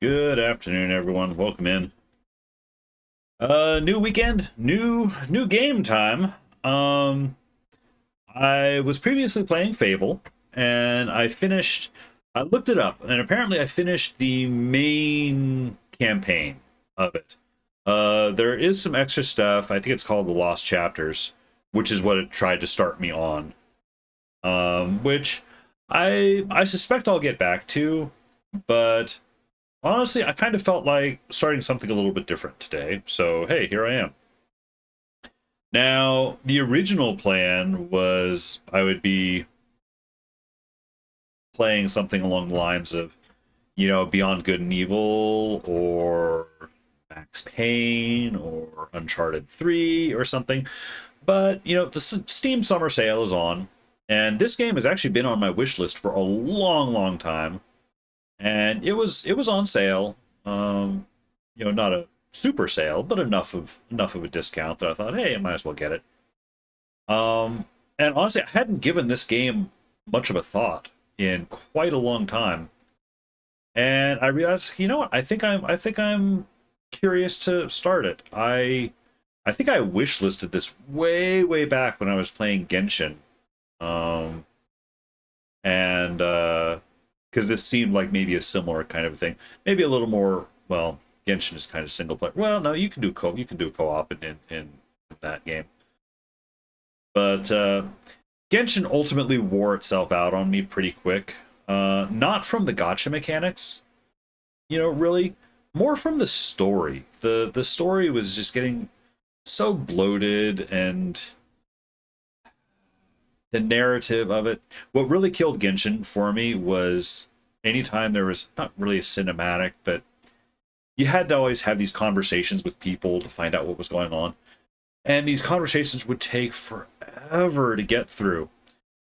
Good afternoon, everyone. Welcome in. New weekend, new game time. Um, I was previously playing Fable, and I looked it up, and apparently I finished the main campaign of it. There is some extra stuff. I think it's called the Lost Chapters, which is what it tried to start me on. Which I suspect I'll get back to, but honestly, I kind of felt like starting something a little bit different today. So, hey, here I am. Now, the original plan was I would be playing something along the lines of, Beyond Good and Evil or Max Payne or Uncharted 3 or something. But, the Steam Summer Sale is on, and this game has actually been on my wish list for a long, long time. And it was on sale. Not a super sale, but enough of a discount that I thought, hey, I might as well get it. And honestly, I hadn't given this game much of a thought in quite a long time, and I realized, you know what? I think I'm curious to start it. I think I wish listed this way back when I was playing Genshin, um, and because this seemed like maybe a similar kind of thing, maybe a little more. Well, Genshin is kind of single player. Well, no, you can do co-op in that game, but Genshin ultimately wore itself out on me pretty quick. Not from the gotcha mechanics, really, more from the story. The story was just getting so bloated, and the narrative of it. What really killed Genshin for me was anytime there was not really a cinematic, but you had to always have these conversations with people to find out what was going on. And these conversations would take forever to get through.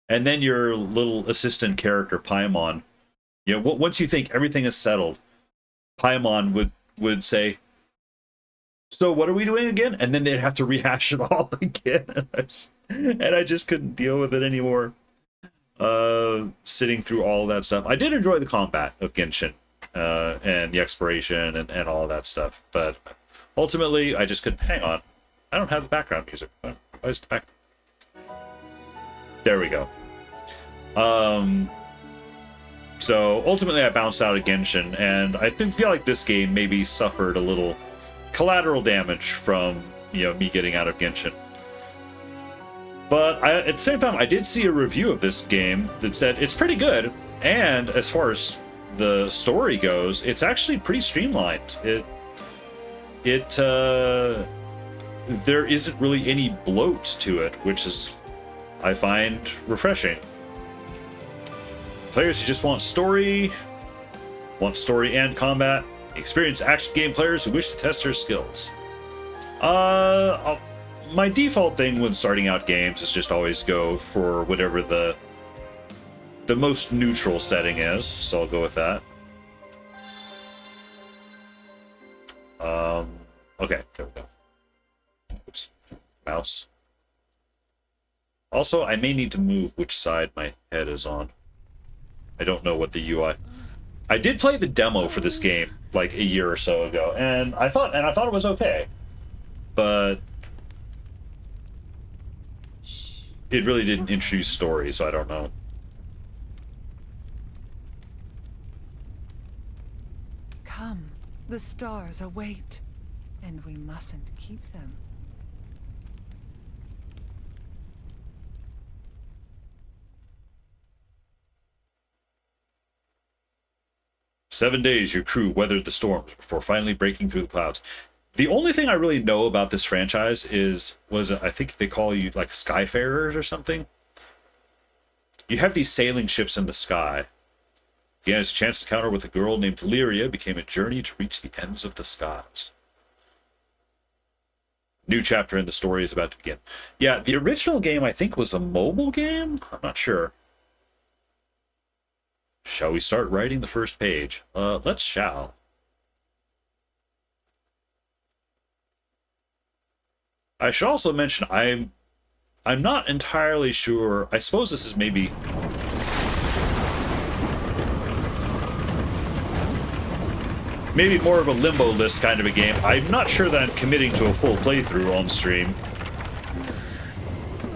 And then your little assistant character, Paimon, once you think everything is settled, Paimon would say, So what are we doing again? And then they'd have to rehash it all again. And I just couldn't deal with it anymore. Sitting through all that stuff. I did enjoy the combat of Genshin, and the exploration and all that stuff. But ultimately, I just couldn't. Hang on. I don't have the background music. Why is the back? There we go. So ultimately, I bounced out of Genshin, and I feel like this game maybe suffered a little collateral damage from me getting out of Genshin. But at the same time, I did see a review of this game that said it's pretty good, and as far as the story goes, it's actually pretty streamlined. There isn't really any bloat to it, which is, I find, refreshing. Players who just want story and combat. Experienced action game players who wish to test their skills. My default thing when starting out games is just always go for whatever the most neutral setting is, so I'll go with that. Okay, there we go. Oops. Mouse. Also, I may need to move which side my head is on. I don't know what the UI. I did play the demo for this game like a year or so ago, and I thought it was okay, but it really didn't introduce story, so I don't know. Come, the stars await, and we mustn't keep them. "7 days your crew weathered the storms before finally breaking through the clouds." The only thing I really know about this franchise was I think they call you like Skyfarers or something. You have these sailing ships in the sky. Again, a chance to encounter with a girl named Lyria became a journey to reach the ends of the skies. New chapter in the story is about to begin. Yeah, the original game I think was a mobile game? I'm not sure. Shall we start writing the first page? Let's shall. I should also mention I'm not entirely sure. I suppose this is maybe more of a limbo list kind of a game. I'm not sure that I'm committing to a full playthrough on stream,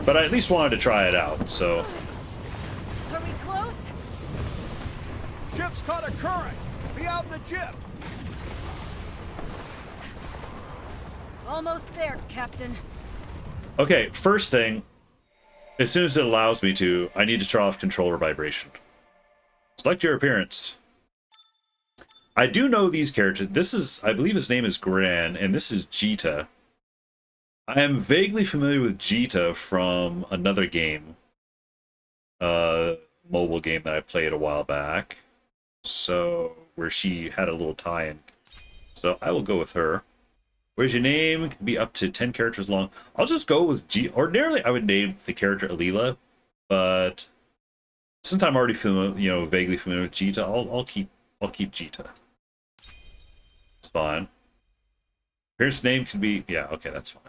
but I at least wanted to try it out, so. Are we close? Ship's caught a current. Be out in the jib. Almost there, Captain. Okay, first thing, as soon as it allows me to, I need to turn off controller vibration. Select your appearance. I do know these characters. This is, I believe his name is Gran, and this is Jita. I am vaguely familiar with Jita from another game. Mobile game that I played a while back. So, where she had a little tie-in. So, I will go with her. Where's your name? It can be up to 10 characters long. I'll just go with G. Ordinarily, I would name the character Alila, but since I'm already familiar, vaguely familiar with Jita, I'll keep Jita. It's fine. Appearance name can be, yeah, okay, that's fine.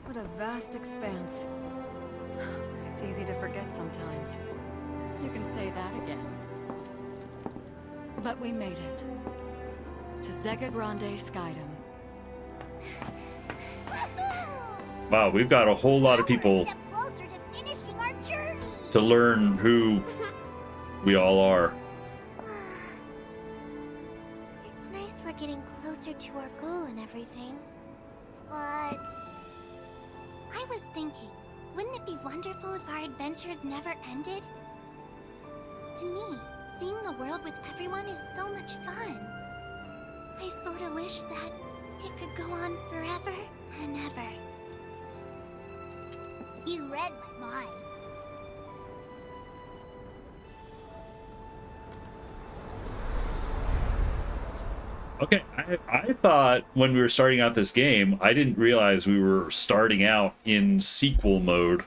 What a vast expanse. It's easy to forget sometimes. You can say that again. But we made it. To Zega Grande Skydom. Wow, we've got a whole lot of people to learn who we all are. It's nice we're getting closer to our goal and everything. But I was thinking, wouldn't it be wonderful if our adventures never ended? To me, seeing the world with everyone is so much fun. I sort of wish that it could go on forever and ever. You read my mind. Okay, I thought when we were starting out this game, I didn't realize we were starting out in sequel mode,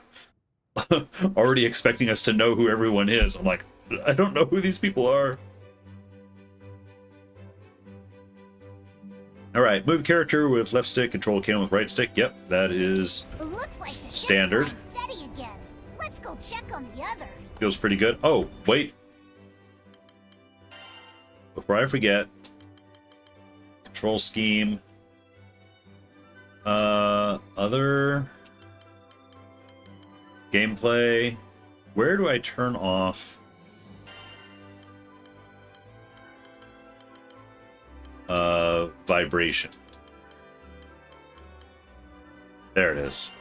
already expecting us to know who everyone is. I'm like, I don't know who these people are. All right, move character with left stick, control cannon with right stick. Yep, that is Looks like the standard. ship's flying steady again. Let's go check on the others. Feels pretty good. Oh, wait. Before I forget, control scheme. Other gameplay. Where do I turn off vibration? There it is.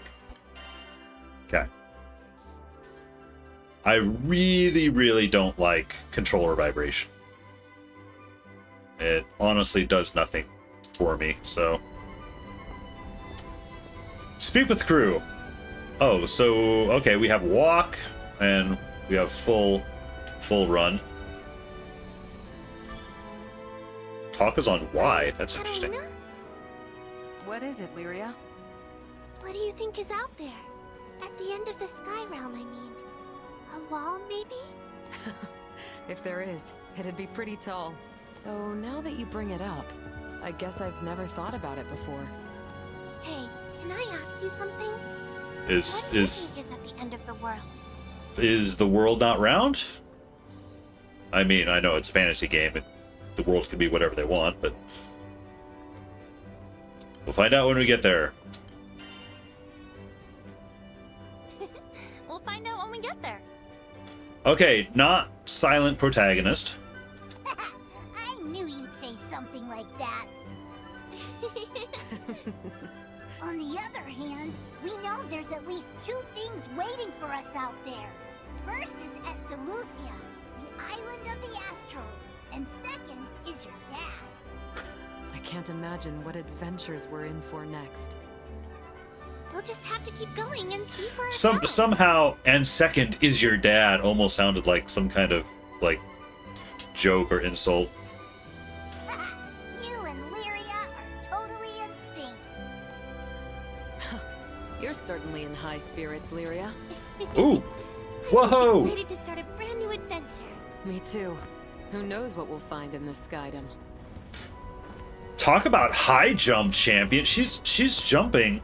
Okay. I really, really don't like controller vibration. It honestly does nothing for me, so. Speak with crew. Oh, so, okay, we have walk, and we have full run. Talk is on Y. That's interesting. Catalina? What is it, Lyria? What do you think is out there? At the end of the sky realm, I mean. A wall, maybe? If there is, it'd be pretty tall. Though now that you bring it up, I guess I've never thought about it before. Hey, can I ask you something? What Is do you think is at the end of the world? is the world not round? I mean, I know it's a fantasy game, and the world can be whatever they want, but we'll find out when we get there. We'll find out when we get there. Okay, not silent protagonist. I knew you'd say something like that. On the other hand, we know there's at least two things waiting for us out there. First is Estalucia, the island of the Astrals, and second is your dad. I can't imagine what adventures we're in for next. We'll just have to keep going and see for ourselves. Somehow, and second is your dad almost sounded like some kind of like joke or insult. You and Lyria are totally in sync. You're certainly in high spirits, Lyria. Ooh, I'm whoa! just excited to start a brand new adventure. Me too. Who knows what we'll find in this skydom? Talk about high jump champion. She's jumping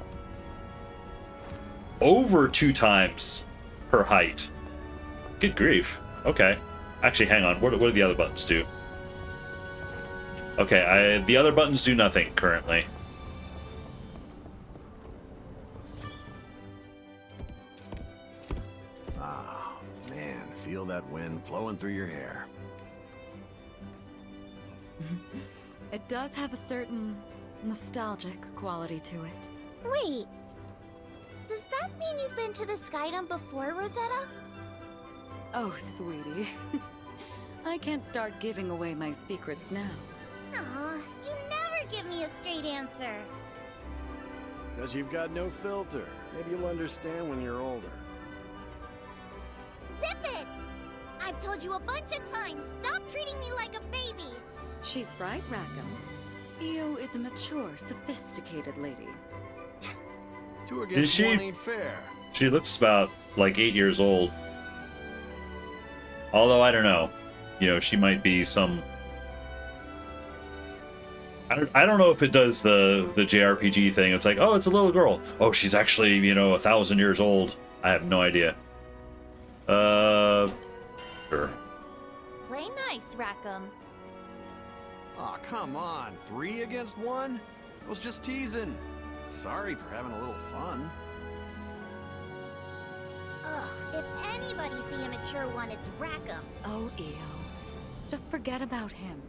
over 2 times her height. Good grief. Okay. Actually, hang on. What do the other buttons do? Okay, the other buttons do nothing currently. Ah, man, feel that wind flowing through your hair. It does have a certain nostalgic quality to it. Wait. Does that mean you've been to the Skydom before, Rosetta? Oh, sweetie. I can't start giving away my secrets now. Aw, you never give me a straight answer. Because you've got no filter. Maybe you'll understand when you're older. Zip it! I've told you a bunch of times, stop treating me like a baby. She's right, Rackham. Io is a mature, sophisticated lady. 2 against she? 1 ain't fair. She looks about like 8 years old. Although I don't know. You know, she might be some. I don't know if it does the JRPG thing. It's like, oh, it's a little girl. Oh, she's actually, you know, 1,000 years old. I have no idea. Sure. Play nice, Rackham. Aw, come on. 3 against 1? I was just teasing. Sorry for having a little fun. Ugh, if anybody's the immature one, it's Rackham. Oh, Io. Just forget about him.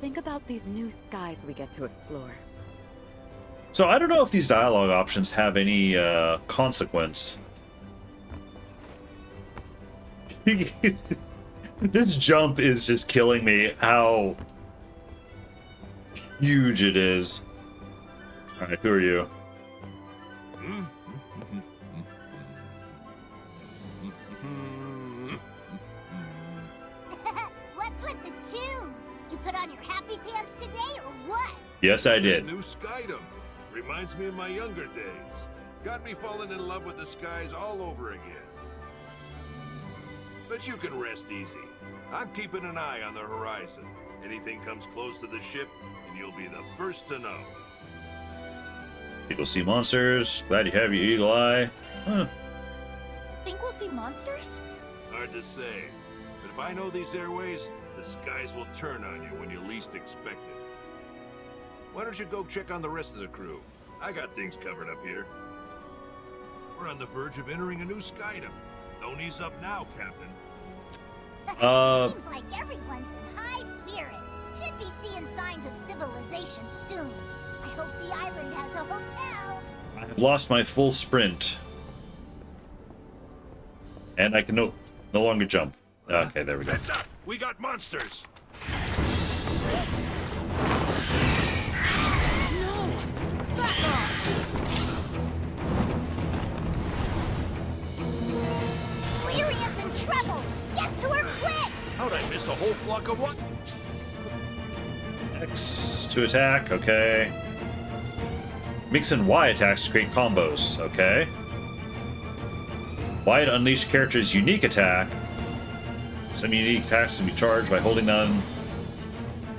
Think about these new skies we get to explore. So I don't know if these dialogue options have any consequence. This jump is just killing me. How huge it is. All right, who are you? put on your happy pants today, or what? Yes, I This did. new skydom reminds me of my younger days. Got me falling in love with the skies all over again. But you can rest easy. I'm keeping an eye on the horizon. Anything comes close to the ship, and you'll be the first to know. People see monsters. Glad you have your eagle eye. Huh. Think we'll see monsters? Hard to say. But if I know these airways, the skies will turn on you when you least expect it. Why don't you go check on the rest of the crew? I got things covered up here. We're on the verge of entering a new skydom. Don't ease up now, Captain. Seems like everyone's in high spirits. Should be seeing signs of civilization soon. I hope the island has a hotel. I've lost my full sprint. And I can no longer jump. Okay, there we go. Heads up! We got monsters! No! Back off! Lyria's in trouble. Get to her quick. How'd I miss a whole flock of what? X to attack, okay. Mix in Y attacks to create combos, okay. Y to unleash character's unique attack. Some unique attacks can be charged by holding down.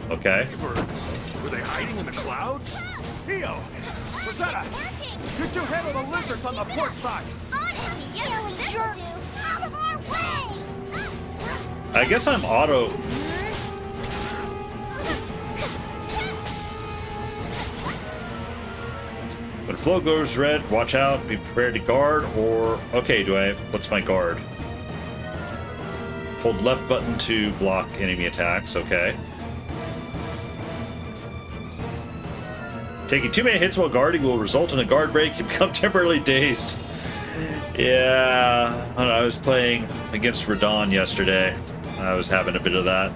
Okay. Birds. Were they hiding in the clouds? Theo! Rosetta! You two handle the lizards on the port side! Yelling jerks. Out of our way. I guess I'm auto. When flow goes red, watch out, be prepared to guard, or... Okay, what's my guard? Hold left button to block enemy attacks, okay. Taking too many hits while guarding will result in a guard break. You become temporarily dazed. Yeah, when I was playing against Radon yesterday, I was having a bit of that.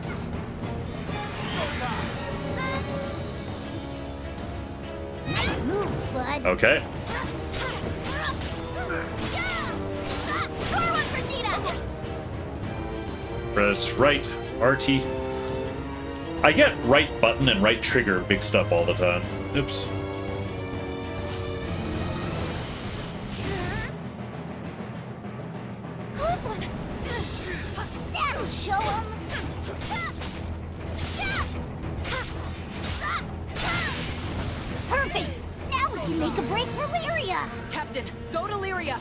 Nice move, bud. Okay. Score one, Vegeta. Press right, RT. I get right button and right trigger mixed up all the time. Oops. Close one. That'll show 'em. Perfect. Now we can make a break for Lyria. Captain, go to Lyria!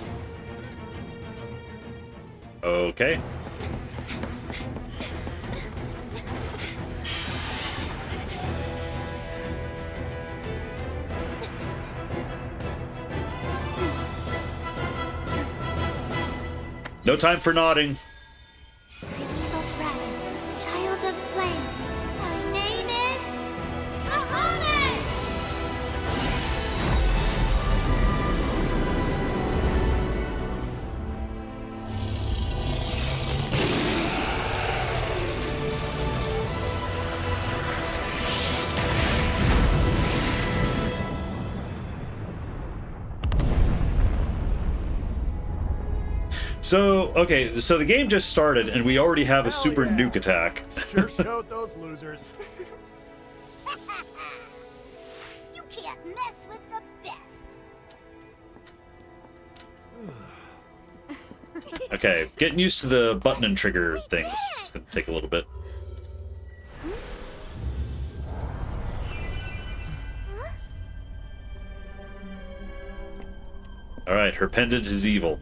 Okay. No time for nodding. Primeval dragon, child of flames. My name is Bahamut. So, okay, so the game just started and we already have a super nuke attack. Sure showed those losers. You can't mess with the best. Okay, getting used to the button and trigger things. It's gonna take a little bit. Alright, her pendant is evil.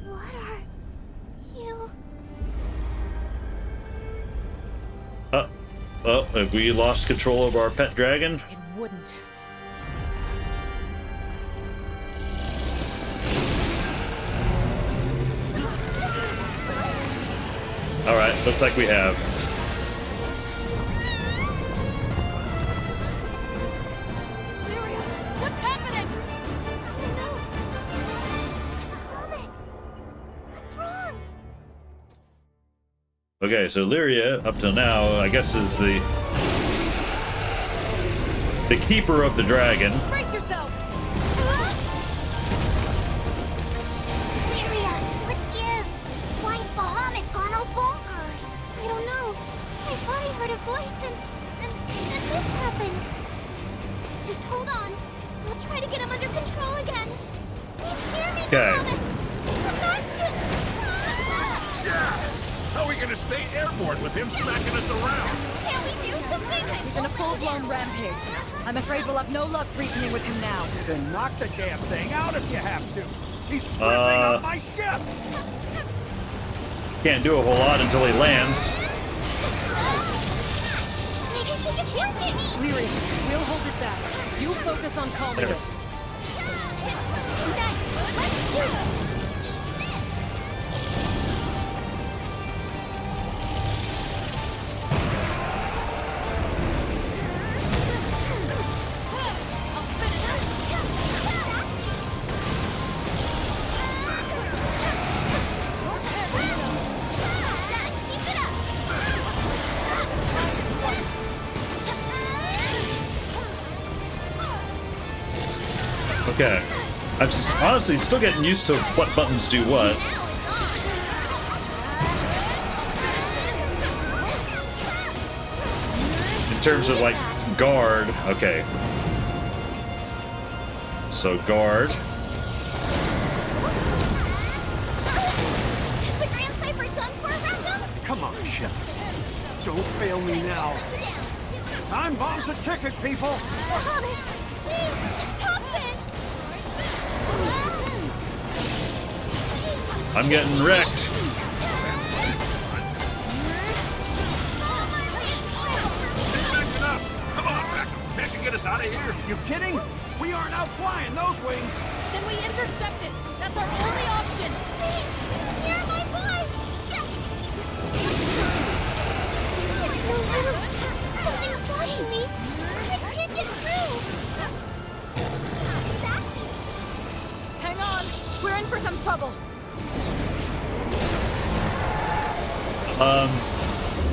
What are you? Oh, have we lost control of our pet dragon? It wouldn't. Alright, looks like we have. Lyria, what's happening? Oh no! Bahamut! What's wrong? Okay, so Lyria, up till now, I guess is the keeper of the dragon. Brace yourselves! Lyria, what gives? Why's Bahamut heard a voice and this happened. Just hold on. We'll try to get him under control again. Please hear me, Okay. Bahamut. Come back to... Yeah! How are we gonna stay airborne with him smacking us around? Can we do something? He's in a full-blown rampage. I'm afraid we'll have no luck reasoning with him now. Then knock the damn thing out if you have to. He's ripping up my ship. Can't do a whole lot until he lands. Leary, we'll hold it back. You focus on calming it. Okay. I'm honestly still getting used to what buttons do what. In terms of, like, guard. Okay. So, guard. Is the Grand Cipher done for, Rackham? Come on, ship. Don't fail me now. Time bomb's a ticket, people. Bahamut, please, stop it! I'm getting wrecked. It's backing up! Come on, Rackham! Can't you get us out of here? You kidding? We aren't out flying those wings. Then we intercept it. That's our only option. Please, hear my voice! There's no roof. Something's blocking me. I can't get through. Hang on. We're in for some trouble.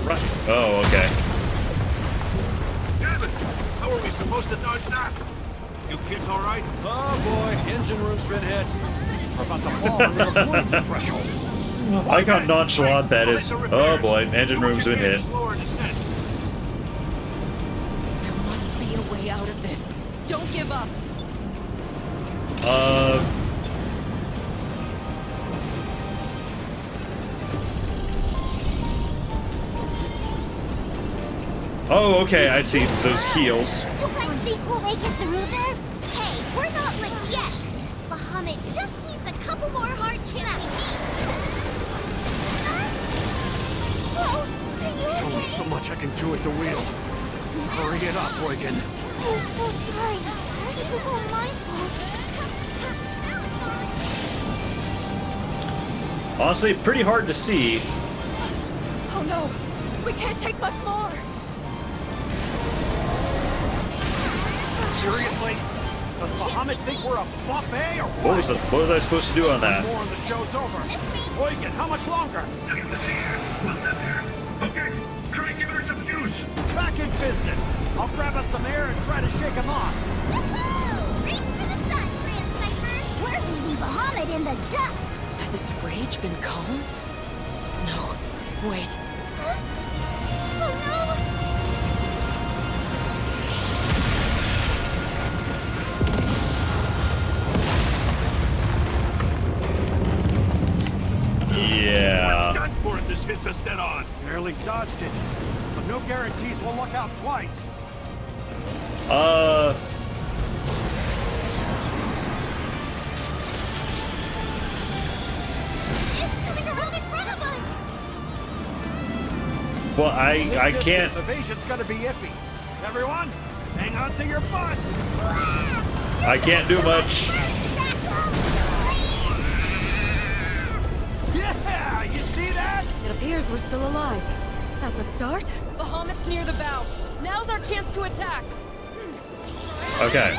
Right. Oh, okay. Damn it! How are we supposed to dodge that? You kids all right? Oh boy, engine room's been hit. We're about to fall under the buoyancy threshold. I like how nonchalant that is. Oh boy, engine room's been hit. Slower descent. There must be a way out of this. Don't give up. Oh, okay, I see those heels. You guys think we'll make it through this? Hey, we're not licked yet. Bahamut just needs a couple more hard smacks. Oh, are you There's only okay? so much I can do at the wheel. Hurry it up, Reagan. I'm so sorry. This is all my fault. Honestly, pretty hard to see. Oh no. We can't take much more. Seriously? Does Bahamut think we're a buffet or what? What was I supposed to do on that? More and the show's over. Reagan, how much longer? Let's see here. Well done there. Okay, try and give her some juice. Back in business. I'll grab us some air and try to shake him off. Woohoo! Reach for the sun, Grand Cipher. We're leaving Bahamut in the dust. Has its rage been calmed? No. Wait. Oh no! Yeah. Done for it. This hits us dead on. Barely dodged it. But no guarantees we'll look out twice. It's coming around in front of us. Well, I can't. Evasion's gonna be iffy. Everyone, hang on to your butts. I can't do much. Yeah, you see that? It appears we're still alive. That's a start. Bahamut's near the bow. Now's our chance to attack. Okay.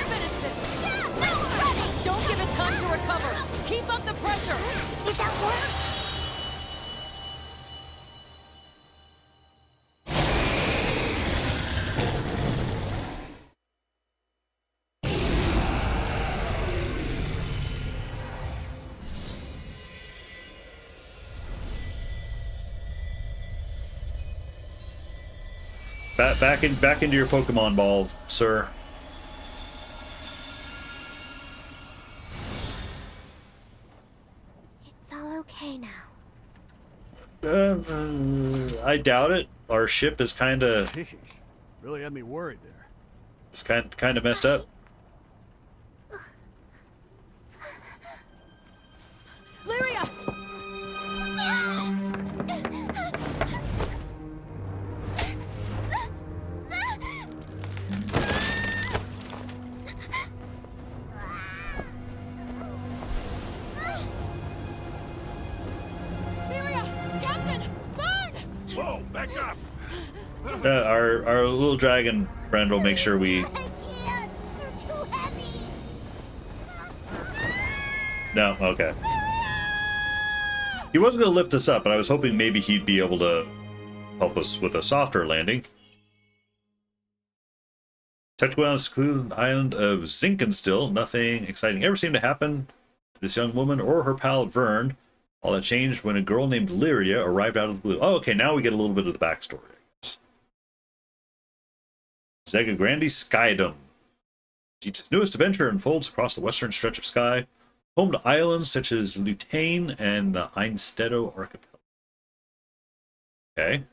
Finish this. Don't give it time to recover. Keep up the pressure. Did that work? back into your Pokemon ball, sir. It's all okay now. I doubt it. Our ship is kind of Really had me worried there. it's kind of messed up. Lyria! Lyria! Captain! Burn! Whoa, back up! Our little dragon friend will make sure we. I can't! You're too heavy! No, okay. He wasn't going to lift us up, but I was hoping maybe he'd be able to help us with a softer landing. Technically on a secluded island of Zinkenstill, nothing exciting ever seemed to happen to this young woman or her pal Vern. All that changed when a girl named Lyria arrived out of the blue. Oh, okay, now we get a little bit of the backstory, I guess. Zega Grandi Skydom. Its newest adventure unfolds across the western stretch of sky, home to islands such as Lutane and the Einstedo Archipelago. Okay.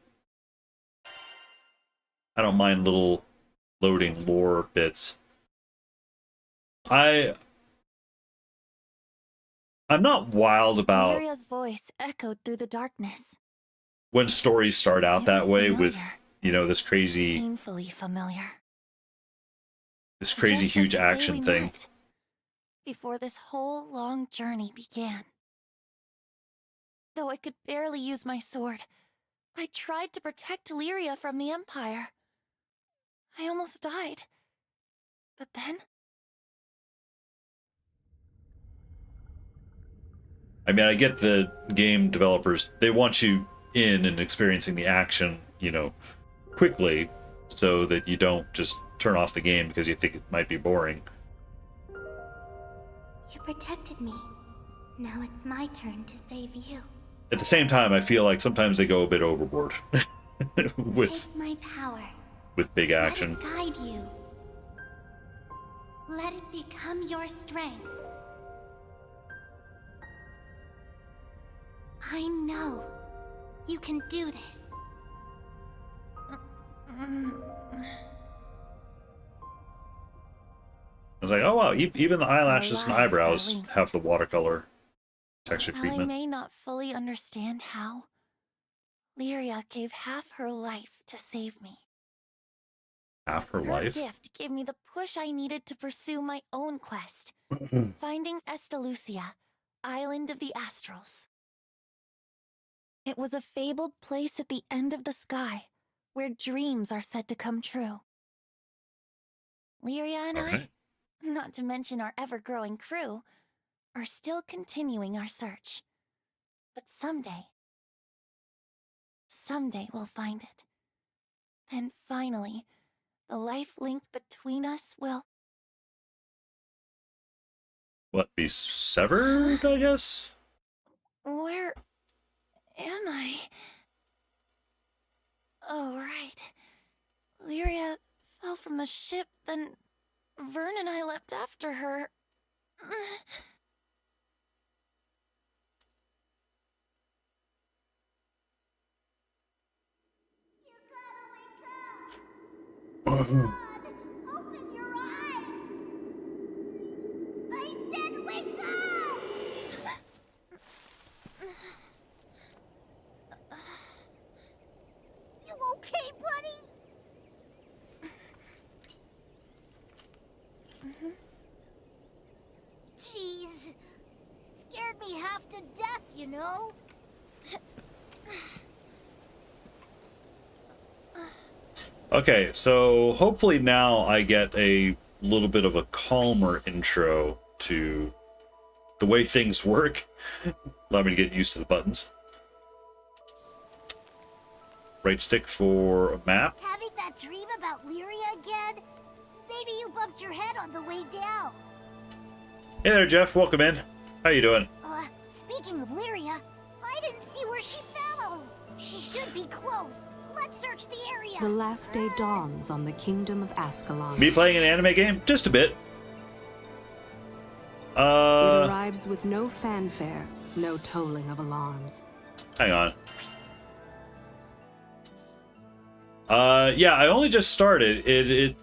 I don't mind little loading lore bits. I'm not wild about Lyria's voice echoed through the darkness. when stories start out It that was way familiar. with, you know, this crazy Painfully familiar. Just huge like the day action we thing. met, before this whole long journey began. Though I could barely use my sword, I tried to protect Lyria from the Empire. I almost died. But then, I mean, I get the game developers, they want you in and experiencing the action, you know, quickly, so that you don't just turn off the game because you think it might be boring. You protected me. Now it's my turn to save you. At the same time, I feel like sometimes they go a bit overboard with Take my power. big action. Let it guide you. Let it become your strength. I know you can do this. I was like, oh wow, even the eyelashes and lives are eyebrows linked. have the watercolor texture while I treatment. may not fully understand how, Lyria gave half her life to save me. Half her Her life. gift gave me the push I needed to pursue my own quest, finding Estalucia, Island of the Astrals. It was a fabled place at the end of the sky, where dreams are said to come true. Lyria and Alright. I, not to mention our ever-growing crew, are still continuing our search. But someday we'll find it. Then finally, the life link between us will... What, be severed, I guess? Where am I? Oh, right. Lyria fell from a ship, then Vern and I leapt after her. Open your eyes! I said wake up! You okay, buddy? Jeez. Scared me half to death, you know? Okay, so hopefully now I get a little bit of a calmer intro to the way things work. Allow me to get used to the buttons. Right stick for a map. Having that dream about Lyria again? Maybe you bumped your head on the way down. Hey there, Jeff. Welcome in. How you doing? Speaking of Lyria, I didn't see where she fell. She should be close. Let's search the area. The last day dawns on the kingdom of Ascalon. Me playing an anime game? Just a bit. It arrives with no fanfare, no tolling of alarms. Hang on. Yeah, I only just started.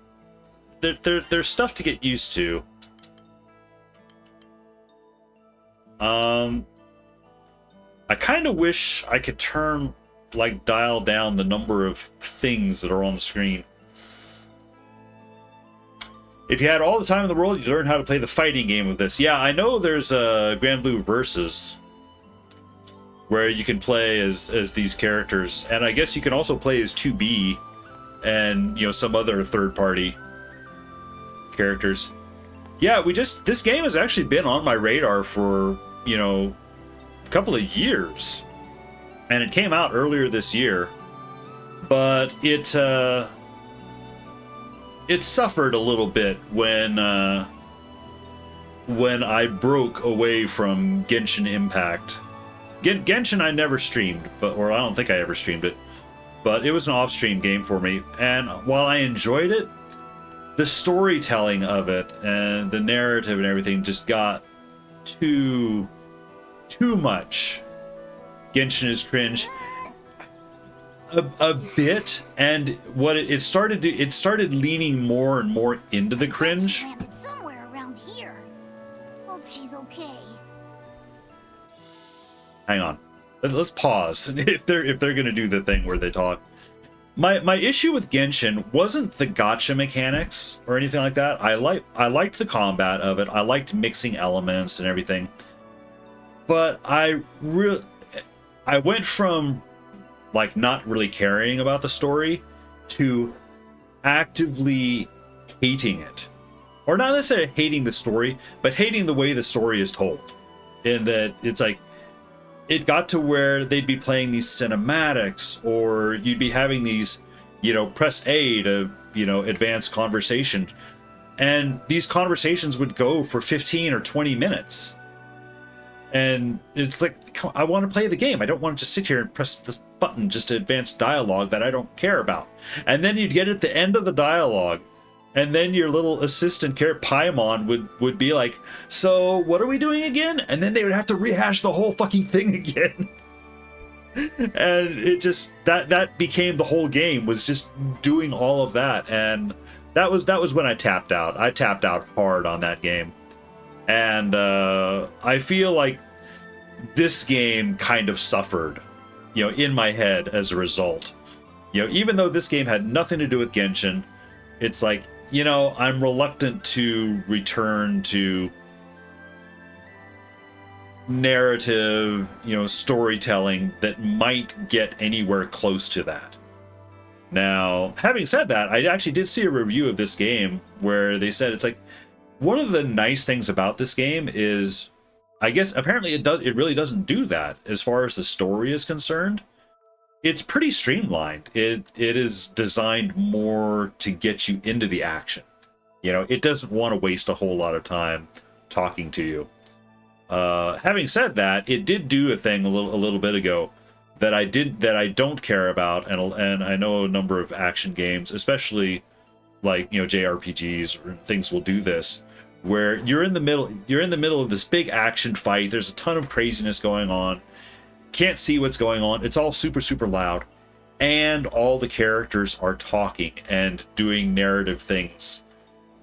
There's stuff to get used to. I kind of wish I could dial down the number of things that are on the screen. If you had all the time in the world, you'd learn how to play the fighting game of this. Yeah, I know there's a Granblue Versus where you can play as these characters, and I guess you can also play as 2B and, you know, some other third-party characters. Yeah, this game has actually been on my radar for, you know, a couple of years, and it came out earlier this year, but it suffered a little bit when I broke away from Genshin Impact. Genshin I never streamed, or I don't think I ever streamed it, but it was an off-stream game for me, and while I enjoyed it, the storytelling of it and the narrative and everything just got too much. Genshin is cringe. A bit, and what it started leaning more and more into the cringe. Landed somewhere around here. Hope she's okay. Hang on, let's pause. If they're gonna do the thing where they talk, my issue with Genshin wasn't the gacha mechanics or anything like that. I liked the combat of it. I liked mixing elements and everything, but I went from like not really caring about the story to actively hating it, or not necessarily hating the story, but hating the way the story is told. In that it's like, it got to where they'd be playing these cinematics, or you'd be having these, you know, press A to, you know, advance conversation, and these conversations would go for 15 or 20 minutes. And it's like, I want to play the game. I don't want to just sit here and press this button just to advance dialogue that I don't care about. And then you'd get at the end of the dialogue, and then your little assistant Paimon would be like, so what are we doing again? And then they would have to rehash the whole fucking thing again. And it just, that became the whole game, was just doing all of that. And that was when I tapped out. I tapped out hard on that game. And I feel like this game kind of suffered, you know, in my head as a result. You know, even though this game had nothing to do with Genshin, it's like, you know, I'm reluctant to return to narrative, you know, storytelling that might get anywhere close to that. Now, having said that, I actually did see a review of this game where they said it's like, one of the nice things about this game is, I guess apparently it really doesn't do that as far as the story is concerned. It's pretty streamlined. It is designed more to get you into the action. You know, it doesn't want to waste a whole lot of time talking to you. Having said that, it did do a thing a little bit ago that I don't care about, and I know a number of action games, especially like, you know, JRPGs or things, will do this, where you're in the middle of this big action fight. There's a ton of craziness going on. Can't see what's going on. It's all super, super loud. And all the characters are talking and doing narrative things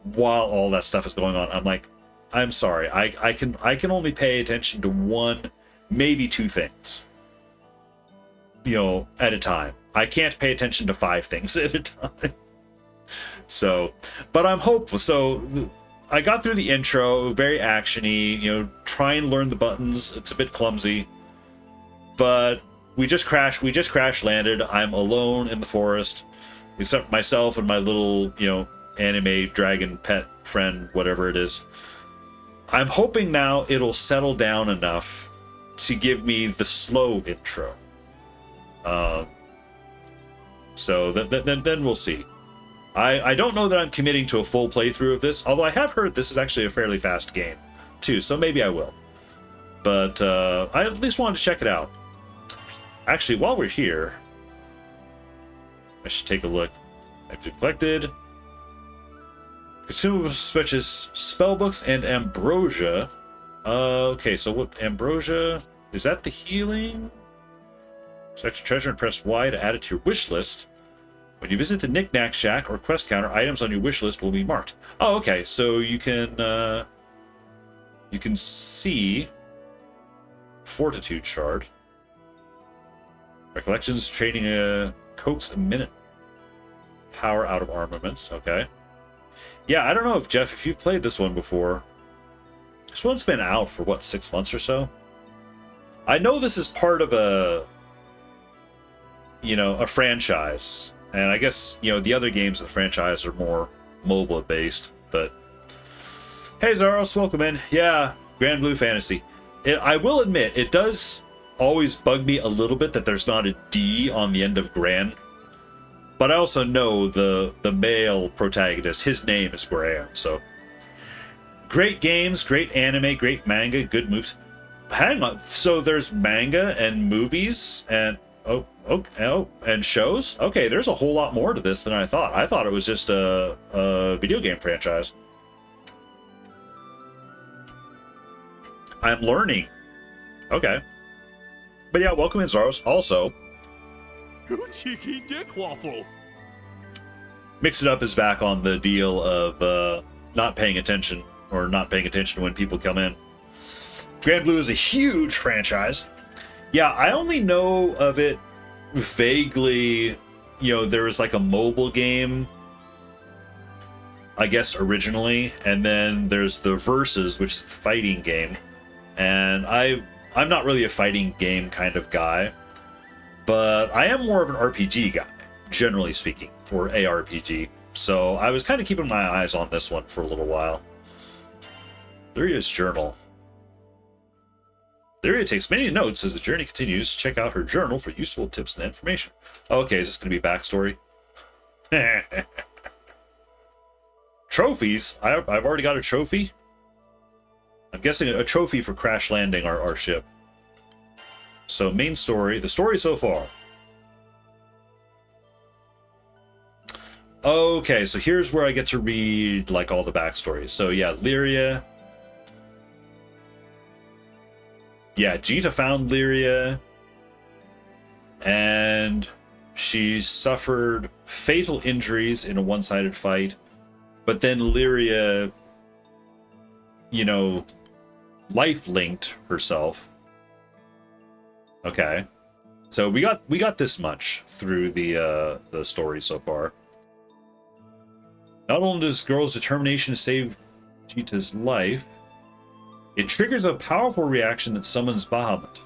while all that stuff is going on. I'm like, I'm sorry. I can only pay attention to one, maybe two things, you know, at a time. I can't pay attention to 5 things at a time. So, but I'm hopeful. So I got through the intro, very actiony, you know, try and learn the buttons. It's a bit clumsy, but we just crash landed. I'm alone in the forest, except myself and my little, you know, anime dragon pet friend, whatever it is. I'm hoping now it'll settle down enough to give me the slow intro. So then we'll see. I don't know that I'm committing to a full playthrough of this, although I have heard this is actually a fairly fast game, too, so maybe I will. But I at least wanted to check it out. Actually, while we're here, I should take a look. I've collected consumables such as spellbooks and ambrosia. Okay, so what ambrosia is that? The healing? Select your treasure and press Y to add it to your wish list. When you visit the Knick-Knack Shack or quest counter, items on your wish list will be marked. Oh, okay. So you can see Fortitude Shard. Recollections trading a coax a minute power out of armaments. Okay. Yeah, I don't know if Jeff, if you've played this one before. This one's been out for what, 6 months or so? I know this is part of a franchise. And I guess, the other games of the franchise are more mobile based, but hey Zaros, welcome in. Yeah, Granblue Fantasy. I will admit, it does always bug me a little bit that there's not a D on the end of Gran. But I also know the male protagonist, his name is Graham, so great games, great anime, great manga, good moves. Hang on, so there's manga and movies and and shows? Okay, there's a whole lot more to this than I thought. I thought it was just a video game franchise. I'm learning. Okay. But yeah, welcome in, Zaros. Also, You cheeky dick waffle. Mix It Up is back on the deal of not paying attention, or not paying attention when people come in. Granblue is a huge franchise. Yeah, I only know of it vaguely. There was like a mobile game, I guess, originally, and then there's the Versus, which is the fighting game. And I'm not really a fighting game kind of guy, but I am more of an RPG guy, generally speaking, for ARPG. So I was kind of keeping my eyes on this one for a little while. Lyria's journal. Lyria takes many notes as the journey continues. Check out her journal for useful tips and information. Okay, is this going to be backstory? Trophies? I've already got a trophy? I'm guessing a trophy for crash landing our ship. So, main story. The story so far. Okay, so here's where I get to read, like, all the backstory. So, yeah, Lyria. Yeah, Jita found Lyria, and she suffered fatal injuries in a one-sided fight, but then Lyria, life-linked herself. Okay, so we got this much through the story so far. Not only does girl's determination to save Jita's life, it triggers a powerful reaction that summons Bahamut,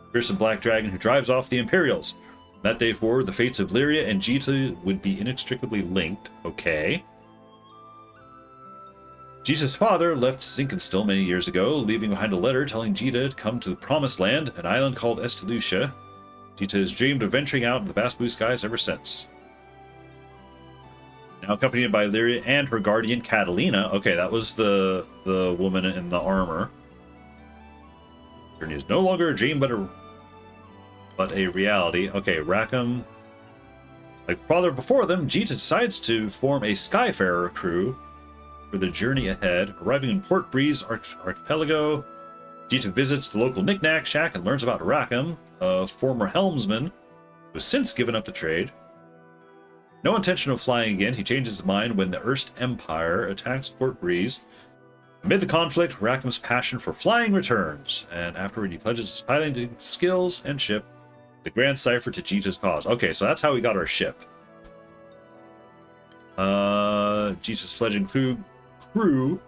a fearsome black dragon who drives off the Imperials. From that day forward, the fates of Lyria and Jita would be inextricably linked. Okay. Jita's father left Zinkenstill many years ago, leaving behind a letter telling Jita to come to the Promised Land, an island called Estalucia. Jita has dreamed of venturing out into the vast blue skies ever since. Now accompanied by Lyria and her guardian Catalina. Okay, that was the woman in the armor. Journey is no longer a dream, but a reality. Okay, Rackham. Like father before them, Jita decides to form a Skyfarer crew for the journey ahead. Arriving in Port Breeze Archipelago, Jita visits the local Knick-Knack Shack and learns about Rackham, a former helmsman who has since given up the trade. No intention of flying again, he changes his mind when the Erst Empire attacks Port Breeze. Amid the conflict, Rackham's passion for flying returns, and afterward he pledges his piloting skills and ship, the Grand Cipher, to Jita's cause. Okay, so that's how we got our ship. Jita's fledgling crew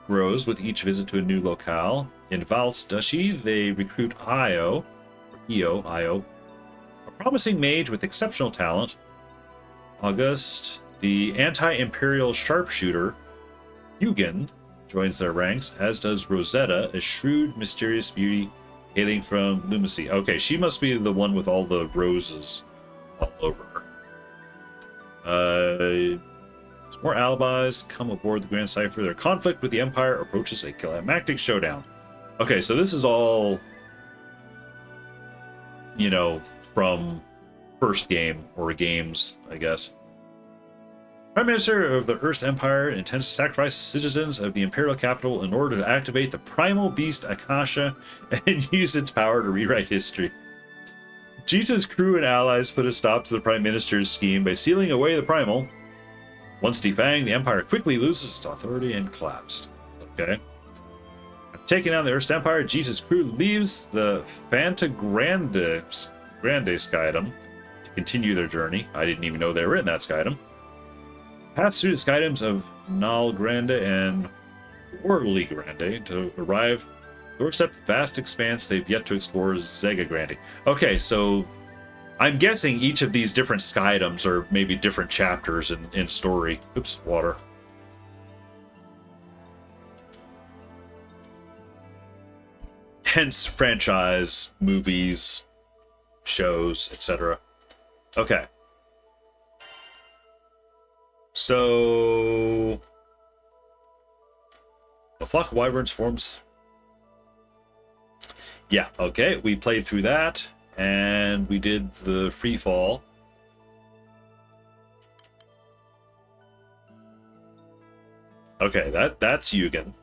grows with each visit to a new locale. In Valt's Duchy, they recruit Io, a promising mage with exceptional talent. August, the anti-imperial sharpshooter, Hugin, joins their ranks, as does Rosetta, a shrewd, mysterious beauty hailing from Lumacy. Okay, she must be the one with all the roses all over her. Some more alibis come aboard the Grand Cipher. Their conflict with the Empire approaches a climactic showdown. Okay, so this is all, from first game, or games, I guess. Prime Minister of the Earth Empire intends to sacrifice citizens of the Imperial capital in order to activate the primal beast Akasha and use its power to rewrite history. Jita's crew and allies put a stop to the Prime Minister's scheme by sealing away the primal. Once defanged, the Empire quickly loses its authority and collapsed. Okay. Taking down the Earth Empire, Jita's crew leaves the Fanta Grande Skydom to continue their journey. I didn't even know they were in that Skydom. Pass through the Skydoms of Nal Grande and Orly Grande to arrive doorstep the vast expanse they've yet to explore, Zega Grande. Okay, so I'm guessing each of these different Skydoms are maybe different chapters in story. Oops, water. Hence franchise, movies, shows, etc. Okay. So a flock of wyverns forms. Yeah, okay. We played through that, and we did the free fall. Okay, that's Yugen.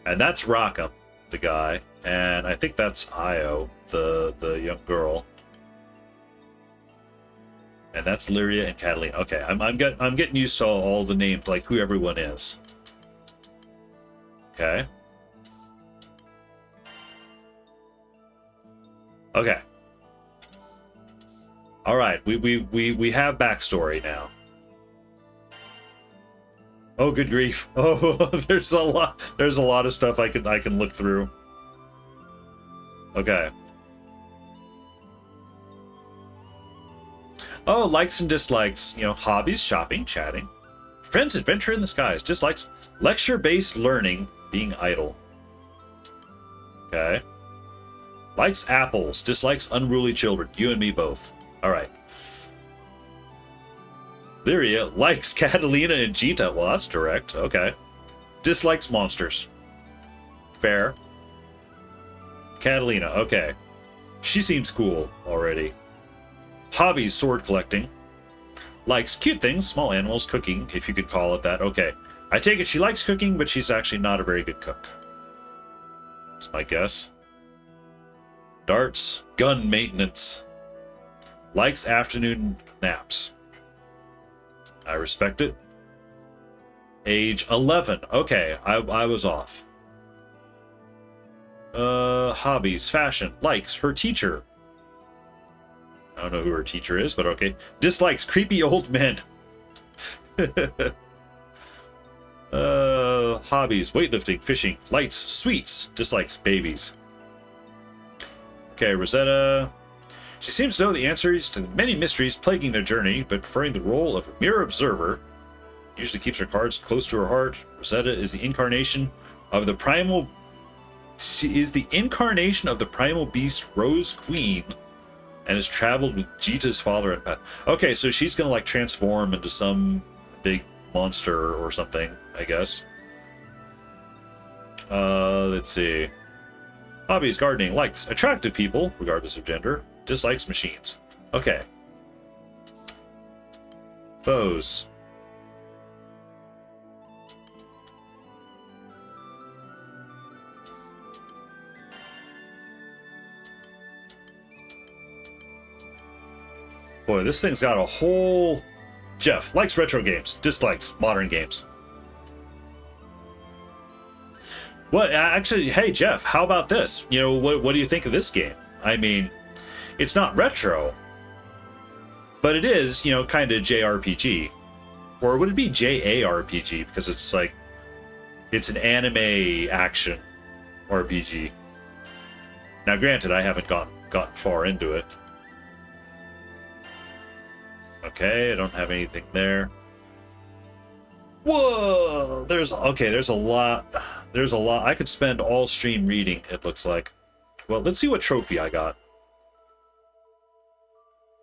And that's Rackham, the guy, and I think that's Io, the young girl. And that's Lyria and Catalina. Okay, I'm getting used to all the names, like who everyone is. Okay. Okay. All right, we have backstory now. Oh, good grief! Oh, there's a lot of stuff I can look through. Okay. Oh, likes and dislikes. You know, hobbies, shopping, chatting. Friends, adventure in the skies. Dislikes, lecture-based learning, being idle. Okay. Likes apples. Dislikes unruly children. You and me both. All right. Lyria likes Catalina and Jita. Well, that's direct. Okay. Dislikes monsters. Fair. Catalina. Okay. She seems cool already. Hobbies, sword collecting. Likes cute things, small animals, cooking, if you could call it that. Okay. I take it she likes cooking, but she's actually not a very good cook. That's my guess. Darts, gun maintenance. Likes afternoon naps. I respect it. Age 11. Okay, I was off. Hobbies, fashion. Likes her teacher. I don't know who her teacher is, but okay. Dislikes creepy old men. Hobbies, weightlifting, fishing, lights, sweets. Dislikes babies. Okay, Rosetta. She seems to know the answers to the many mysteries plaguing their journey, but preferring the role of mere observer. Usually keeps her cards close to her heart. Rosetta is the incarnation of the primal... She is the incarnation of the primal beast Rose Queen, and has traveled with Jita's father and pet. Okay, so she's gonna like transform into some big monster or something, I guess. Let's see. Hobbies, gardening, likes attractive people, regardless of gender. Dislikes machines. Okay. Foes. Boy, this thing's got a whole... Jeff likes retro games, dislikes modern games. Well, actually, hey Jeff, how about this? You know, what do you think of this game? I mean, it's not retro, but it is, you know, kind of JRPG. Or would it be JARPG? Because it's like, it's an anime action RPG. Now, granted, I haven't gotten far into it. Okay, I don't have anything there. Whoa! There's a lot. There's a lot. I could spend all stream reading, it looks like. Well, let's see what trophy I got.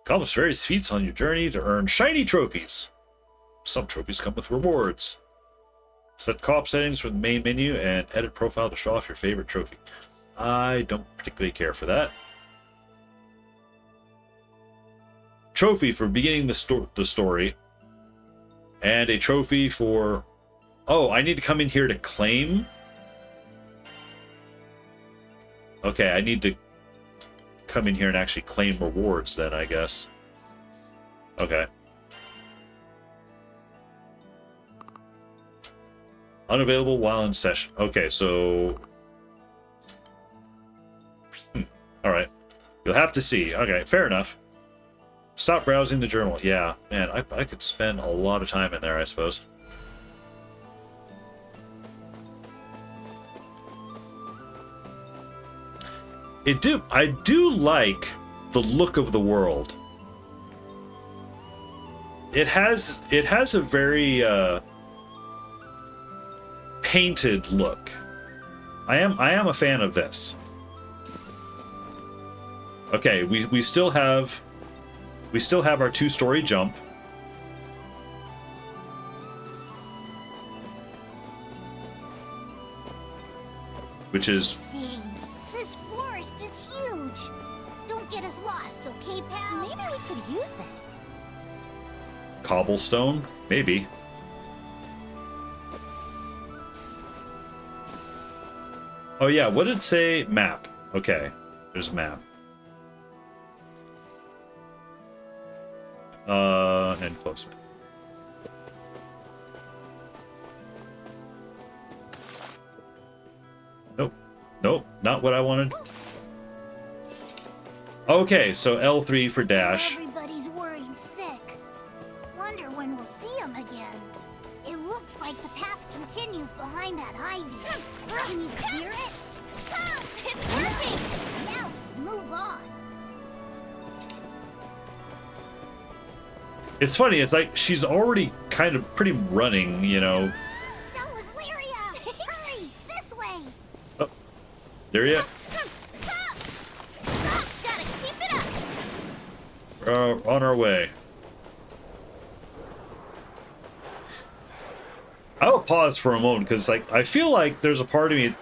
Accomplish various feats on your journey to earn shiny trophies. Some trophies come with rewards. Set co-op settings for the main menu and edit profile to show off your favorite trophy. I don't particularly care for that. trophy for beginning the story, and a trophy for... Oh, I need to come in here to claim? Okay, I need to come in here and actually claim rewards then, I guess. Okay. Unavailable while in session. Okay, so... Alright. You'll have to see. Okay, fair enough. Stop browsing the journal. Yeah, man, I could spend a lot of time in there, I suppose. I do like the look of the world. It has a very painted look. I am a fan of this. Okay, we still have our 2-story jump. Which is... Dang, this forest is huge. Don't get us lost, okay, pal? Maybe we could use this. Cobblestone? Maybe. Oh yeah, what did it say? Map. Okay, there's a map. And close it. Nope. Nope, not what I wanted. Okay, so L3 for dash. Everybody's worried sick. Wonder when we'll see him again. It looks like the path continues behind that ivy. Can you hear it? It's working! Now, move on. It's funny, it's like she's already kind of pretty running, you know. That was Lyria! Hurry, this way! Oh, there you Gotta keep it up! We're on our way. I'll pause for a moment, because like I feel like there's a part of me...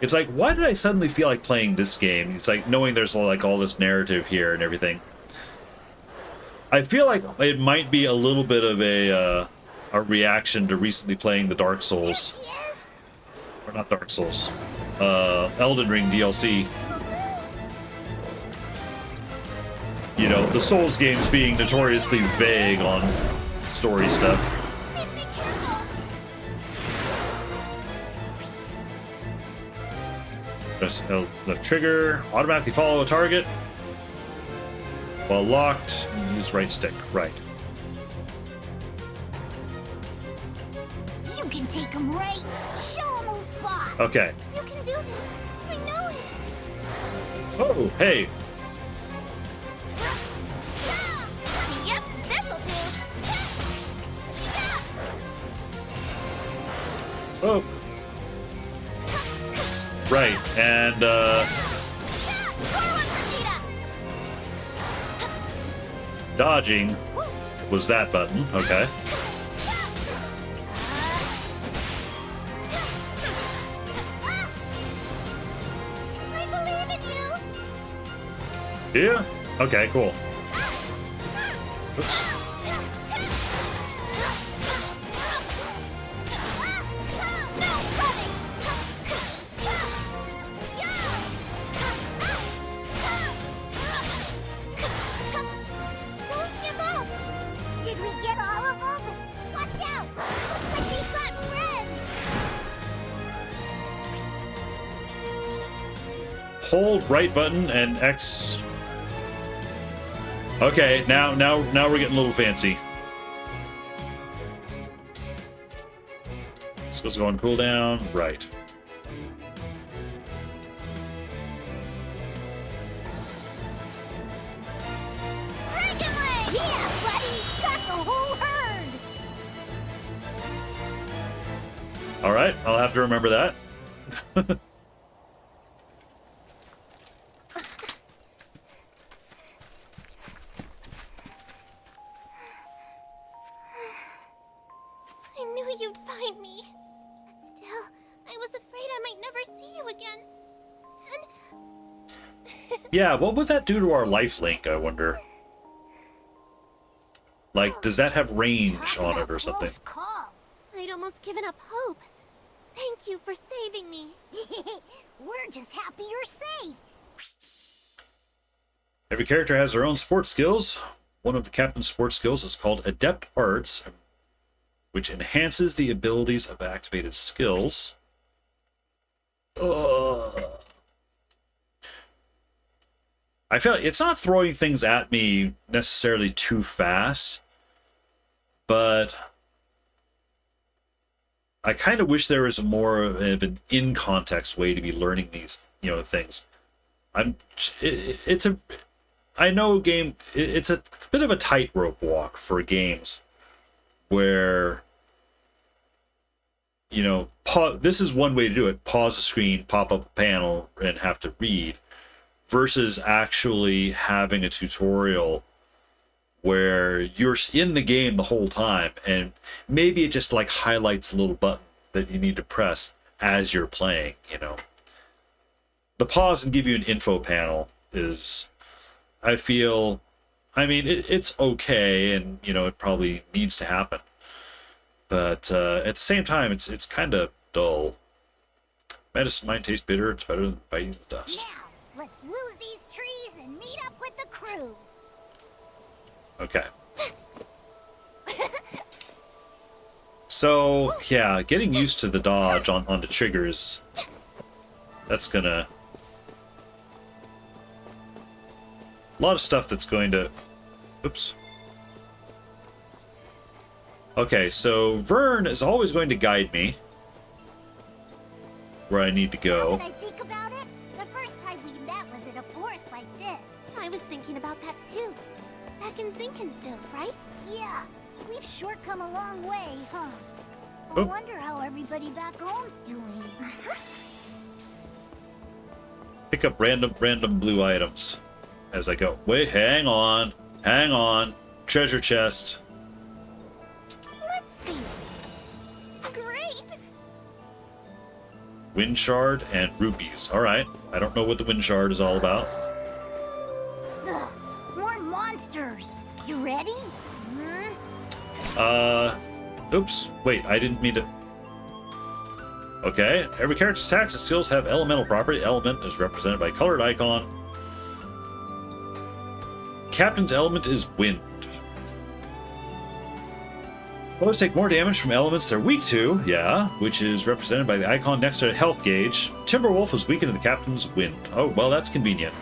It's like, why did I suddenly feel like playing this game? It's like, knowing there's like all this narrative here and everything. I feel like it might be a little bit of a reaction to recently playing the Dark Souls. Or not Dark Souls. Elden Ring DLC. You know, the Souls games being notoriously vague on story stuff. Press the trigger, automatically follow a target. While locked, use right stick. Right. You can take him right. Show him who's boss. Okay. You can do this. I know it. Oh, hey. Yep, this'll do. Oh. Right, and dodging was that button. Okay. I believe in you. Yeah? Okay, cool. Oops. Don't give up. Did we get all of them? Watch out. Looks like we've got friends. Hold right button and X. Okay, now we're getting a little fancy. Skills go on cooldown. Right. Yeah, buddy. Got the whole herd. All right, I'll have to remember that. I knew you'd find me. But still, I was afraid I might never see you again. And Yeah, what would that do to our life link, I wonder? Like, does that have range on it or something? I'd almost given up hope. Thank you for saving me. We're just happy you're safe. Every character has their own sports skills. One of the captain's sports skills is called Adept Arts, which enhances the abilities of activated skills. I feel like it's not throwing things at me necessarily too fast, but I kind of wish there was more of an in-context way to be learning these, things. It's a bit of a tightrope walk for games where, this is one way to do it. Pause the screen, pop up a panel, and have to read, versus actually having a tutorial where you're in the game the whole time, and maybe it just like highlights a little button that you need to press as you're playing. The pause and give you an info panel is, I feel, it's okay, and it probably needs to happen, but at the same time it's kind of dull. Medicine might taste bitter. It's better than biting the dust. Now, let's lose these trees and meet up with the crew. Okay. So, yeah, getting used to the dodge on the triggers, that's gonna... A lot of stuff that's going to... Oops. Okay, so Vern is always going to guide me where I need to go. Now that I think about it, the first time we met was in a forest like this. I was thinking about that too. Back in Zinkenstill, right? Yeah, we've sure come a long way, huh? I Oh. wonder how everybody back home's doing. Pick up random blue items as I go. Wait, hang on. Treasure chest. Let's see. Great! Wind shard and rupees. Alright. I don't know what the wind shard is all about. Ugh, more monsters. You ready? Oops. Wait, I didn't mean to... Okay. Every character's attacks and skills have elemental property. Element is represented by a colored icon. Captain's element is wind. Foes take more damage from elements they're weak to, yeah, which is represented by the icon next to the health gauge. Timberwolf is weakened to the captain's wind. Oh, well, that's convenient.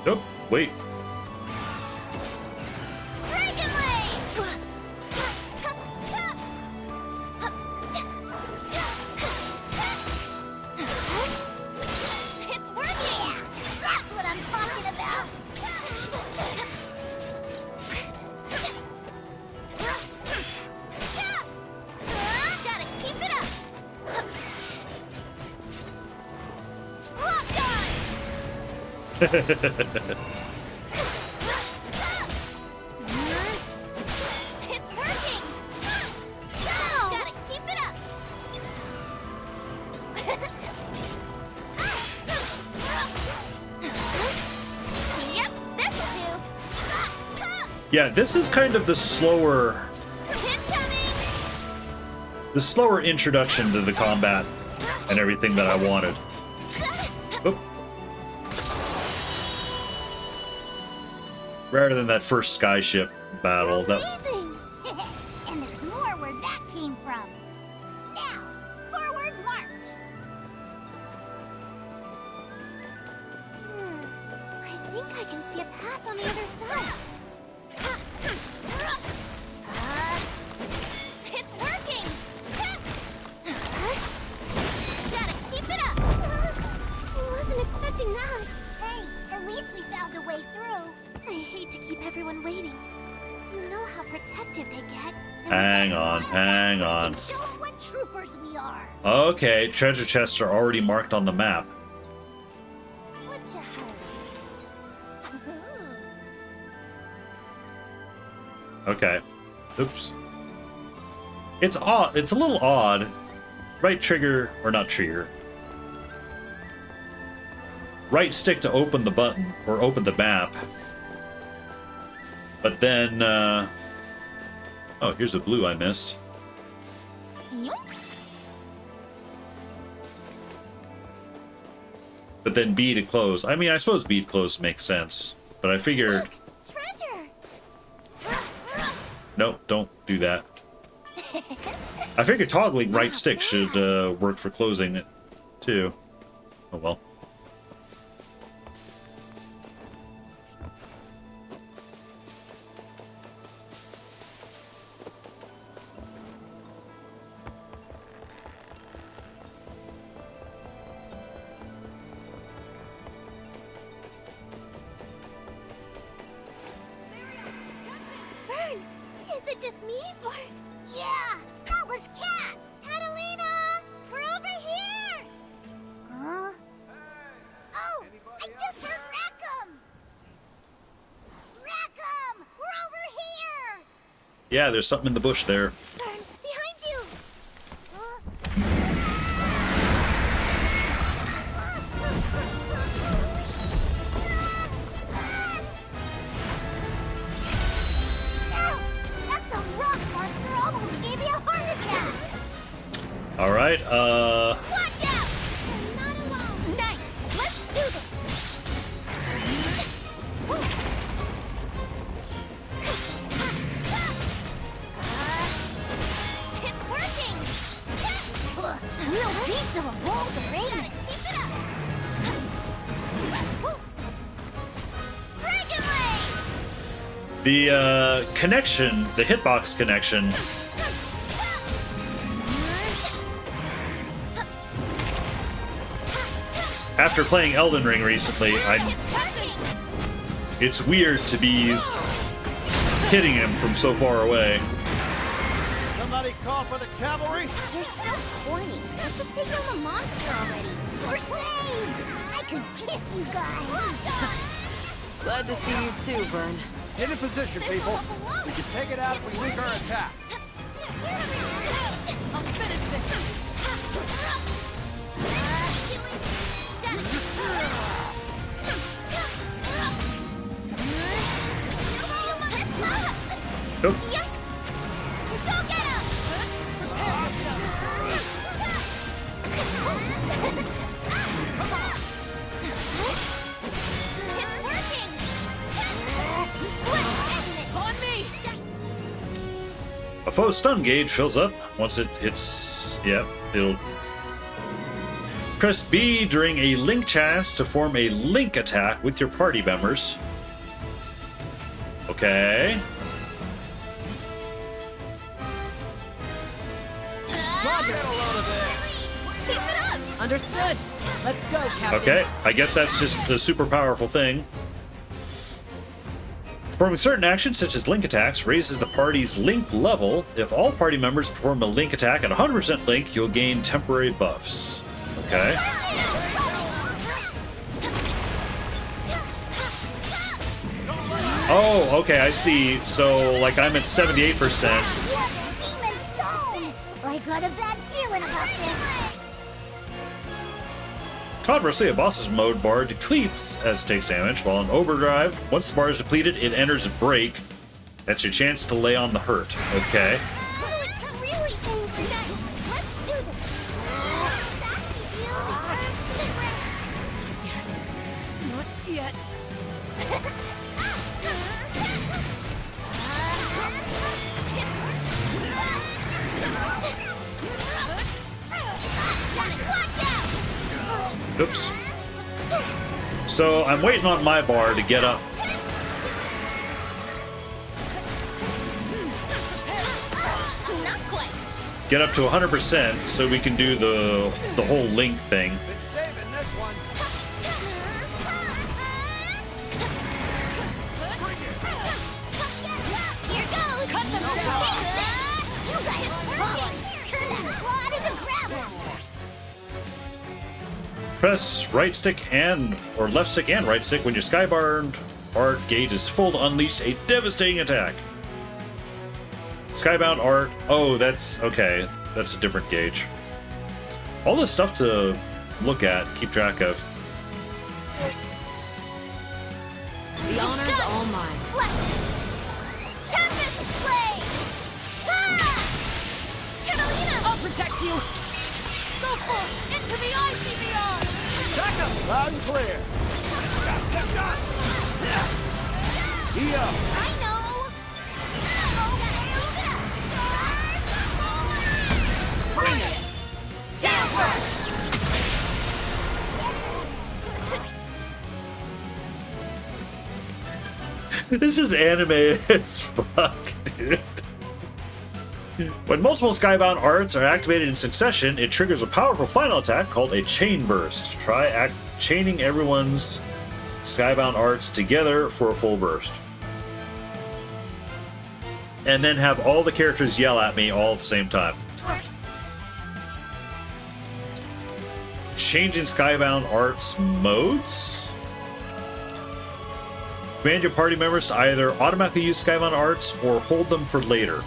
Nope, wait. Dragon Wave! It's working! Yeah, that's what I'm talking about! Gotta keep it up! Lock on! It's working! Gotta keep it up! Yep, this'll do! Yeah, this is kind of the slower introduction to the combat and everything that I wanted. Oop. Rather than that first skyship battle. That... Amazing! And there's more where that came from. Now, forward march! I think I can see a path on the other side. It's working! Gotta keep it up! Wasn't expecting that. Hey, at least we found a way through. I hate to keep everyone waiting. You know how protective they get. Hang on. Show 'em what troopers we are. Okay, treasure chests are already marked on the map. What you hide? Okay. Oops. It's odd. It's a little odd. Right trigger, or not trigger. Right stick to open the button, or open the map. But then, oh, here's a blue I missed. But then B to close. I mean, I suppose B to close makes sense. But I figured... Look, treasure! Nope, don't do that. I figured toggling right stick should work for closing it, too. Oh well. Vern, is it just me, or... Yeah, that was Cat! Catalina! We're over here! Huh? Oh, I just heard Rackham! Rackham! We're over here! Yeah, there's something in the bush there. Vern, behind you! Ow! That's a rock monster almost gave me a heart attack! Alright, Watch out! You're not alone! Nice! Let's do this! It's working! Real beast of a boulder, ain't it? Keep it up! Dragon Ray! the connection, the hitbox connection, after playing Elden Ring recently, it's weird to be hitting him from so far away. Somebody call for the cavalry? You're so corny. Let's just take on the monster already. We're saved! I could kiss you guys! Glad to see you too, Vern. Get in position, people. We can take it out if we link our attacks. I'll finish this. Nope. Yes! Go get him! It's working! On me! A foe's stun gauge fills up once it hits. Yep, it'll. Press B during a link chast to form a link attack with your party members. Okay. Keep it up! Understood. Let's go, Captain. Okay, I guess that's just a super powerful thing. Performing certain actions, such as link attacks, raises the party's link level. If all party members perform a link attack at 100% link, you'll gain temporary buffs. Okay. Oh, okay, I see. So, like, I'm at 78%. Steam and stone! I got a bad feeling about this. Conversely, a boss's mode bar depletes as it takes damage, while in overdrive, once the bar is depleted, it enters break. That's your chance to lay on the hurt. Okay. Really angry. Let's do this. Not yet. Oops. So I'm waiting on my bar to get up. Get up to 100% so we can do the whole link thing. Been saving this one. Here goes. Cut them you guys turn that rod into gravel. Press right stick or left stick and right stick when your skybound art gauge is full to unleash a devastating attack. Skybound art. Oh, that's okay. That's a different gauge. All this stuff to look at, keep track of. The honor's all mine. protect you! Go full into the icy beyond! Back up! Loud and clear! Dust to dust! He up! I know! Bring it! Down first! This is anime as fuck, dude. When multiple Skybound arts are activated in succession, it triggers a powerful final attack called a Chain Burst. Try chaining everyone's Skybound arts together for a full burst. And then have all the characters yell at me all at the same time. Changing Skybound arts modes? Command your party members to either automatically use Skybound arts or hold them for later.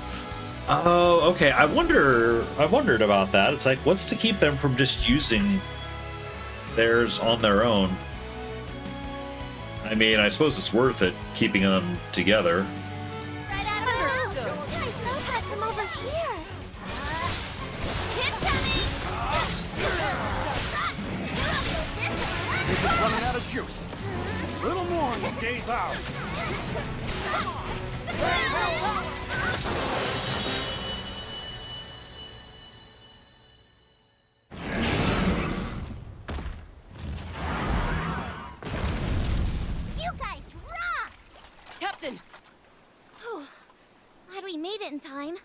Oh, okay. I wondered about that. It's like, what's to keep them from just using theirs on their own? I mean, I suppose it's worth it keeping them together. Right out of the Understood. You guys know that from over here. Hit coming! You're just running out of juice. Little more in the day's out. You guys rock! Captain! Whew. Glad we made it in time.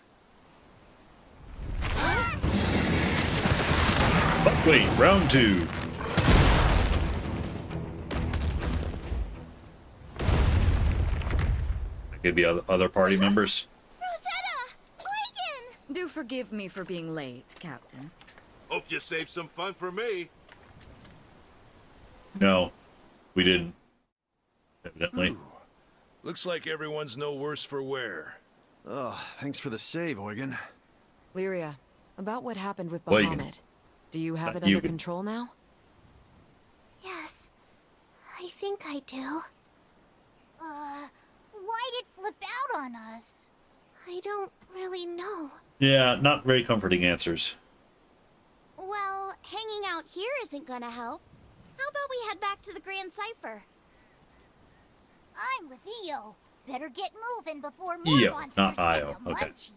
But wait, round two. Could be other party members. Rosetta! Blagan! Do forgive me for being late, Captain. Hope you saved some fun for me. No, we didn't. Evidently. Ooh. Looks like everyone's no worse for wear. Oh, thanks for the save, Eugen. Lyria, about what happened with Eugen. Bahamut. Do you have it Eugen. under control now? Yes, I think I do. Why'd it flip out on us? I don't really know. Yeah, not very comforting answers. Well, hanging out here isn't gonna help. How about we head back to the Grand Cipher? I'm with Io. Better get moving before more Io, monsters not get Io. the Okay. munchies.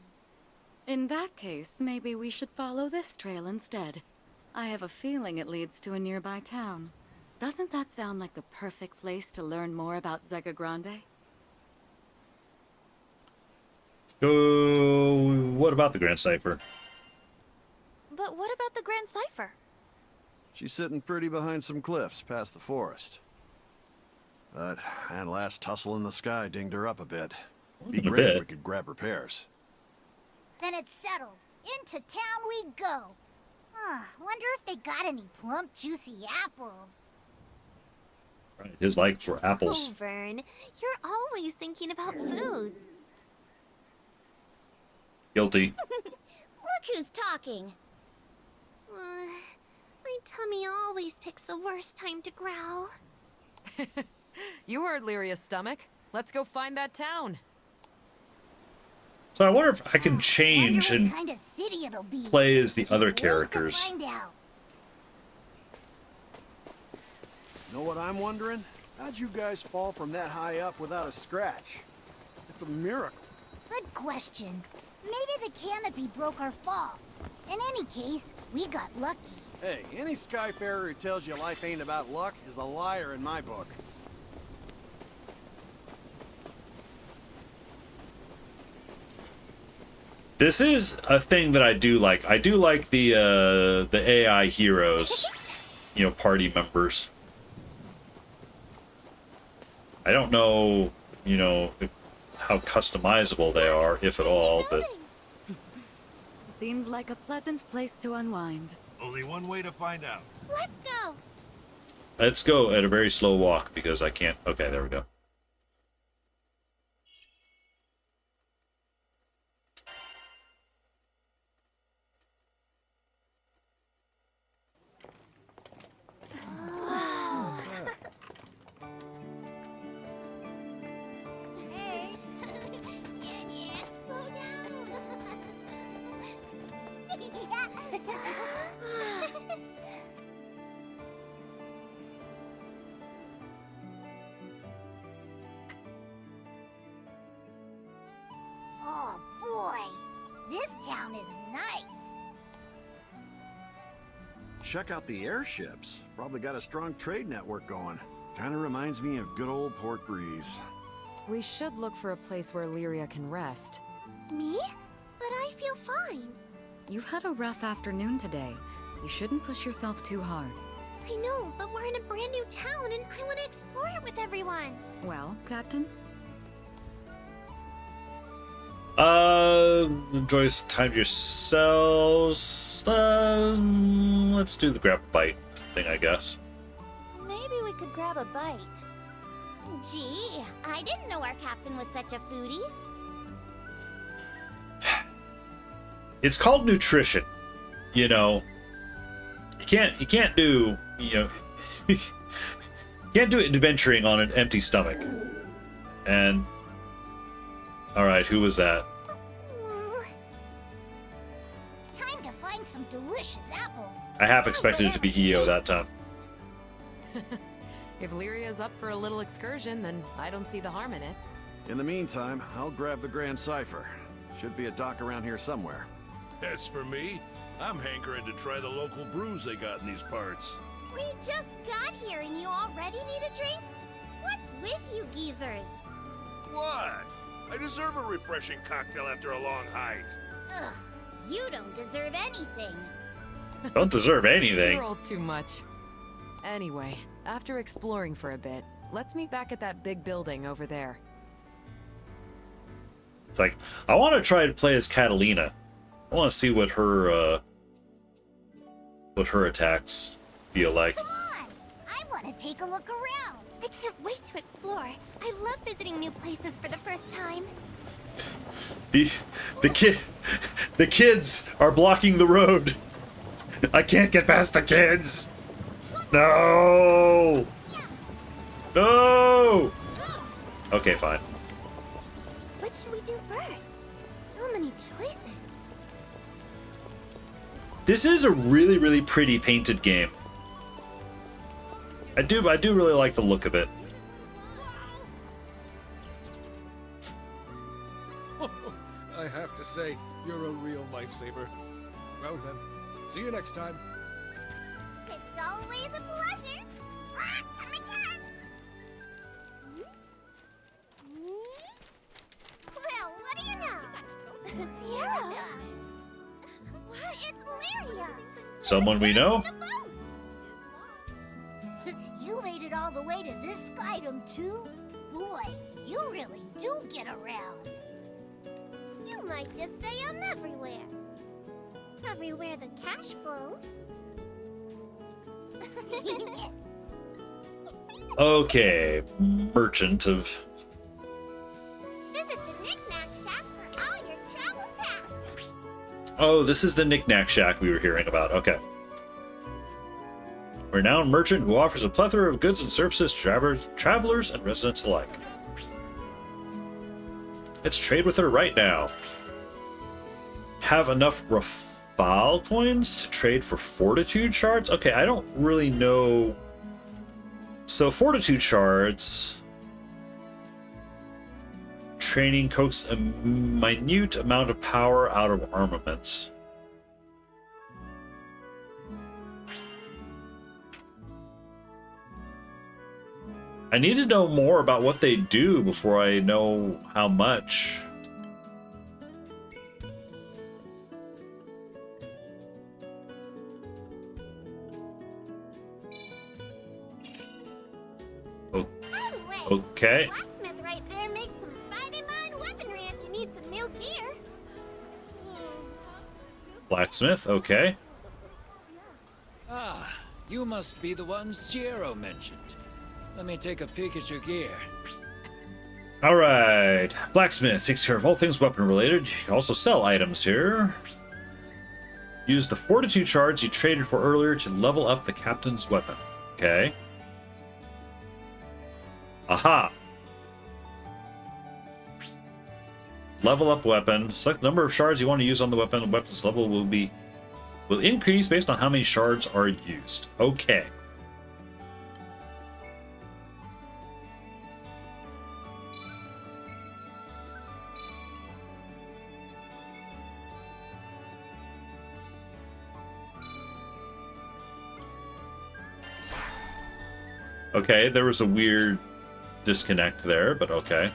In that case, maybe we should follow this trail instead. I have a feeling it leads to a nearby town. Doesn't that sound like the perfect place to learn more about Zega Grande? So, what about the Grand Cipher? But what about the Grand Cipher? She's sitting pretty behind some cliffs past the forest. But that last tussle in the sky dinged her up a bit. Be A great bit. if we could grab repairs. Then it's settled. Into town we go. Wonder if they got any plump, juicy apples. Right, his likes were apples. Oh, Vern, you're always thinking about food. Guilty. Look who's talking. My tummy always picks the worst time to growl. You heard Lyria's stomach. Let's go find that town. So I wonder if I can change Wonder and what kind of city it'll be. play as the other Can't wait to characters. find out. Know what I'm wondering? How'd you guys fall from that high up without a scratch? It's a miracle. Good question. Maybe the canopy broke our fall. In any case, we got lucky. Hey, any Skyfarer who tells you life ain't about luck is a liar in my book. This is a thing that I do like. I do like the AI heroes, you know, party members. I don't know, you know, how customizable they are, if at all, but Seems like a pleasant place to unwind. Only one way to find out. Let's go. let's go at a very slow walk because I can't. Okay, there we go. Hey. Yeah, slow down. town is nice. Check out the airships. Probably got a strong trade network going. Kinda reminds me of good old Port Breeze. We should look for a place where Lyria can rest. Me? But I feel fine. You've had a rough afternoon today. You shouldn't push yourself too hard. I know, but we're in a brand new town and I want to explore it with everyone. Well, Captain? Enjoy some time to yourselves. Let's do the grab a bite thing, I guess. Maybe we could grab a bite. Gee, I didn't know our captain was such a foodie. It's called nutrition. You know, you can't do, you know, you can't do adventuring on an empty stomach. And all right, who was that? Time to find some delicious apples. I half expected it to be EO that time. If Lyria's up for a little excursion, then I don't see the harm in it. In the meantime, I'll grab the Grand Cipher. Should be a dock around here somewhere. As for me, I'm hankering to try the local brews they got in these parts. We just got here and you already need a drink? What's with you geezers? What? I deserve a refreshing cocktail after a long hike. Ugh, you don't deserve anything. Don't deserve anything. You rolled too much. Anyway, after exploring for a bit, let's meet back at that big building over there. It's like, I want to try to play as Catalina. I want to see what her attacks feel like. Come on! I want to take a look around. I can't wait to explore. I love visiting new places for the first time. The kids are blocking the road. I can't get past the kids. No. No. Okay, fine. What should we do first? So many choices. This is a really, really pretty painted game. I do really like the look of it. I have to say, you're a real lifesaver. Well then, see you next time. It's always a pleasure. Come again. Well, what do you know? Sierra. What? It's Lyria. Someone we know? You made it all the way to this skydom too? Boy, you really do get around. You might just say I'm everywhere. Everywhere the cash flows. Okay, merchant of... Visit the Knick-Knack Shack for all your travel tasks. Oh, this is the Knick-Knack Shack we were hearing about. Okay. Renowned merchant who offers a plethora of goods and services to travelers and residents alike. Let's trade with her right now. Have enough Rafale coins to trade for Fortitude shards? Okay, I don't really know. So Fortitude shards... Training coax a minute amount of power out of armaments. I need to know more about what they do before I know how much. Okay. Blacksmith right there makes some fighting mine weaponry if you need some new gear. Blacksmith, okay. Ah, you must be the one Sierra mentioned. Let me take a peek at your gear. Alright. Blacksmith takes care of all things weapon related. You can also sell items here. Use the Fortitude shards you traded for earlier to level up the captain's weapon. Okay. Aha! Level up weapon. Select the number of shards you want to use on the weapon. The weapon's level will increase based on how many shards are used. Okay. Okay, there was a weird disconnect there, but okay.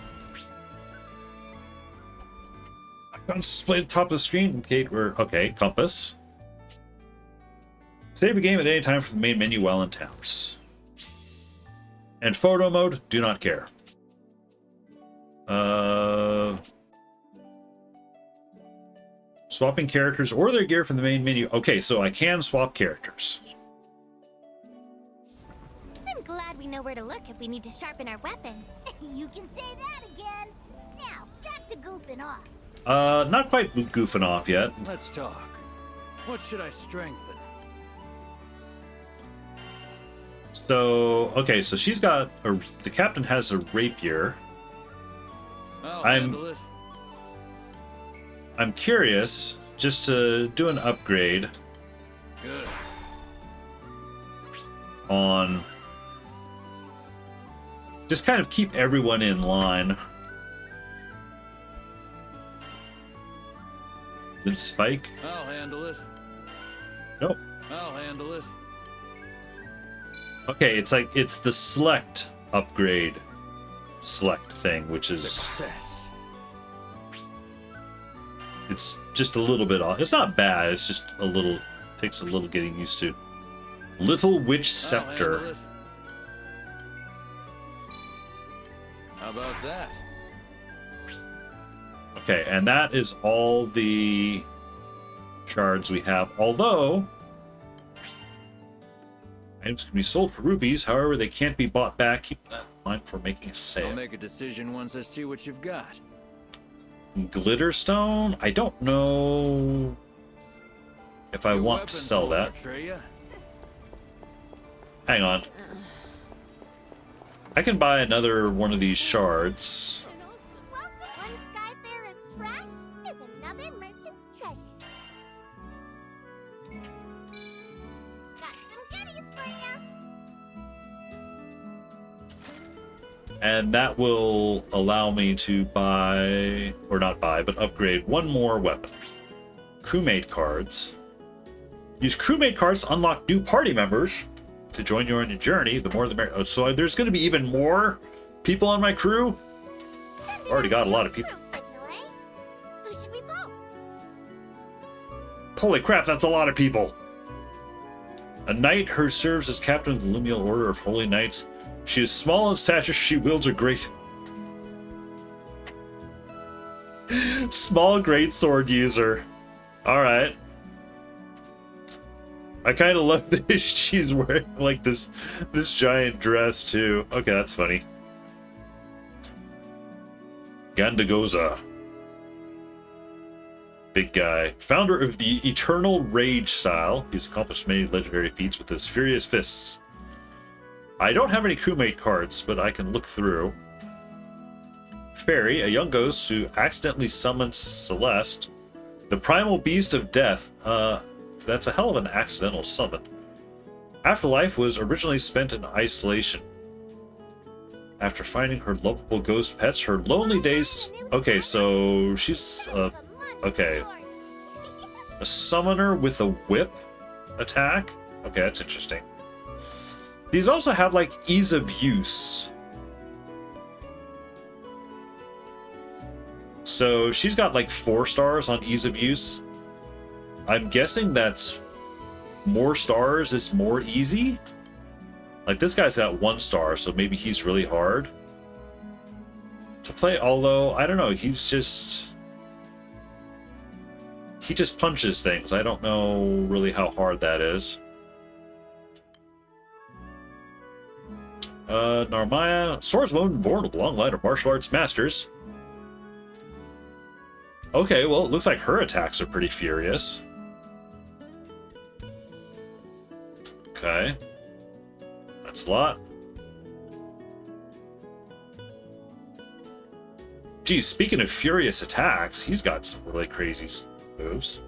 Icons displayed at the top of the screen indicate where... Okay, compass. Save a game at any time from the main menu while in towns. And photo mode, do not care. Swapping characters or their gear from the main menu. Okay, so I can swap characters. I'm glad we know where to look if we need to sharpen our weapons. You can say that again. Now, back to goofing off. Not quite goofing off yet. Let's talk. What should I strengthen? So, okay, so she's got a... The captain has a rapier. I'm curious, just to do an upgrade. Good. On... Just kind of keep everyone in line. Did Spike? I'll handle it. Nope. I'll handle it. Okay, it's like, it's the select upgrade select thing, which is... Success. It's just a little bit off. It's not bad, it's just a little... Takes a little getting used to. Little Witch Scepter. How about that? Okay, and that is all the shards we have. Although, items can be sold for rupees, however, they can't be bought back. Keep that in mind for making a sale. I'll make a decision once I see what you've got. Glitterstone? I don't know if I want to sell that. Hang on. I can buy another one of these shards. One Skyfarer's trash is another merchant's treasure. Got some goodies for ya. And that will allow me to buy, or not buy, but upgrade one more weapon. Crewmate cards. Use crewmate cards to unlock new party members to join you on your journey. The more the merrier. Oh, so there's going to be even more people on my crew? Already got a lot of people. Who should we vote? Holy crap, that's a lot of people. A knight who serves as captain of the Lumiel Order of Holy Knights. She is small in stature, she wields a great... Small greatsword user. Alright. I kind of love that she's wearing like this giant dress too. Okay, that's funny. Gandagoza. Big guy. Founder of the Eternal Rage style. He's accomplished many legendary feats with his furious fists. I don't have any crewmate cards, but I can look through. Fairy, a young ghost who accidentally summons Celeste. The primal beast of death. That's a hell of an accidental summon. Afterlife was originally spent in isolation. After finding her lovable ghost pets, her lonely days... Okay, so she's... okay. A summoner with a whip attack? Okay, that's interesting. These also have, like, ease of use. So she's got, like, 4 stars on ease of use. I'm guessing that's more stars is more easy. Like, this guy's got 1 star, so maybe he's really hard to play. Although, I don't know, he's just... He just punches things. I don't know really how hard that is. Narmaya, swordswoman born with a long line of martial arts masters. Okay, well, it looks like her attacks are pretty furious. Okay. That's a lot. Geez, speaking of furious attacks, he's got some really crazy moves.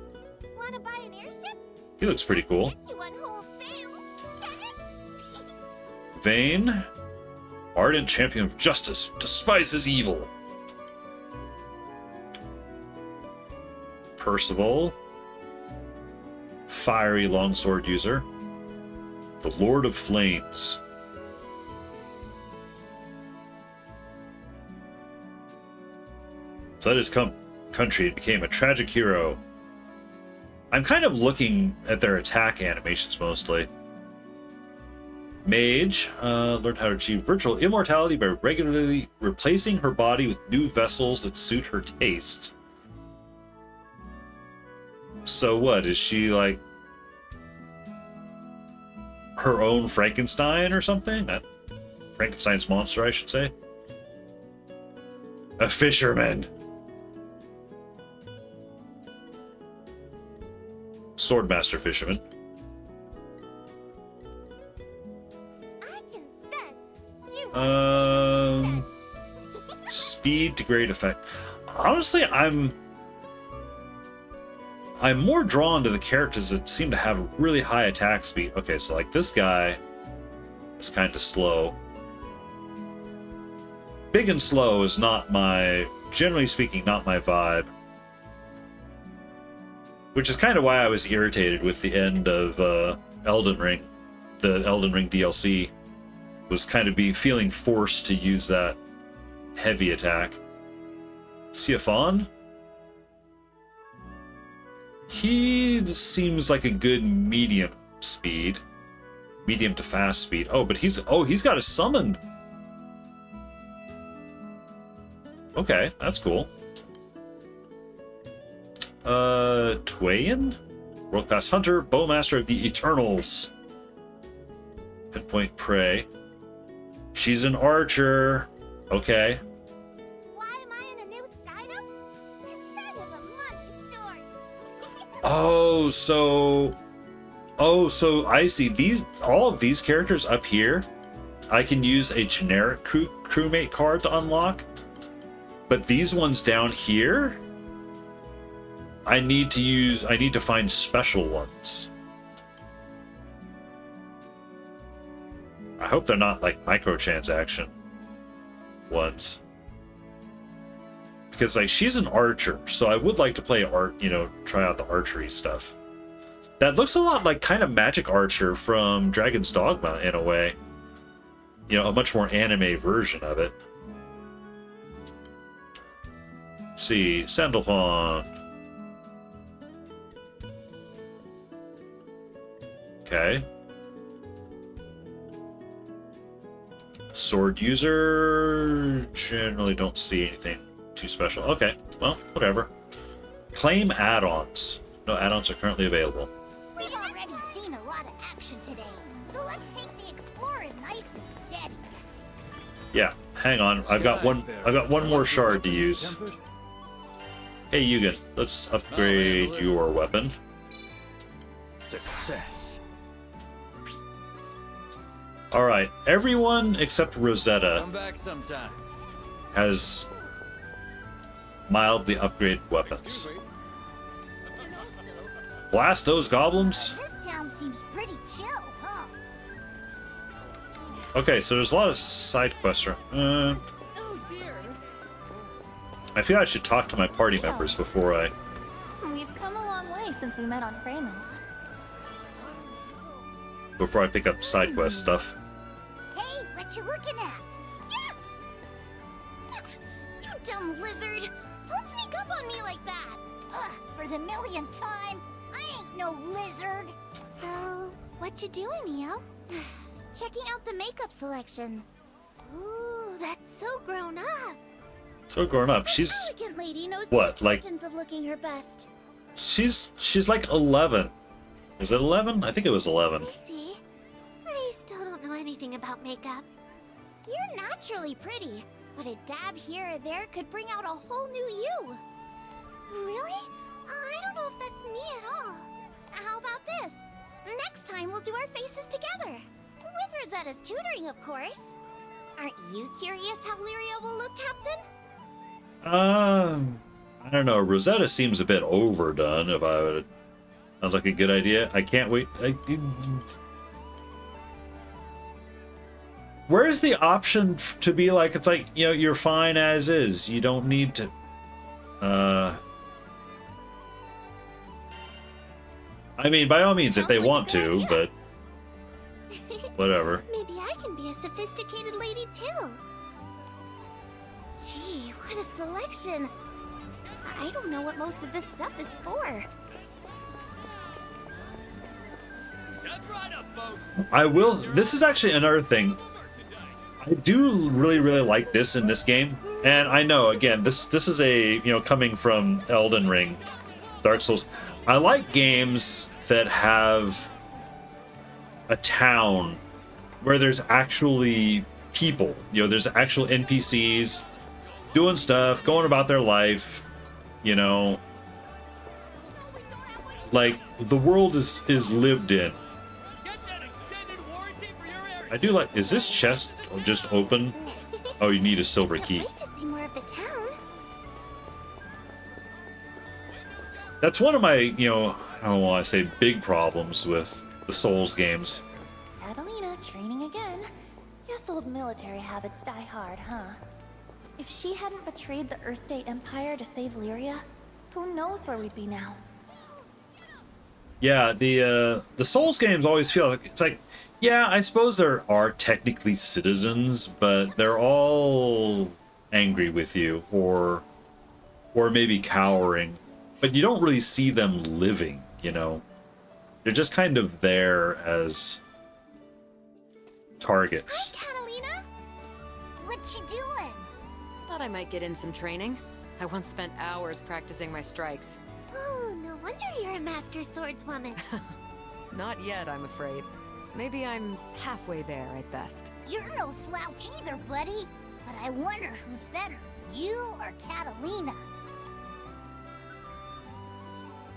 Wanna buy an airship? He looks pretty cool. Bet you one who'll fail. Vayne, ardent champion of justice, despises evil. Percival, fiery longsword user. The Lord of Flames. fled his country and became a tragic hero. I'm kind of looking at their attack animations mostly. Mage learned how to achieve virtual immortality by regularly replacing her body with new vessels that suit her taste. So what, is she like her own Frankenstein or something? Frankenstein's monster, I should say. A fisherman. Swordmaster fisherman. Speed to great effect. Honestly, I'm more drawn to the characters that seem to have really high attack speed. Okay, so like this guy is kind of slow. Big and slow is not my, generally speaking, not my vibe. Which is kind of why I was irritated with the end of Elden Ring. The Elden Ring DLC was kind of feeling forced to use that heavy attack. Siafon? He seems like a good medium speed. Medium to fast speed. Oh, but he's got a summon. Okay, that's cool. Twain? World-class hunter, bowmaster of the Eternals. Pinpoint prey. She's an archer. Okay. Why am I in a new Skydom? Inside of a money store. So I see all of these characters up here. I can use a generic crewmate card to unlock, but these ones down here, I need to find special ones. I hope they're not like microtransaction ones. Because like she's an archer, so I would like to play try out the archery stuff. That looks a lot like kind of Magic Archer from Dragon's Dogma in a way. You know, a much more anime version of it. Let's see, Sandalphon. Okay. Sword user, generally don't see anything too special. Okay, well, whatever. Claim add-ons. No add-ons are currently available. We've already seen a lot of action today, so let's take the exploring nice and steady. Yeah, hang on. I've got one more shard to use. Hey Yugen, let's upgrade your weapon. Success. Alright, everyone except Rosetta Come back sometime. has mildly upgraded weapons. Blast those goblins. This town seems pretty chill, huh? Okay, so there's a lot of side quests. Oh dear. I feel I should talk to my party members before I... We've come a long way since we met on Freeman. before I pick up side quest stuff. Hey, what you looking at? You dumb lizard! Don't sneak up on me like that! Ugh, for the millionth time, I ain't no lizard! So, what you doing, Neo? Checking out the makeup selection. Ooh, that's so grown up. So grown up. She's Elegant lady knows what, the like importance of looking her best. she's like 11. Was it 11? I think it was 11. I see. I still don't know anything about makeup. You're naturally pretty, but a dab here or there could bring out a whole new you. Really? I don't know if that's me at all. How about this? Next time we'll do our faces together. With Rosetta's tutoring, of course. Aren't you curious how Lyria will look, Captain? I don't know. Rosetta seems a bit overdone. If I would, sounds like a good idea. I can't wait. Where's the option to be like? It's like, you know, you're fine as is. You don't need to. I mean, by all means, if they want to, but whatever. Maybe I can be a sophisticated lady too. Gee, what a selection. I don't know what most of this stuff is for. I will. This is actually another thing. I do really like this in this game, and I know again this is a coming from Elden Ring, Dark Souls. I like games that have a town where there's actually people. There's actual NPCs doing stuff, going about their life. Like the world is lived in. I do like. Is this chest just open? Oh, you need a silver key. To see more of the town. That's one of my, I don't want to say big problems with the Souls games. Catalina training again. Guess old military habits die hard, huh? If she hadn't betrayed the Earth State Empire to save Lyria, who knows where we'd be now? Yeah, the Souls games always feel like it's like, yeah, I suppose there are technically citizens, but they're all angry with you or maybe cowering, but you don't really see them living. They're just kind of there as targets. Hi, Catalina. What you doing? Thought I might get in some training. I once spent hours practicing my strikes. Oh, no wonder you're a master swordswoman. Not yet, I'm afraid. Maybe I'm halfway there at best. You're no slouch either, buddy. But I wonder who's better, you or Catalina?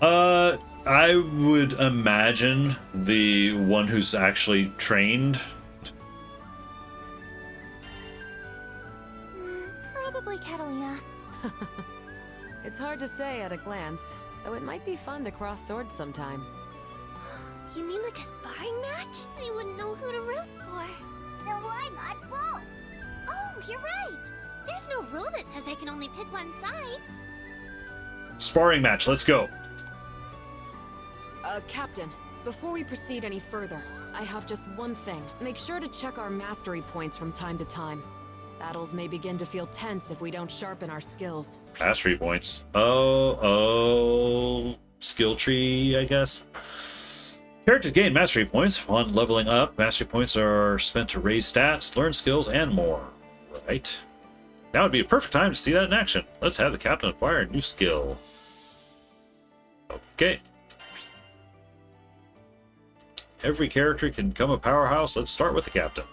I would imagine the one who's actually trained. Probably Catalina. It's hard to say at a glance, though it might be fun to cross swords sometime. You mean like a sparring match? I wouldn't know who to root for. Then why not both? Oh, you're right. There's no rule that says I can only pick one side. Sparring match, let's go. Captain, before we proceed any further, I have just one thing. Make sure to check our mastery points from time to time. Battles may begin to feel tense if we don't sharpen our skills. Mastery points. Oh, skill tree, I guess. Characters gain mastery points upon leveling up. Mastery points are spent to raise stats, learn skills, and more. Right. Now would be a perfect time to see that in action. Let's have the captain acquire a new skill. Okay. Every character can become a powerhouse. Let's start with the captain.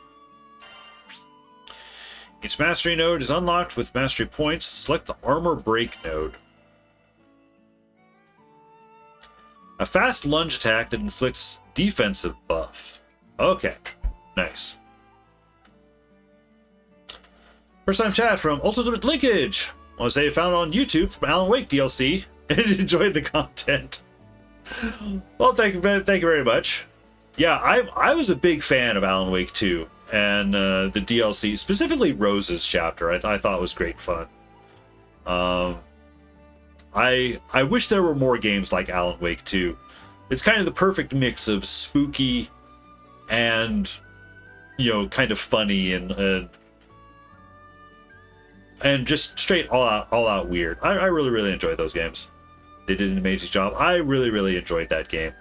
Each mastery node is unlocked with mastery points. Select the armor break node. A fast lunge attack that inflicts defensive buff. Okay, nice. First time chat from Ultimate Linkage. I want to say found on YouTube from Alan Wake DLC and enjoyed the content. Well, thank you very much. Yeah, I was a big fan of Alan Wake 2 and the DLC, specifically Rose's chapter. I thought was great fun. I wish there were more games like Alan Wake 2. It's kind of the perfect mix of spooky and kind of funny and just straight all out weird. I really enjoyed those games. They did an amazing job. I really enjoyed that game.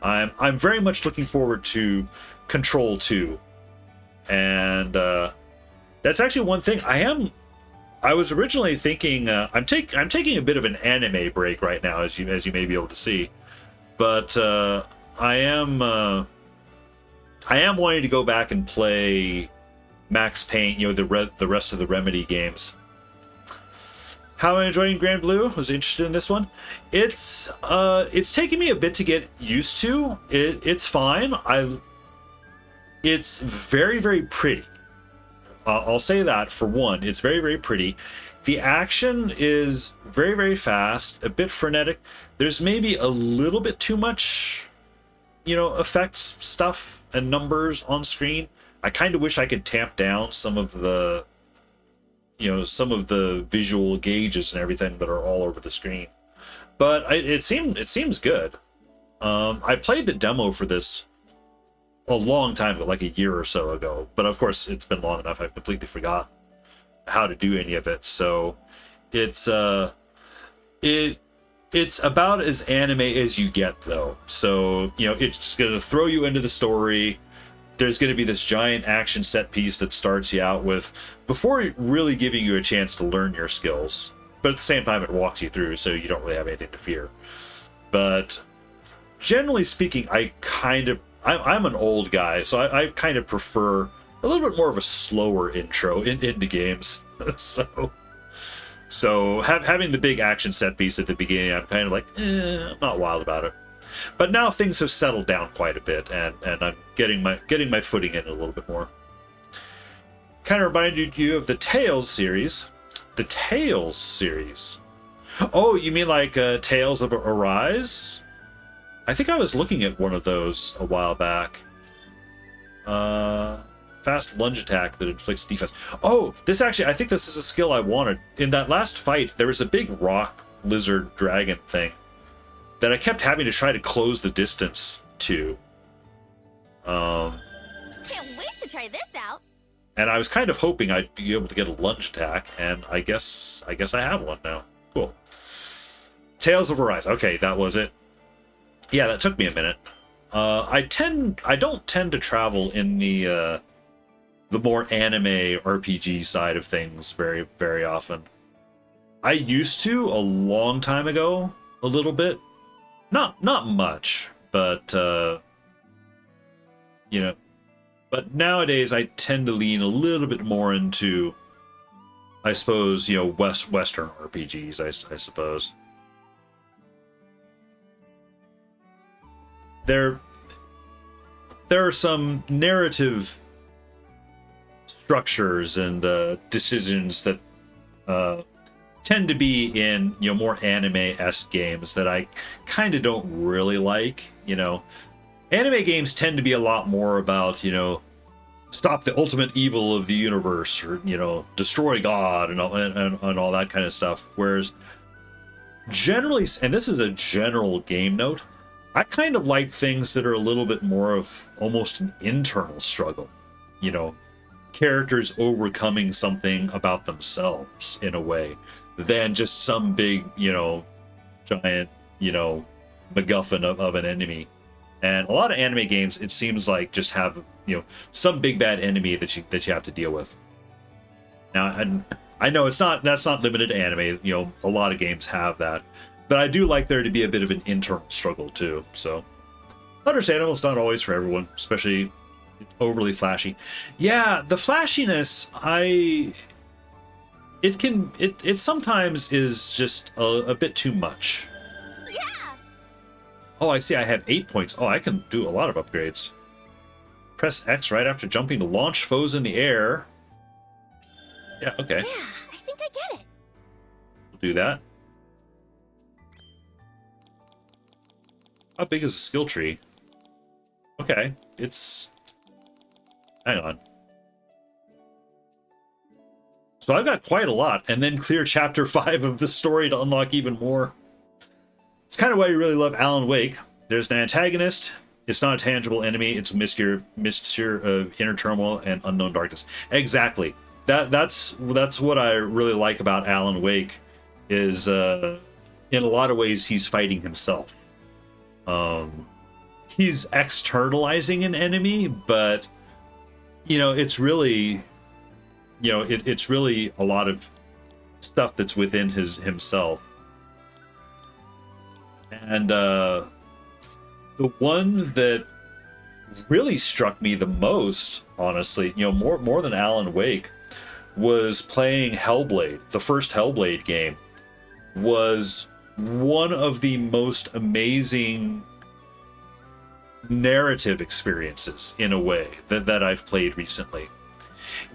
I'm very much looking forward to Control 2, and that's actually one thing I was originally thinking. I'm taking a bit of an anime break right now, as you may be able to see, but I am wanting to go back and play Max Payne, the rest of the Remedy games. How am I enjoying Granblue? Was interested in this one. It's taking me a bit to get used to. It's fine. It's very pretty. I'll say that for one. It's very pretty. The action is very fast, a bit frenetic. There's maybe a little bit too much, effects stuff and numbers on screen. I kind of wish I could tamp down some of the visual gauges and everything that are all over the screen. But it seems good. I played the demo for this a long time ago, like a year or so ago. But of course, it's been long enough. I've completely forgot how to do any of it. So it's It's about as anime as you get, though. So, you know, it's going to throw you into the story. There's going to be this giant action set piece that starts you out with, before really giving you a chance to learn your skills. But at the same time, it walks you through, so you don't really have anything to fear. But generally speaking, I'm an old guy, so I kind of prefer a little bit more of a slower intro into games. So having the big action set piece at the beginning, I'm kind of like, I'm not wild about it. But now things have settled down quite a bit, and I'm getting my footing in a little bit more. Kind of reminded you of the Tales series. The Tales series. Oh, you mean like Tales of Arise? I think I was looking at one of those a while back. Fast lunge attack that inflicts defense. Oh, this actually, I think this is a skill I wanted. In that last fight, there was a big rock lizard dragon thing that I kept having to try to close the distance to. Can't wait to try this out. And I was kind of hoping I'd be able to get a lunge attack, and I guess I have one now. Cool. Tales of Arise. Okay, that was it. Yeah, that took me a minute. I don't tend to travel in the more anime RPG side of things very, very often. I used to a long time ago, a little bit. Not much, but you know, but nowadays I tend to lean a little bit more into, I suppose, you know, Western RPGs, I suppose. There are some narrative structures and decisions that tend to be in, you know, more anime-esque games that I kind of don't really like. You know, anime games tend to be a lot more about, you know, stop the ultimate evil of the universe, or, you know, destroy God and all that kind of stuff. Whereas generally, and this is a general game note, I kind of like things that are a little bit more of almost an internal struggle. You know, characters overcoming something about themselves in a way, than just some big, you know, giant, you know, MacGuffin of an enemy. And a lot of anime games, it seems like, just have, you know, some big bad enemy that you have to deal with. Now, and I know that's not limited to anime. You know, a lot of games have that. But I do like there to be a bit of an internal struggle too. So, understandable. It's not always for everyone, especially overly flashy. Yeah, the flashiness, it sometimes is just a bit too much. Yeah. Oh, I see. I have 8 points. Oh, I can do a lot of upgrades. Press X right after jumping to launch foes in the air. Yeah. Okay. Yeah, I think I get it. We'll do that. How big is a skill tree? Okay, it's... Hang on. So I've got quite a lot, and then clear chapter 5 of the story to unlock even more. It's kind of why you really love Alan Wake. There's an antagonist. It's not a tangible enemy. It's a mixture of inner turmoil and unknown darkness. Exactly. That's what I really like about Alan Wake, is in a lot of ways he's fighting himself. He's externalizing an enemy, but you know, it's really, you know, it's really a lot of stuff that's within himself. And the one that really struck me the most, honestly, you know, more than Alan Wake, was playing Hellblade. The first Hellblade game was one of the most amazing narrative experiences, in a way, that I've played recently.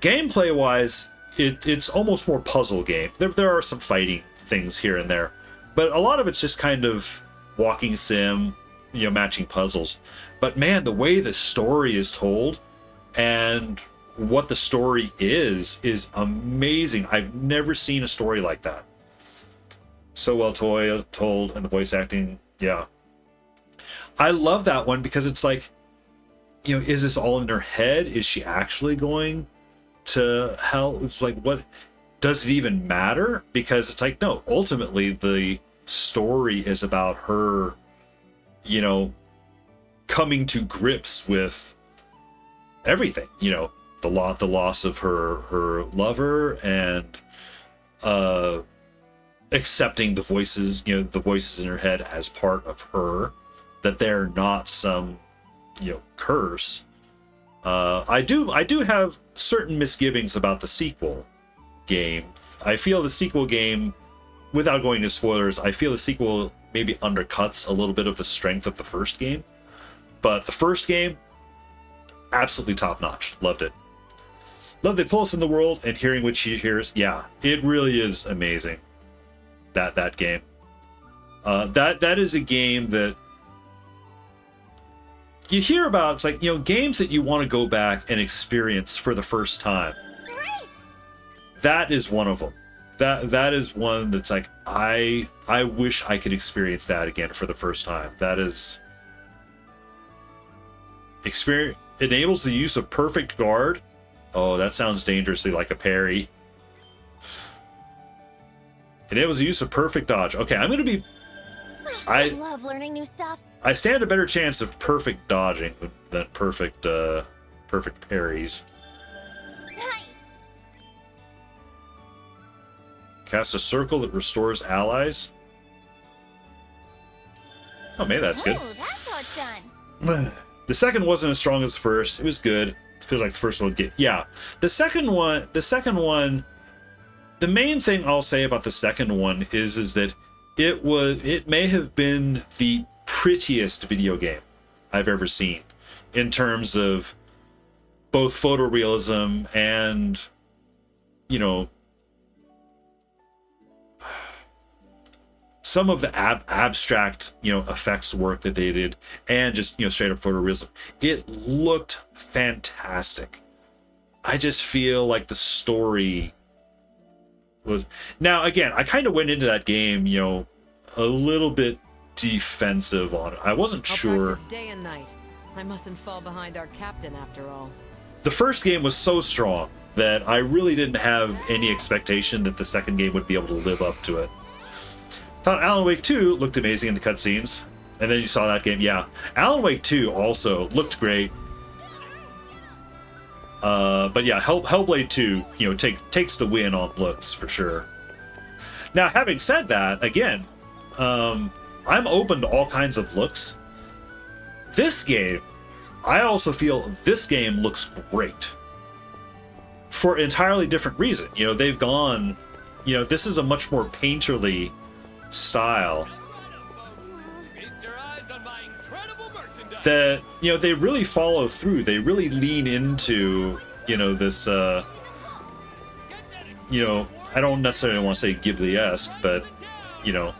Gameplay wise, it's almost more puzzle game. There are some fighting things here and there, but a lot of it's just kind of walking sim, you know, matching puzzles. But man, the way the story is told and what the story is amazing. I've never seen a story like that. So well told, and the voice acting, yeah. I love that one because it's like, you know, is this all in her head? Is she actually going to hell? It's like, what, does it even matter? Because it's like, no, ultimately the story is about her, you know, coming to grips with everything, you know, the loss of her lover, and accepting the voices, you know, the voices in her head as part of her, that they're not some, you know, curse. I do have certain misgivings about the sequel game. I feel the sequel game, without going into spoilers, I feel the sequel maybe undercuts a little bit of the strength of the first game. But the first game, absolutely top notch. Loved it. Love the pulse in the world and hearing what she hears. Yeah, it really is amazing. That game. That is a game that you hear about. It's like, you know, games that you want to go back and experience for the first time. Great! That is one of them. That is one that's like, I wish I could experience that again for the first time. That is experience enables the use of perfect guard. Oh, that sounds dangerously like a parry. Enables the use of perfect dodge. Okay, I'm gonna be. I love learning new stuff. I stand a better chance of perfect dodging than perfect parries. Nice. Cast a circle that restores allies. Oh, maybe that's good. Oh, that's how it's done. The second wasn't as strong as the first. It was good. It feels like the first one would get. Yeah, the second one. The main thing I'll say about the second one is that it may have been the prettiest video game I've ever seen in terms of both photorealism and, you know, some of the abstract, you know, effects work that they did, and just, you know, straight up photorealism. It looked fantastic. I just feel like the story was. Now, again, I kind of went into that game, you know, a little bit defensive on it. I wasn't sure. Practice day and night. I mustn't fall behind our captain after all. The first game was so strong that I really didn't have any expectation that the second game would be able to live up to it. Thought Alan Wake 2 looked amazing in the cutscenes, and then you saw that game. Yeah, Alan Wake 2 also looked great. But yeah, Hellblade 2, you know, takes the win on looks for sure. Now, having said that, again, I'm open to all kinds of looks. This game, I also feel this game looks great for an entirely different reason. You know, they've gone, you know, this is a much more painterly style that, you know, they really follow through. They really lean into, you know, this, you know, I don't necessarily want to say Ghibli-esque, but, you know,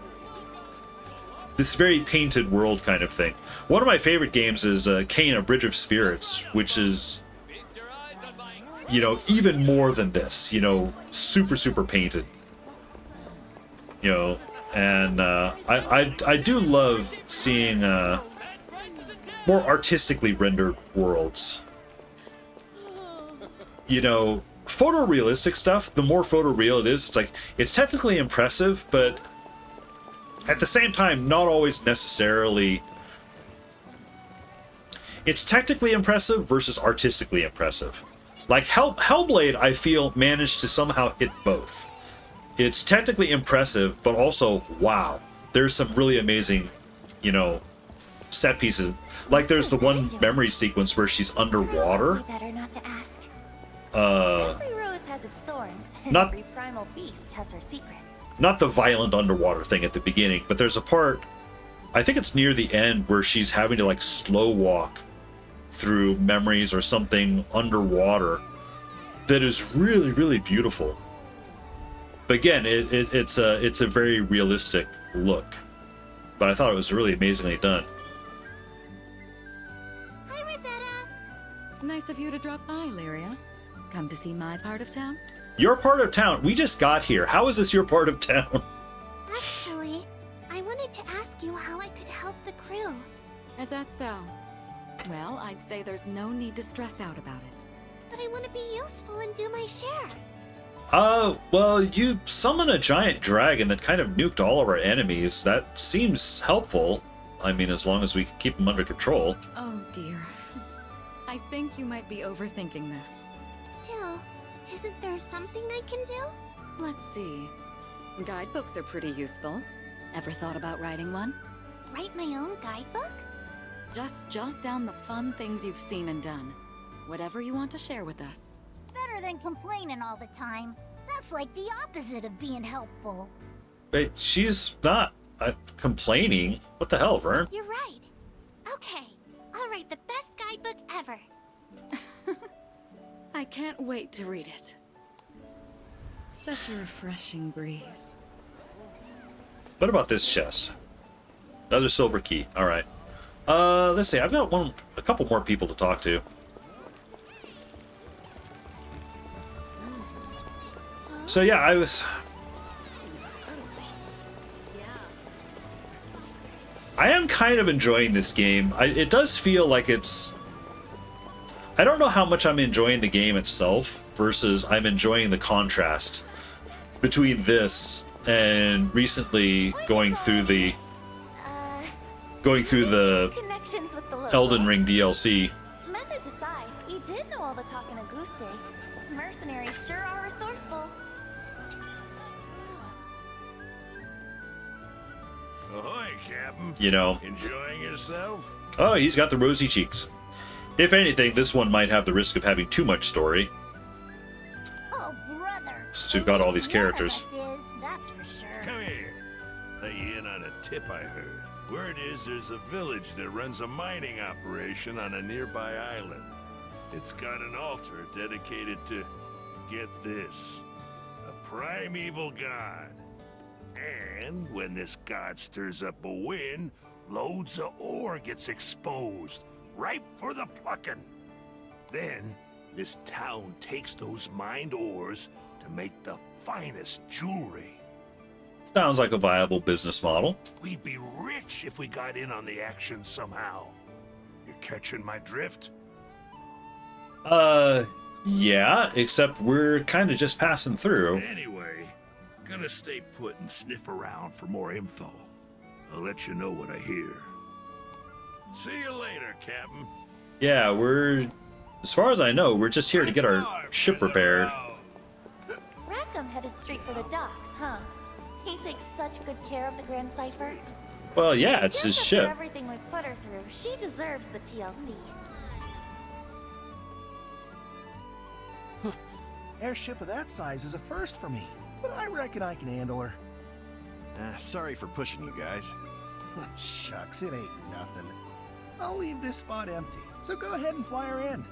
this very painted world kind of thing. One of my favorite games is Kane, A Bridge of Spirits, which is, you know, even more than this, you know, super painted, you know, and I do love seeing more artistically rendered worlds. You know, photorealistic stuff, the more photoreal it is, it's like, it's technically impressive, but at the same time, not always necessarily. It's technically impressive versus artistically impressive. Like Hellblade, I feel, managed to somehow hit both. It's technically impressive, but also, wow, there's some really amazing, you know, set pieces. Like there's the one memory sequence where she's underwater. Better not to ask. Every rose has its thorns, and Not- every primal beast has her secrets. Not the violent underwater thing at the beginning, but there's a part, I think it's near the end, where she's having to like slow walk through memories or something underwater that is really beautiful. But again, it's a very realistic look. But I thought it was really amazingly done. Hi, Rosetta. Nice of you to drop by, Lyria. Come to see my part of town? Your part of town? We just got here. How is this your part of town? Actually, I wanted to ask you how I could help the crew. Is that so? Well, I'd say there's no need to stress out about it. But I want to be useful and do my share. Well, you summon a giant dragon that kind of nuked all of our enemies. That seems helpful. I mean, as long as we can keep them under control. Oh dear. I think you might be overthinking this. Still, isn't there something I can do? Let's see. Guidebooks are pretty useful. Ever thought about writing one? Write my own guidebook? Just jot down the fun things you've seen and done. Whatever you want to share with us. Better than complaining all the time. That's like the opposite of being helpful. But she's not complaining. What the hell, Vern? You're right. Okay, I'll write the best guidebook ever. I can't wait to read it. Such a refreshing breeze. What about this chest? Another silver key. All right. Let's see. I've got a couple more people to talk to. So yeah, I am kind of enjoying this game. It does feel like it's... I don't know how much I'm enjoying the game itself versus I'm enjoying the contrast between this and recently going through the Connections with the locals. Elden Ring DLC. Methods aside, you did know all the talk in Auguste. Mercenaries sure are resourceful. Ahoy, Captain. You know. Enjoying yourself? Oh, he's got the rosy cheeks. If anything, this one might have the risk of having too much story. Oh, brother. Since we've got all these characters. That's for sure. Come here. Let you in on a tip I heard. Word is there's a village that runs a mining operation on a nearby island. It's got an altar dedicated to, get this, a primeval god. And when this god stirs up a wind, loads of ore gets exposed, ripe for the plucking. Then, this town takes those mined ores to make the finest jewelry. Sounds like a viable business model. We'd be rich if we got in on the action somehow. You catching my drift? Yeah, except we're kind of just passing through. Anyway, gonna stay put and sniff around for more info. I'll let you know what I hear. See you later, Captain. Yeah, as far as I know, we're just here to get our ship repaired. Rackham headed straight for the docks, huh? He takes such good care of the Grand Cipher. Well, yeah, it's his Just ship. after everything we've put her through, she deserves the TLC. Airship of that size is a first for me, but I reckon I can handle her. Sorry for pushing you guys. Shucks, it ain't nothing. I'll leave this spot empty, so go ahead and fly her in.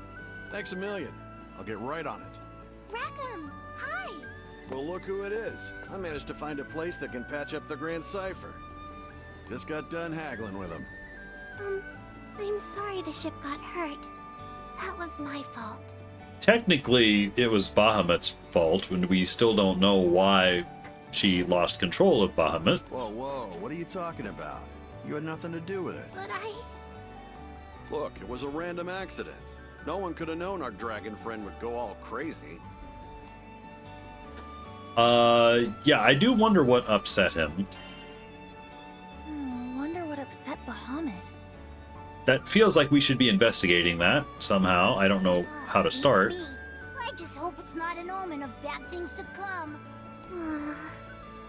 Thanks a million. I'll get right on it. Rackham, hi! Well, look who it is. I managed to find a place that can patch up the Grand Cipher. Just got done haggling with him. I'm sorry the ship got hurt. That was my fault. Technically, it was Bahamut's fault, and we still don't know why she lost control of Bahamut. Whoa, whoa, what are you talking about? You had nothing to do with it. But Look, it was a random accident. No one could have known our dragon friend would go all crazy. Yeah, I do wonder what upset him. Wonder what upset Bahamut. That feels like we should be investigating that somehow. I don't know how to start. Me. I just hope it's not an omen of bad things to come.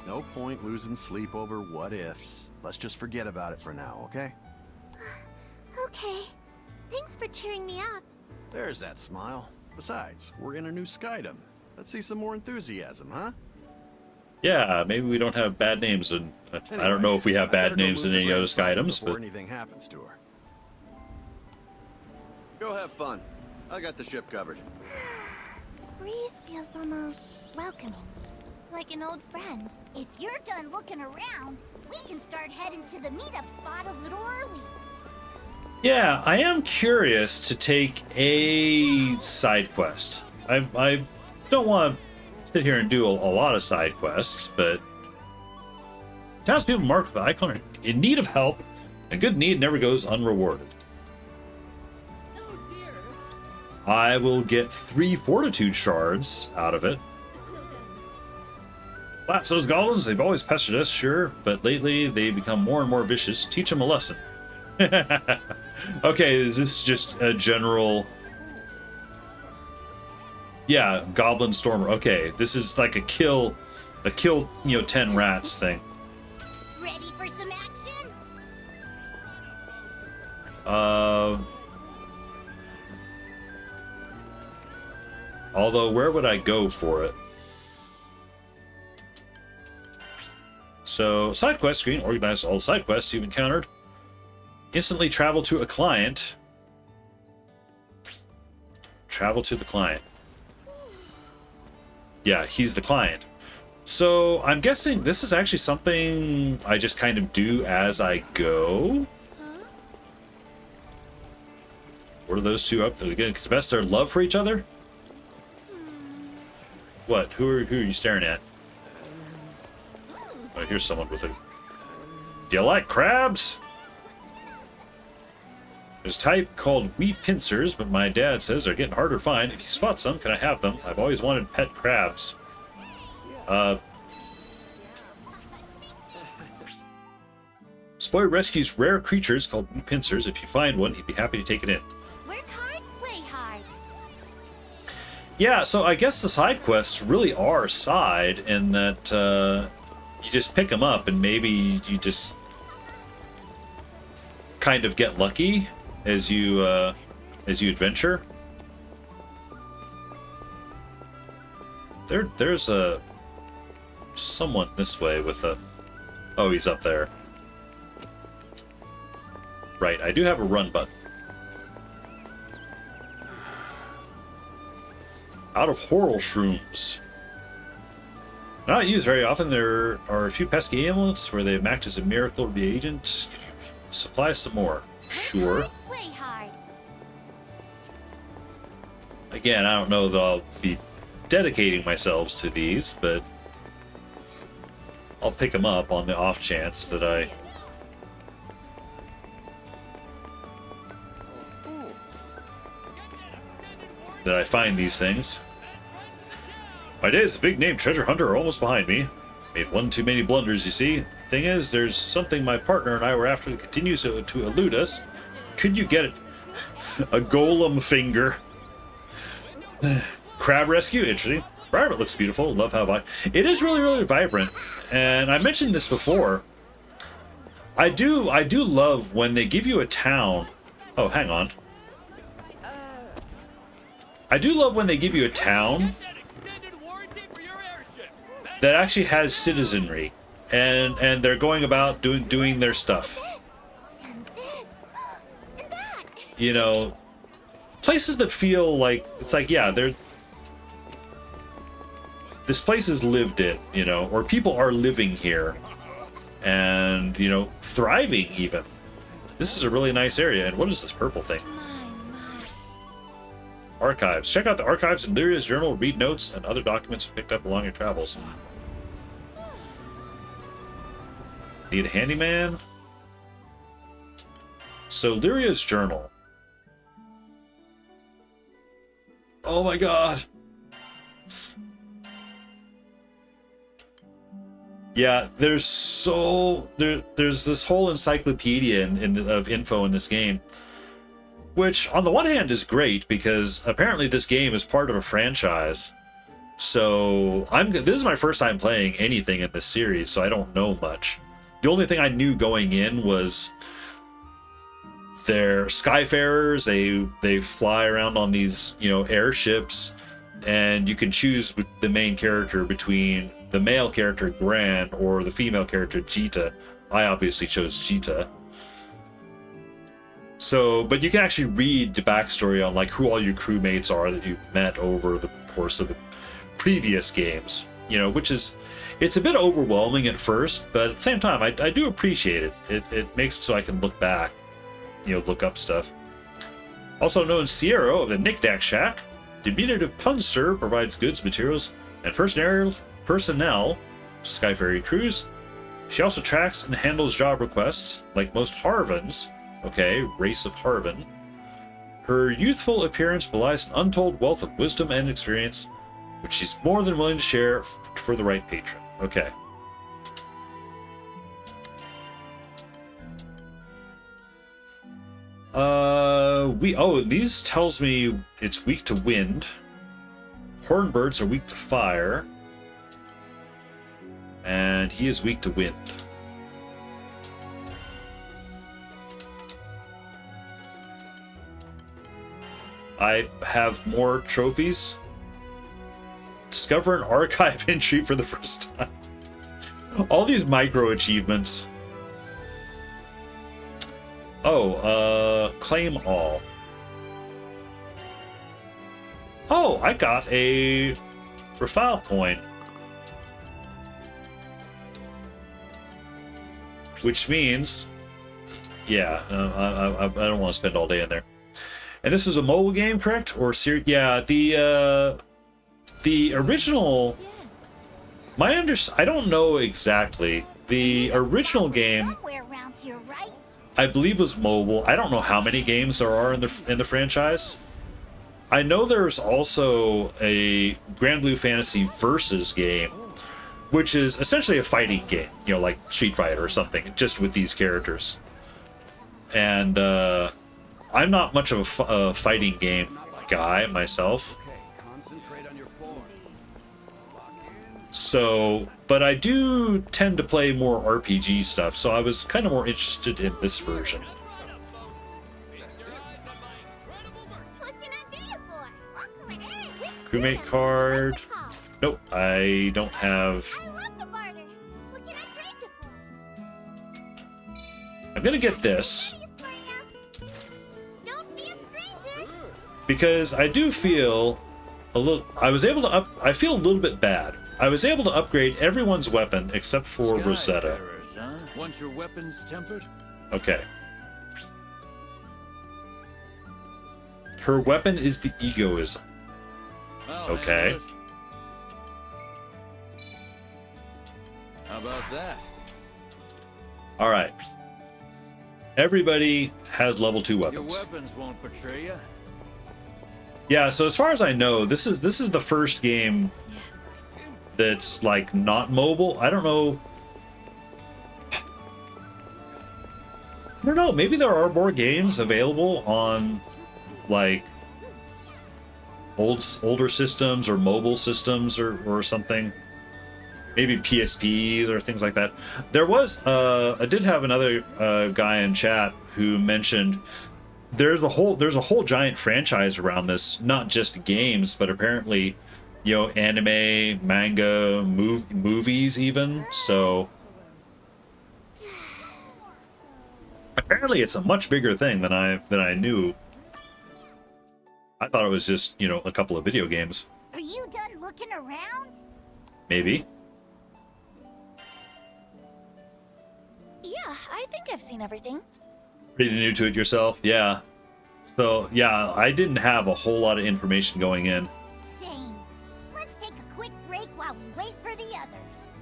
No point losing sleep over what ifs. Let's just forget about it for now, okay? Okay. Thanks for cheering me up. There's that smile. Besides, we're in a new Skydom. Let's see some more enthusiasm, huh? Yeah, maybe we don't have bad names, and I don't know if we have bad names in any other Skydoms, before but anything happens to her. Go have fun. I got the ship covered. Breeze feels almost welcoming. Like an old friend. If you're done looking around, we can start heading to the meetup spot a little early. yeah, I am curious to take a side quest. I don't want to sit here and do a lot of side quests, but townspeople marked the icon are in need of help, and good need never goes unrewarded. I will get 3 fortitude shards out of it. That's those goblins. They've always pestered us, sure, but lately they become more and more vicious. Teach them a lesson. Okay, is this just a general... Yeah, Goblin Stormer. Okay, this is like a kill, you know, 10 rats thing. Ready for some action? Although, where would I go for it? So, side quest screen organizes all the side quests you've encountered. Instantly travel to a client. Travel to the client. Yeah, he's the client. So, I'm guessing this is actually something I just kind of do as I go. What are those two up there? They're going to confess their love for each other? What? Who are you staring at? Oh, here's someone with a... Do you like crabs? There's a type called wee pincers, but my dad says they're getting harder to find. If you spot some, can I have them? I've always wanted pet crabs. Spoy rescues rare creatures called wee pincers. If you find one, he'd be happy to take it in. Work hard, play hard. Yeah, so I guess the side quests really are side in that you just pick them up and maybe you just kind of get lucky as you adventure. There's someone this way with a... Oh, he's up there. Right, I do have a run button. Out of horror shrooms. Not used very often. There are a few pesky ailments where they've acted as a miracle reagent. Supply some more. Sure. Play hard. Again, I don't know that I'll be dedicating myself to these, but I'll pick them up on the off chance that I find these things. My days as a big-name treasure hunter are almost behind me. Made one too many blunders, you see. Thing is, there's something my partner and I were after that continues to elude us. Could you get it? A golem finger. Crab rescue? Interesting. Environment looks beautiful. Love how it is really, really vibrant. And I mentioned this before. I do love when they give you a town. Oh, hang on. I do love when they give you a town that actually has citizenry, and they're going about doing their stuff. You know, places that feel like it's like, yeah, this place is lived in, you know, or people are living here, and you know, thriving even. This is a really nice area. And what is this purple thing? Archives. Check out the archives in Lyria's journal, read notes and other documents picked up along your travels. Need a handyman? So, Lyria's journal. Oh my god! Yeah, there's this whole encyclopedia of info in this game. Which, on the one hand, is great, because apparently this game is part of a franchise. So, this is my first time playing anything in this series, so I don't know much. The only thing I knew going in was they're skyfarers, they fly around on these, you know, airships, and you can choose the main character between the male character, Gran, or the female character, Jita. I obviously chose Jita. So, but you can actually read the backstory on like who all your crewmates are that you've met over the course of the previous games. You know, which is, it's a bit overwhelming at first, but at the same time, I do appreciate it. It makes it so I can look back, you know, look up stuff. Also known as Sierra of the Knickknack Shack, diminutive punster provides goods, materials, and personnel to Skyferry crews. She also tracks and handles job requests, like most Harvans. Okay, race of Harvan. Her youthful appearance belies an untold wealth of wisdom and experience, which she's more than willing to share for the right patron. Okay. These tells me it's weak to wind. Hornbirds are weak to fire. And he is weak to wind. I have more trophies. Discover an archive entry for the first time. All these micro achievements. Claim all. Oh, I got a Rafale coin. Which means, yeah, I don't want to spend all day in there. And this is a mobile game, correct? Or series? Yeah, the original. I don't know exactly. The original game, Somewhere around here, right? I believe, was mobile. I don't know how many games there are in the franchise. I know there's also a Granblue Fantasy Versus game, which is essentially a fighting game, you know, like Street Fighter or something, just with these characters. And I'm not much of a fighting game guy myself. So, but I do tend to play more RPG stuff, so I was kind of more interested in this version. Crewmate card. Nope, I don't have. I'm gonna get this because I do feel a little. I feel a little bit bad. I was able to upgrade everyone's weapon except for Rosetta. Huh? Want your weapons tempered? Okay. Her weapon is the egoism. Okay. How about that? All right. Everybody has level 2 weapons. Your weapons won't betray you. Yeah, so as far as I know, this is the first game that's like not mobile. I don't know. Maybe there are more games available on like older systems or mobile systems or something. Maybe PSPs or things like that. There was I did have another guy in chat who mentioned there's a whole giant franchise around this, not just games, but apparently, you know, anime, manga, movies even. So apparently it's a much bigger thing than I knew. I thought it was just, you know, a couple of video games. Are you done looking around? Maybe. Yeah, I think I've seen everything. Pretty new to it yourself? Yeah. So, yeah, I didn't have a whole lot of information going in. Same. Let's take a quick break while we wait for the others.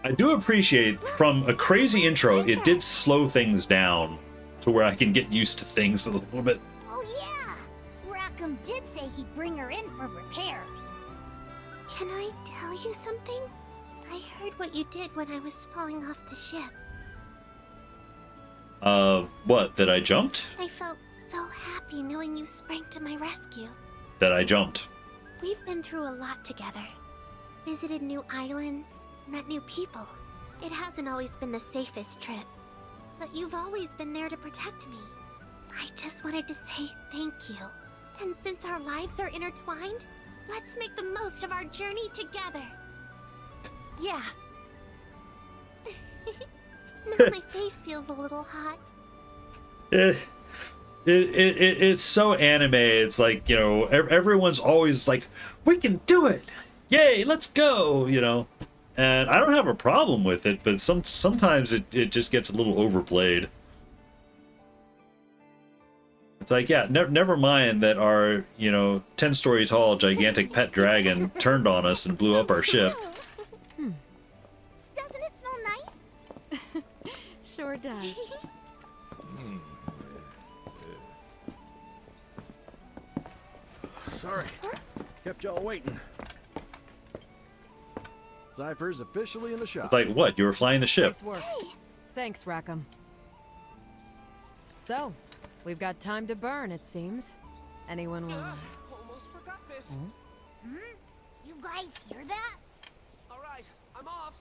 I do appreciate, from a crazy intro, it did slow things down to where I can get used to things a little bit. Oh yeah! Rackham did say he'd bring her in for repairs. Can I tell you something? I heard what you did when I was falling off the ship. What? That I jumped? I felt so happy knowing you sprang to my rescue. That I jumped. We've been through a lot together. Visited new islands, met new people. It hasn't always been the safest trip, but you've always been there to protect me. I just wanted to say thank you. And since our lives are intertwined, let's make the most of our journey together. Yeah. Now my face feels a little hot. It's so anime. It's like, you know, everyone's always like, we can do it! Yay, let's go! You know? And I don't have a problem with it, but sometimes it just gets a little overplayed. It's like, yeah, never mind that our, you know, 10-story tall gigantic pet dragon turned on us and blew up our ship. Doesn't it smell nice? Sure does. Sorry, kept y'all waiting. Cypher's officially in the shop. It's like, what? You were flying the ship. Nice work. Thanks, Rackham. So, we've got time to burn, it seems. Anyone want? Almost forgot this. Hmm? You guys hear that? All right, I'm off.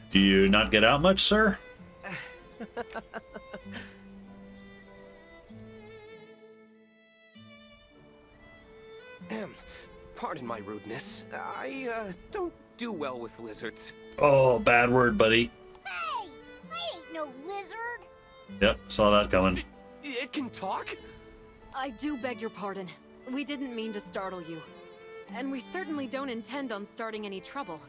Do you not get out much, sir? Pardon my rudeness. I don't do well with lizards. Oh, bad word, buddy. Hey! I ain't no lizard! Yep, saw that coming. It can talk? I do beg your pardon. We didn't mean to startle you. And we certainly don't intend on starting any trouble.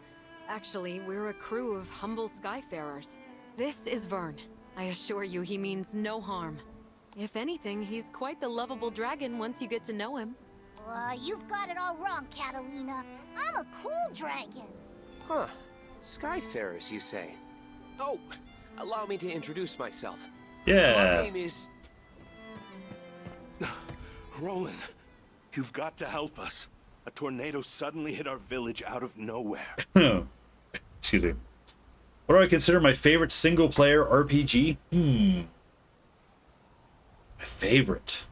Actually, we're a crew of humble skyfarers. This is Vern. I assure you he means no harm. If anything, he's quite the lovable dragon once you get to know him. You've got it all wrong, Catalina. I'm a cool dragon. Huh. Skyfarers, you say? Oh, allow me to introduce myself. Yeah. My name is... Roland, you've got to help us. A tornado suddenly hit our village out of nowhere. Excuse me. What do I consider my favorite single-player RPG? My favorite.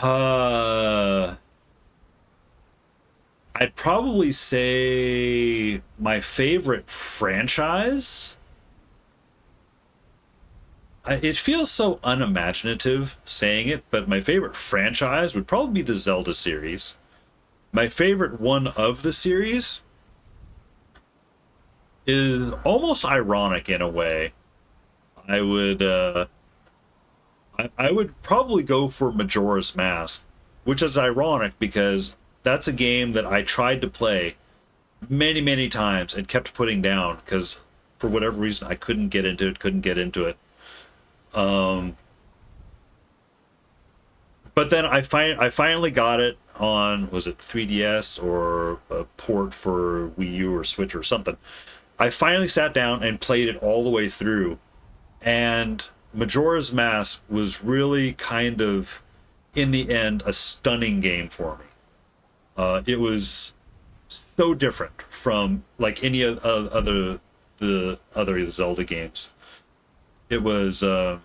I'd probably say my favorite franchise. It feels so unimaginative saying it, but my favorite franchise would probably be the Zelda series. My favorite one of the series is almost ironic in a way. I would probably go for Majora's Mask, which is ironic because that's a game that I tried to play many times and kept putting down because for whatever reason I couldn't get into it. But then I finally got it on, was it 3DS or a port for Wii U or Switch or something. I finally sat down and played it all the way through, and Majora's Mask was really kind of, in the end, a stunning game for me. It was so different from like any of the other Zelda games. It was, the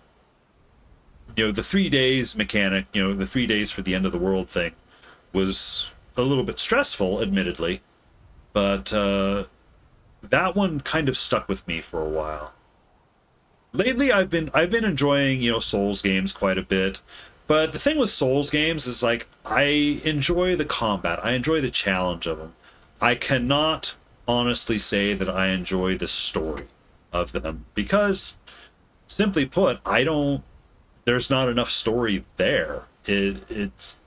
3 days mechanic, the 3 days for the end of the world thing was a little bit stressful, admittedly, but that one kind of stuck with me for a while. Lately, I've been enjoying, Souls games quite a bit, but the thing with Souls games is like I enjoy the combat, I enjoy the challenge of them. I cannot honestly say that I enjoy the story of them because, simply put, there's not enough story there. It's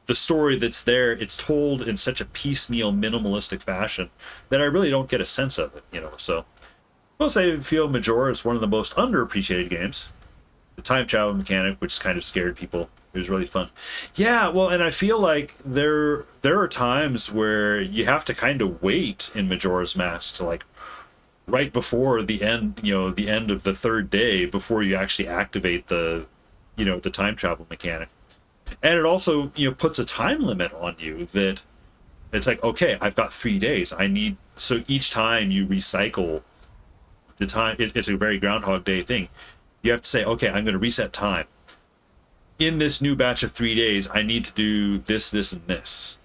the story that's there, it's told in such a piecemeal, minimalistic fashion that I really don't get a sense of it, So I will say I feel Majora is one of the most underappreciated games. The time travel mechanic, which kind of scared people, it was really fun. Yeah, well, and I feel like there are times where you have to kind of wait in Majora's Mask to like right before the end, the end of the third day before you actually activate the time travel mechanic. And it also, puts a time limit on you that it's like, okay, I've got 3 days. So each time you recycle the time, it's a very Groundhog Day thing. You have to say, okay, I'm going to reset time. In this new batch of 3 days, I need to do this, this, and this.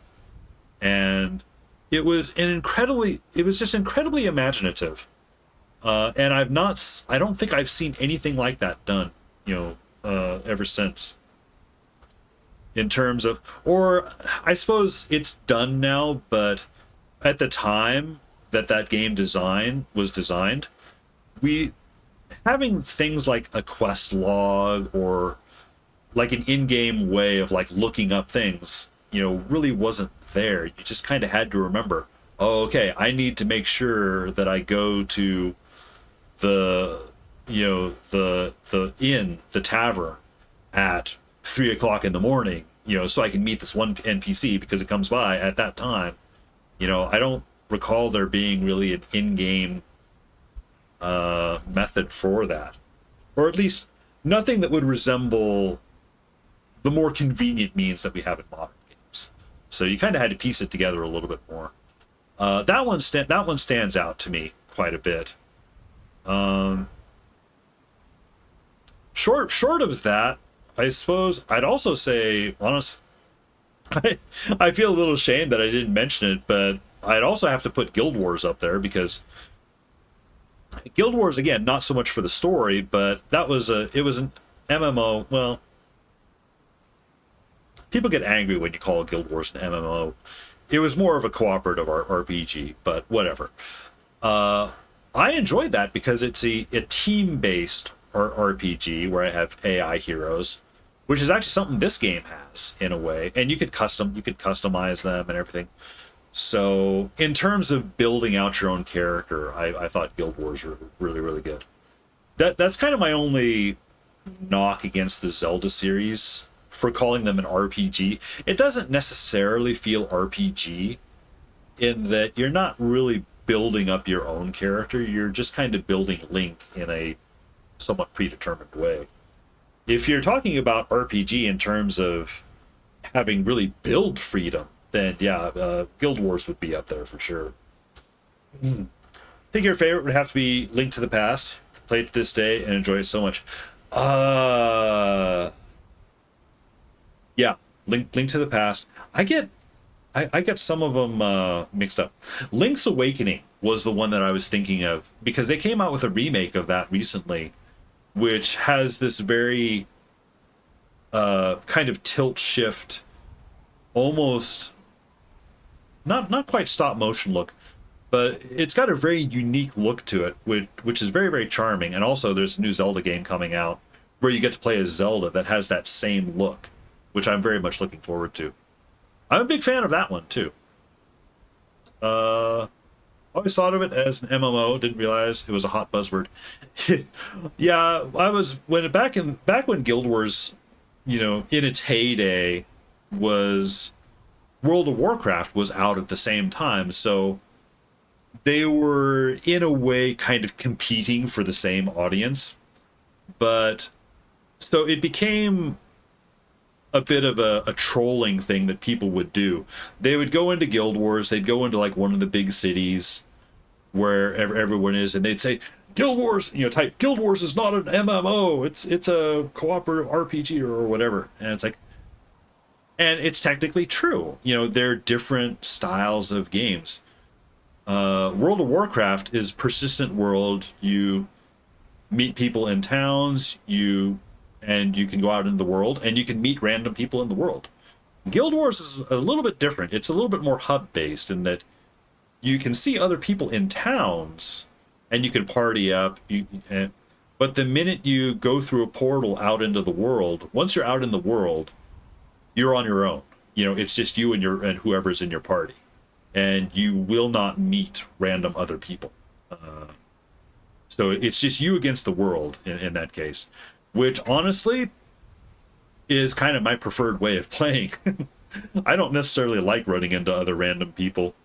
And it was just incredibly imaginative. And I don't think I've seen anything like that done, ever since. In terms of, or I suppose it's done now, but at the time that game was designed, having things like a quest log or like an in-game way of like looking up things, really wasn't there. You just kind of had to remember, oh, okay, I need to make sure that I go to the tavern at 3 o'clock in the morning, so I can meet this one NPC because it comes by at that time. You know, I don't recall there being really an in-game method for that, or at least nothing that would resemble the more convenient means that we have in modern games. So you kind of had to piece it together a little bit more. That one stands out to me quite a bit. Short of that, I suppose I'd also say, honest, I feel a little ashamed that I didn't mention it, but I'd also have to put Guild Wars up there, because Guild Wars, again, not so much for the story, but it was an MMO. Well, people get angry when you call Guild Wars an MMO. It was more of a cooperative RPG, but whatever. I enjoyed that because it's a team-based RPG where I have AI heroes, which is actually something this game has in a way, and you could customize them and everything. So in terms of building out your own character, I thought Guild Wars were really, really good. That's kind of my only knock against the Zelda series for calling them an RPG. It doesn't necessarily feel RPG in that you're not really building up your own character. You're just kind of building Link in a somewhat predetermined way. If you're talking about RPG in terms of having really build freedom, then yeah, Guild Wars would be up there for sure. I think your favorite would have to be Link to the Past. Played to this day and enjoy it so much. Yeah, Link to the Past. I get some of them mixed up. Link's Awakening was the one that I was thinking of, because they came out with a remake of that recently, which has this very kind of tilt shift, almost not quite stop motion look, but it's got a very unique look to it, which is very, very charming. And also there's a new Zelda game coming out where you get to play as Zelda that has that same look, which I'm very much looking forward to. I'm a big fan of that one too. Always thought of it as an MMO, didn't realize it was a hot buzzword. Yeah, I was back when Guild Wars, you know, in its heyday, was World of Warcraft was out at the same time, so they were in a way kind of competing for the same audience. But so it became a bit of a trolling thing that people would do. They would go into Guild Wars, they'd go into like one of the big cities where everyone is, and they'd say, Guild Wars, you know, type Guild Wars is not an MMO, it's a cooperative RPG or whatever. And it's like, and it's technically true. You know, they're different styles of games. World of Warcraft is persistent world. You meet people in towns, and you can go out into the world, and you can meet random people in the world. Guild Wars is a little bit different. It's a little bit more hub-based in that you can see other people in towns, and you can party up. But the minute you go through a portal out into the world, once you're out in the world, you're on your own. You know, it's just you and whoever's in your party, and you will not meet random other people. So it's just you against the world in that case, which honestly is kind of my preferred way of playing. I don't necessarily like running into other random people.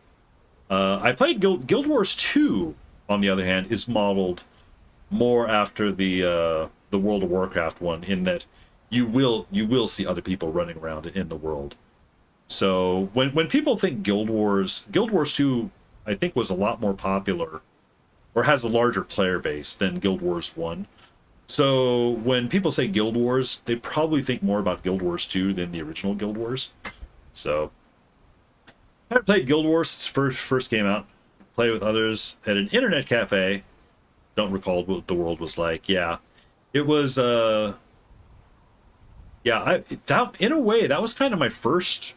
I played Guild Wars 2, on the other hand, is modeled more after the World of Warcraft one, in that you will see other people running around in the world. So when people think Guild Wars 2, I think, was a lot more popular, or has a larger player base than Guild Wars 1. So when people say Guild Wars, they probably think more about Guild Wars 2 than the original Guild Wars. So I played Guild Wars since it first came out. Played with others at an internet cafe. Don't recall what the world was like. Yeah, it was. Yeah, in a way that was kind of my first,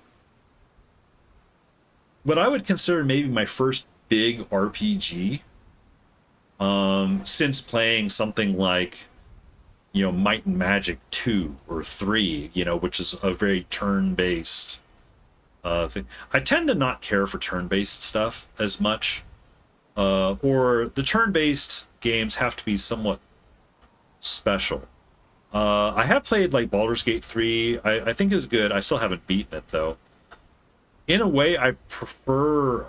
what I would consider maybe my first big RPG. Since playing something like, you know, Might and Magic 2 or 3, you know, which is a very turn-based thing. I tend to not care for turn-based stuff as much, or the turn-based games have to be somewhat special. I have played like Baldur's Gate 3. I think is good. I still haven't beaten it though. in a way, I prefer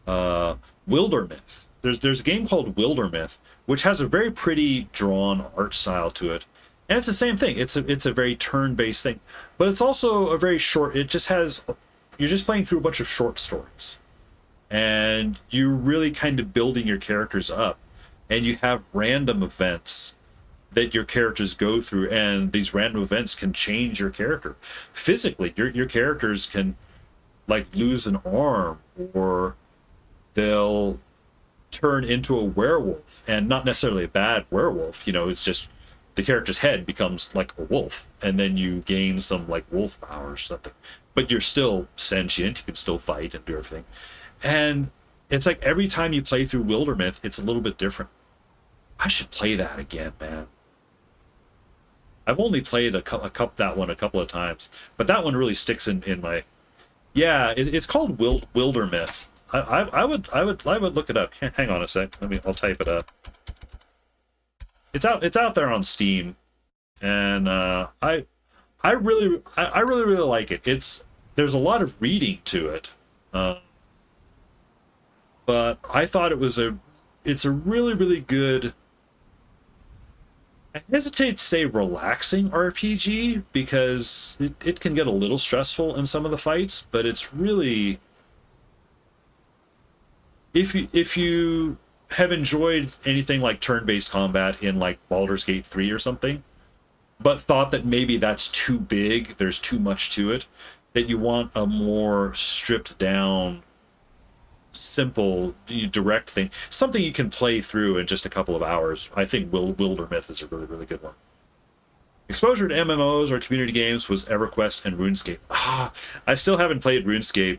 Wildermyth. There's a game called Wildermyth, which has a very pretty drawn art style to it, and it's the same thing. It's a very turn-based thing, but it's also a very short. It just has you're just playing through a bunch of short stories, and you're really kind of building your characters up, and you have random events that your characters go through, and these random events can change your character physically. Your characters can like lose an arm, or they'll turn into a werewolf, and not necessarily a bad werewolf. You know, it's just the character's head becomes like a wolf, and then you gain some like wolf powers or something. But you're still sentient. You can still fight and do everything. And it's like every time you play through Wildermyth, it's a little bit different. I should play that again, man. I've only played that one a couple of times, but that one really sticks in my. Yeah, it's called Wildermyth. I would look it up. Hang on a sec. I'll type it up. It's out there on Steam, and I really like it. There's a lot of reading to it, but I thought it's a really good. I hesitate to say relaxing RPG because it can get a little stressful in some of the fights, but it's really, if you have enjoyed anything like turn-based combat in like Baldur's Gate 3 or something, but thought that maybe that's too big, there's too much to it, that you want a more stripped down, simple, direct thing, something you can play through in just a couple of hours, I think Wildermyth is a really good one. Exposure to MMOs or community games was EverQuest and RuneScape. I still haven't played RuneScape.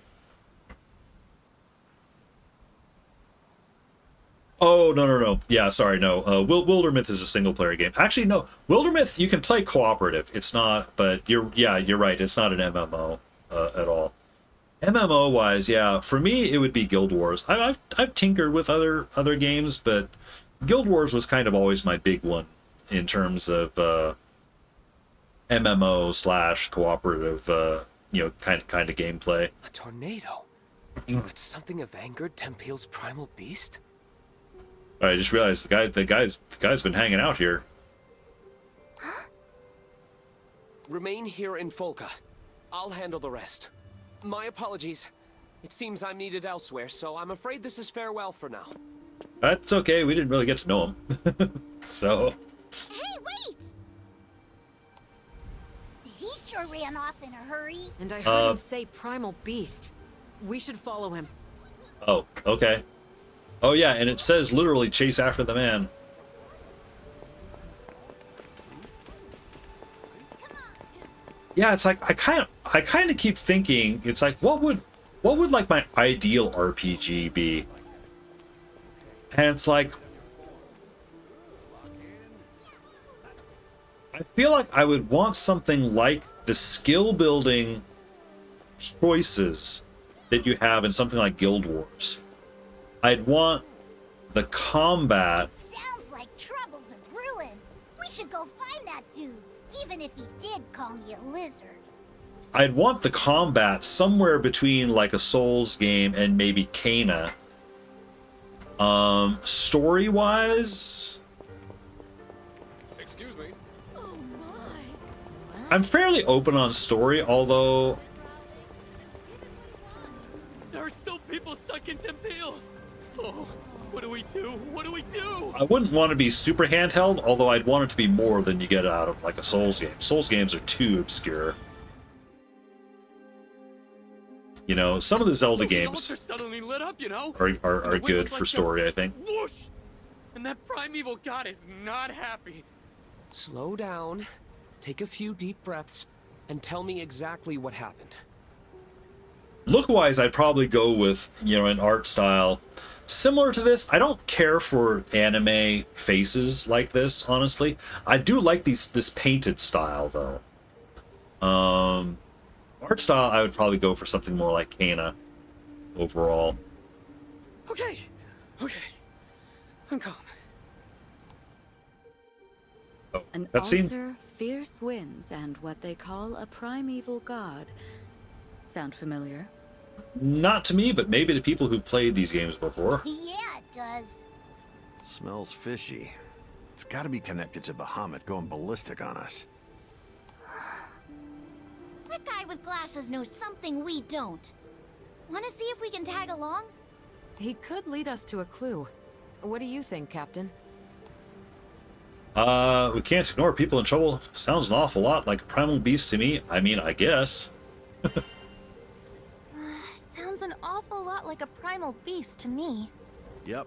Oh, no. Yeah, sorry, no. Wildermyth is a single-player game. Actually, no. Wildermyth, you can play cooperative. It's not, but you're right. It's not an MMO at all. MMO-wise, yeah, for me, it would be Guild Wars. I've tinkered with other games, but Guild Wars was kind of always my big one in terms of MMO / cooperative, kind of gameplay. A tornado? Could something have angered Tempeal's primal beast? I just realized the guy's been hanging out here. Remain here in Folka. I'll handle the rest. My apologies. It seems I'm needed elsewhere, so I'm afraid this is farewell for now. That's okay. We didn't really get to know him. So. Hey, wait! He sure ran off in a hurry. And I heard him say primal beast. We should follow him. Oh, okay. Oh yeah, and it says literally chase after the man. Yeah, it's like I kind of keep thinking, it's like what would like my ideal RPG be? And it's like I feel like I would want something like the skill building choices that you have in something like Guild Wars. I'd want the combat. It sounds like trouble's a brewing. We should go find that dude, even if he did call me a lizard. I'd want the combat somewhere between like a Souls game and maybe Kana. Story-wise, Excuse me. Oh my. I'm fairly open on story, although There are still people stuck in Tempeal. Oh, what do we do? What do we do? I wouldn't want to be super handheld, although I'd want it to be more than you get out of like a Souls game. Souls games are too obscure. You know, some of the Zelda games Suddenly lit up, you know? are good for story, I think. Whoosh! And that primeval god is not happy. Slow down, take a few deep breaths, and tell me exactly what happened. Look-wise, I'd probably go with, an art style similar to this. I don't care for anime faces like this, honestly. I do like this painted style, though. Art style, I would probably go for something more like Kana overall. Okay, I'm calm. Oh, An cutscene? altar Fierce winds and what they call a primeval god. Sound familiar? Not to me, but maybe to people who've played these games before. Yeah, it does. Smells fishy. It's gotta be connected to Bahamut going ballistic on us. That guy with glasses knows something we don't. Wanna see if we can tag along? He could lead us to a clue. What do you think, Captain? We can't ignore people in trouble. Sounds an awful lot like a primal beast to me. I mean, I guess. Sounds an awful lot like a primal beast to me. Yep,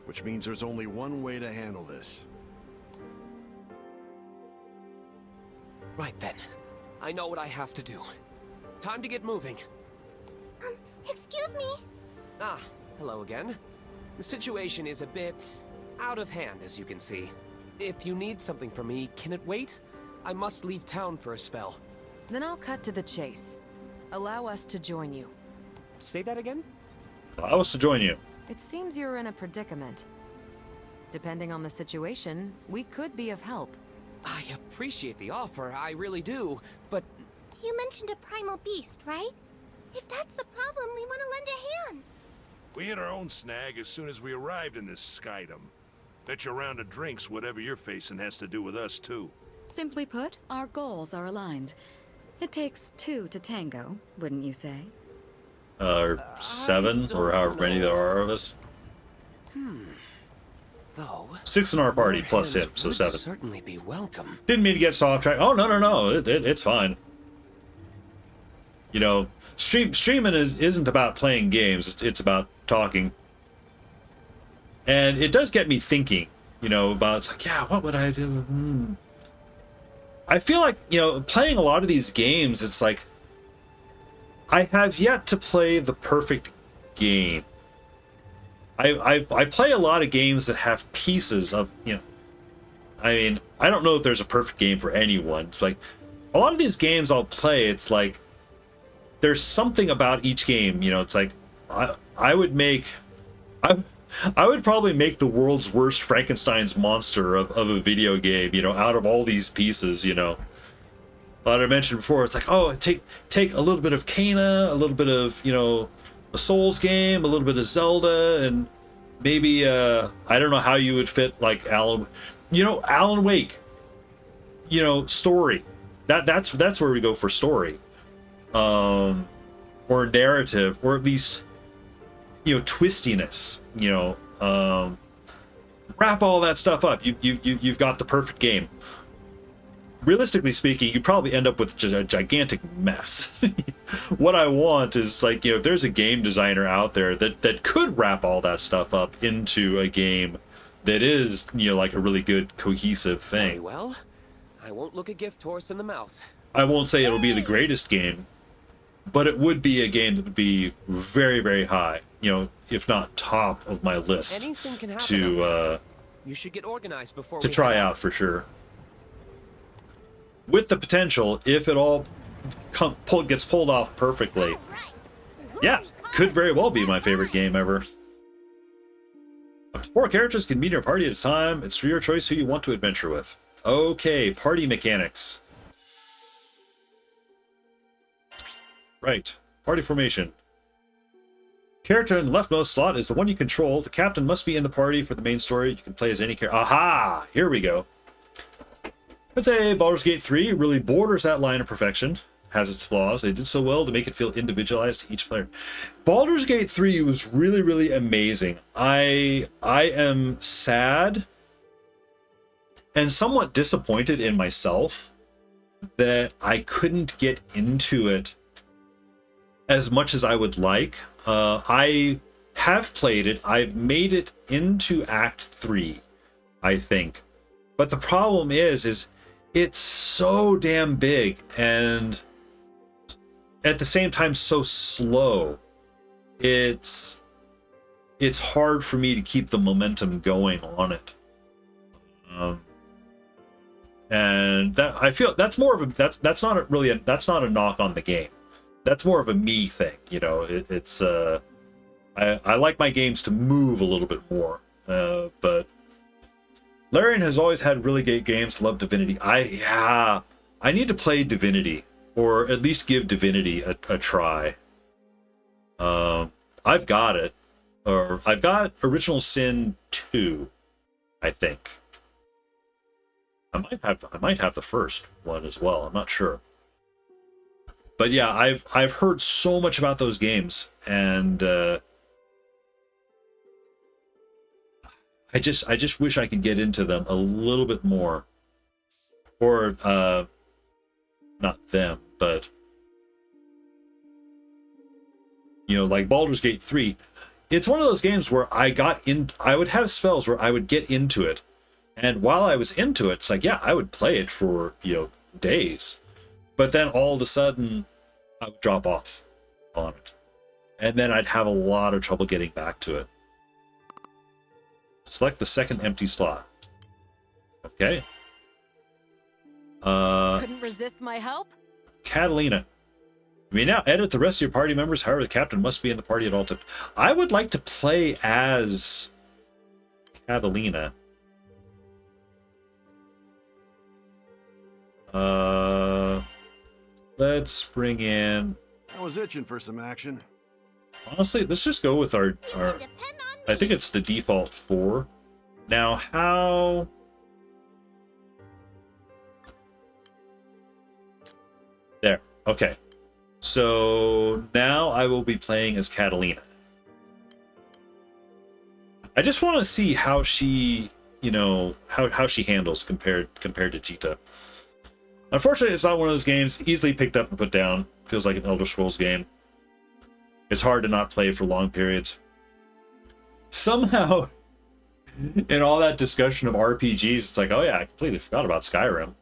which means there's only one way to handle this. Right then. I know what I have to do. Time to get moving. Excuse me? Ah, hello again. The situation is a bit out of hand, as you can see. If you need something from me, can it wait? I must leave town for a spell. Then I'll cut to the chase. Allow us to join you. Say that again? Allow us to join you. It seems you're in a predicament. Depending on the situation, we could be of help. I appreciate the offer, I really do, but... You mentioned a primal beast, right? If that's the problem, we want to lend a hand. We hit our own snag as soon as we arrived in this skydom. Bet you a round of drinks whatever you're facing has to do with us, too. Simply put, our goals are aligned. It takes two to tango, wouldn't you say? Or 7, or however many there are of us. Though... 6 in our party, plus him, so 7. Certainly be welcome. Didn't mean to get off track. Oh, no. It's fine. You know, streaming isn't about playing games. It's about talking. And it does get me thinking, you know, about, it's like, yeah, what would I do? I feel like, you know, playing a lot of these games, it's like, I have yet to play the perfect game. I play a lot of games that have pieces of, you know, I mean, I don't know if there's a perfect game for anyone. It's like, a lot of these games I'll play, it's like, there's something about each game, you know, it's like, I would probably make the world's worst Frankenstein's monster of a video game, you know, out of all these pieces, you know. But I mentioned before, it's like, oh, take a little bit of Kena, a little bit of, you know, a Souls game, a little bit of Zelda, and maybe, I don't know how you would fit, like, Alan Wake, you know, story. That's where we go for story. Or narrative, or at least, you know, twistiness, you know, wrap all that stuff up. You've got the perfect game. Realistically speaking, you probably end up with a gigantic mess. What I want is, like, you know, if there's a game designer out there that could wrap all that stuff up into a game that is, you know, like a really good cohesive thing. Very well. I won't look a gift horse in the mouth. I won't say it'll be the greatest game, but it would be a game that would be very, very high, you know, if not top of my list. Anything can happen. To you should get organized before to we try head out for sure. With the potential, if it all gets pulled off perfectly, yeah, could very well be my favorite game ever. Up to 4 characters can be in your party at a time. It's your choice who you want to adventure with. Okay, party mechanics. Right, party formation. Character in the leftmost slot is the one you control. The captain must be in the party for the main story. You can play as any character. Aha! Here we go. I'd say Baldur's Gate 3 really borders that line of perfection. Has its flaws. They did so well to make it feel individualized to each player. Baldur's Gate 3 was really, really amazing. I am sad and somewhat disappointed in myself that I couldn't get into it as much as I would like. I have played it. I've made it into Act 3, I think. But the problem is it's so damn big and at the same time so slow. It's hard for me to keep the momentum going on it. And that I feel that's more of a that's not a knock on the game. That's more of a me thing, you know. I like my games to move a little bit more, but Larian has always had really great games. Love Divinity. I need to play Divinity, or at least give Divinity a try. I've got it, or I've got Original Sin 2, I think. I might have the first one as well. I'm not sure. But yeah, I've heard so much about those games, and I just wish I could get into them a little bit more. Or not them, but like Baldur's Gate 3. It's one of those games where I would have spells where I would get into it, and while I was into it, it's like, yeah, I would play it for days, but then all of a sudden I would drop off on it, and then I'd have a lot of trouble getting back to it. Select the second empty slot. Okay. Couldn't resist my help? Catalina. You may now edit the rest of your party members, however the captain must be in the party at all times. I would like to play as Catalina. Let's bring in... I was itching for some action. Honestly, let's just go with our I think it's the default 4. Now, how... There. Okay. So now I will be playing as Catalina. I just want to see how she, how she handles compared to Jita. Unfortunately, it's not one of those games easily picked up and put down. Feels like an Elder Scrolls game. It's hard to not play for long periods. Somehow, in all that discussion of RPGs, it's like, oh yeah, I completely forgot about Skyrim.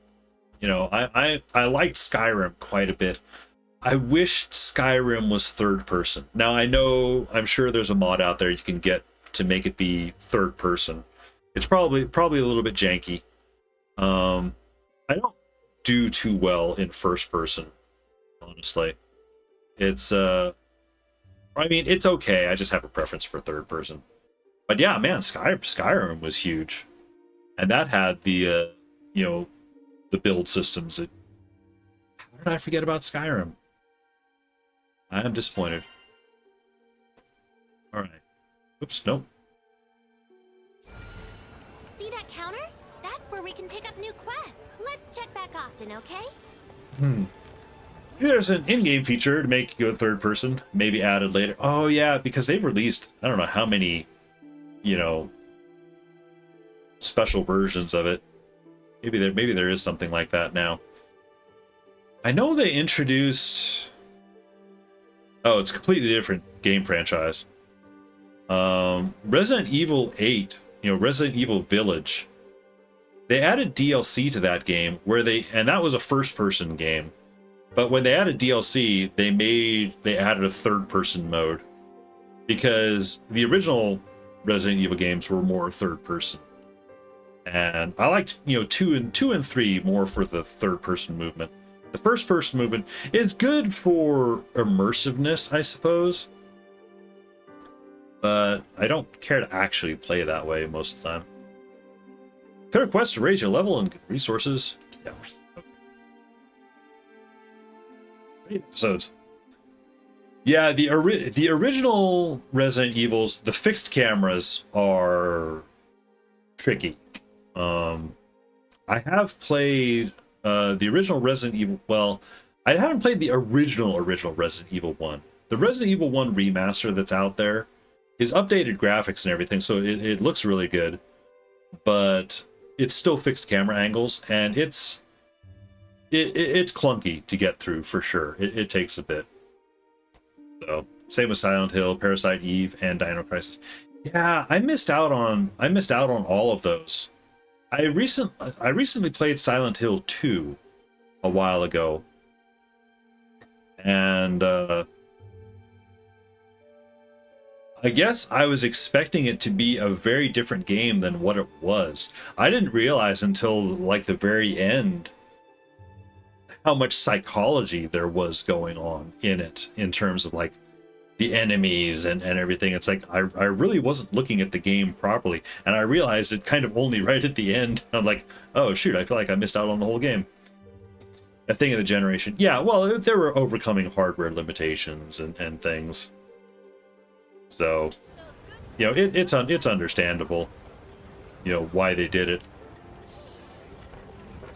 I liked Skyrim quite a bit. I wished Skyrim was third person. Now I'm sure there's a mod out there you can get to make it be third person. It's probably a little bit janky. I don't do too well in first person, honestly. It's it's okay. I just have a preference for third person. But yeah, man, Skyrim was huge, and that had the the build systems. How did I forget about Skyrim? I am disappointed. All right. Oops, nope. See that counter? That's where we can pick up new quests. Let's check back often, okay? There's an in-game feature to make you a third person, maybe added later. Oh yeah, because they've released, I don't know how many, special versions of it. Maybe there is something like that now. I know they introduced... Oh, it's a completely different game franchise. Resident Evil 8, Resident Evil Village. They added DLC to that game and that was a first-person game. But when they added DLC, they added a third-person mode, because the original Resident Evil games were more third-person, and I liked 2 and 3 more for the third-person movement. The first-person movement is good for immersiveness, I suppose, but I don't care to actually play that way most of the time. Clear quests to raise your level and get resources. Yeah. Episodes. Yeah, the original Resident Evils, the fixed cameras are tricky. I have played the original Resident Evil. Well, I haven't played the original Resident Evil 1. The Resident Evil 1 remaster that's out there is updated graphics and everything, so it looks really good, but it's still fixed camera angles, and it's clunky to get through for sure. It takes a bit. So same with Silent Hill, Parasite Eve, and Dino Crisis. Yeah, I missed out on all of those. I recently played Silent Hill 2 a while ago, and I guess I was expecting it to be a very different game than what it was. I didn't realize until like the very end how much psychology there was going on in it, in terms of like the enemies and everything. It's like I really wasn't looking at the game properly, and I realized it kind of only right at the end. I'm like, oh shoot, I feel like I missed out on the whole game. A thing of the generation. Yeah, well, there were overcoming hardware limitations and things. So, you know, it's understandable, you know, why they did it.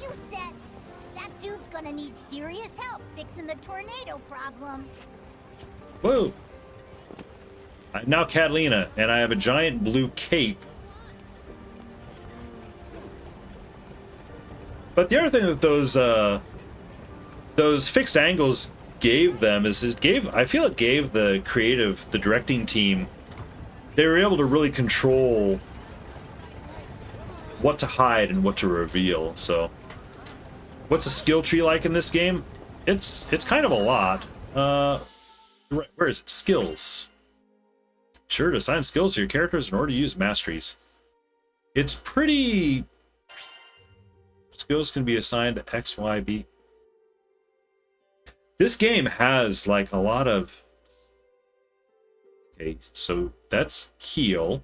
You said that dude's gonna need serious help fixing the tornado problem. Whoa! I'm now Catalina, and I have a giant blue cape. But the other thing that those fixed angles gave them is I feel it gave the directing team, they were able to really control what to hide and what to reveal. So what's a skill tree like in this game? It's kind of a lot. Where is it? Skills. Sure to assign skills to your characters in order to use masteries. It's pretty... Skills can be assigned to X, Y, B. This game has like a lot of... Okay, so that's heal.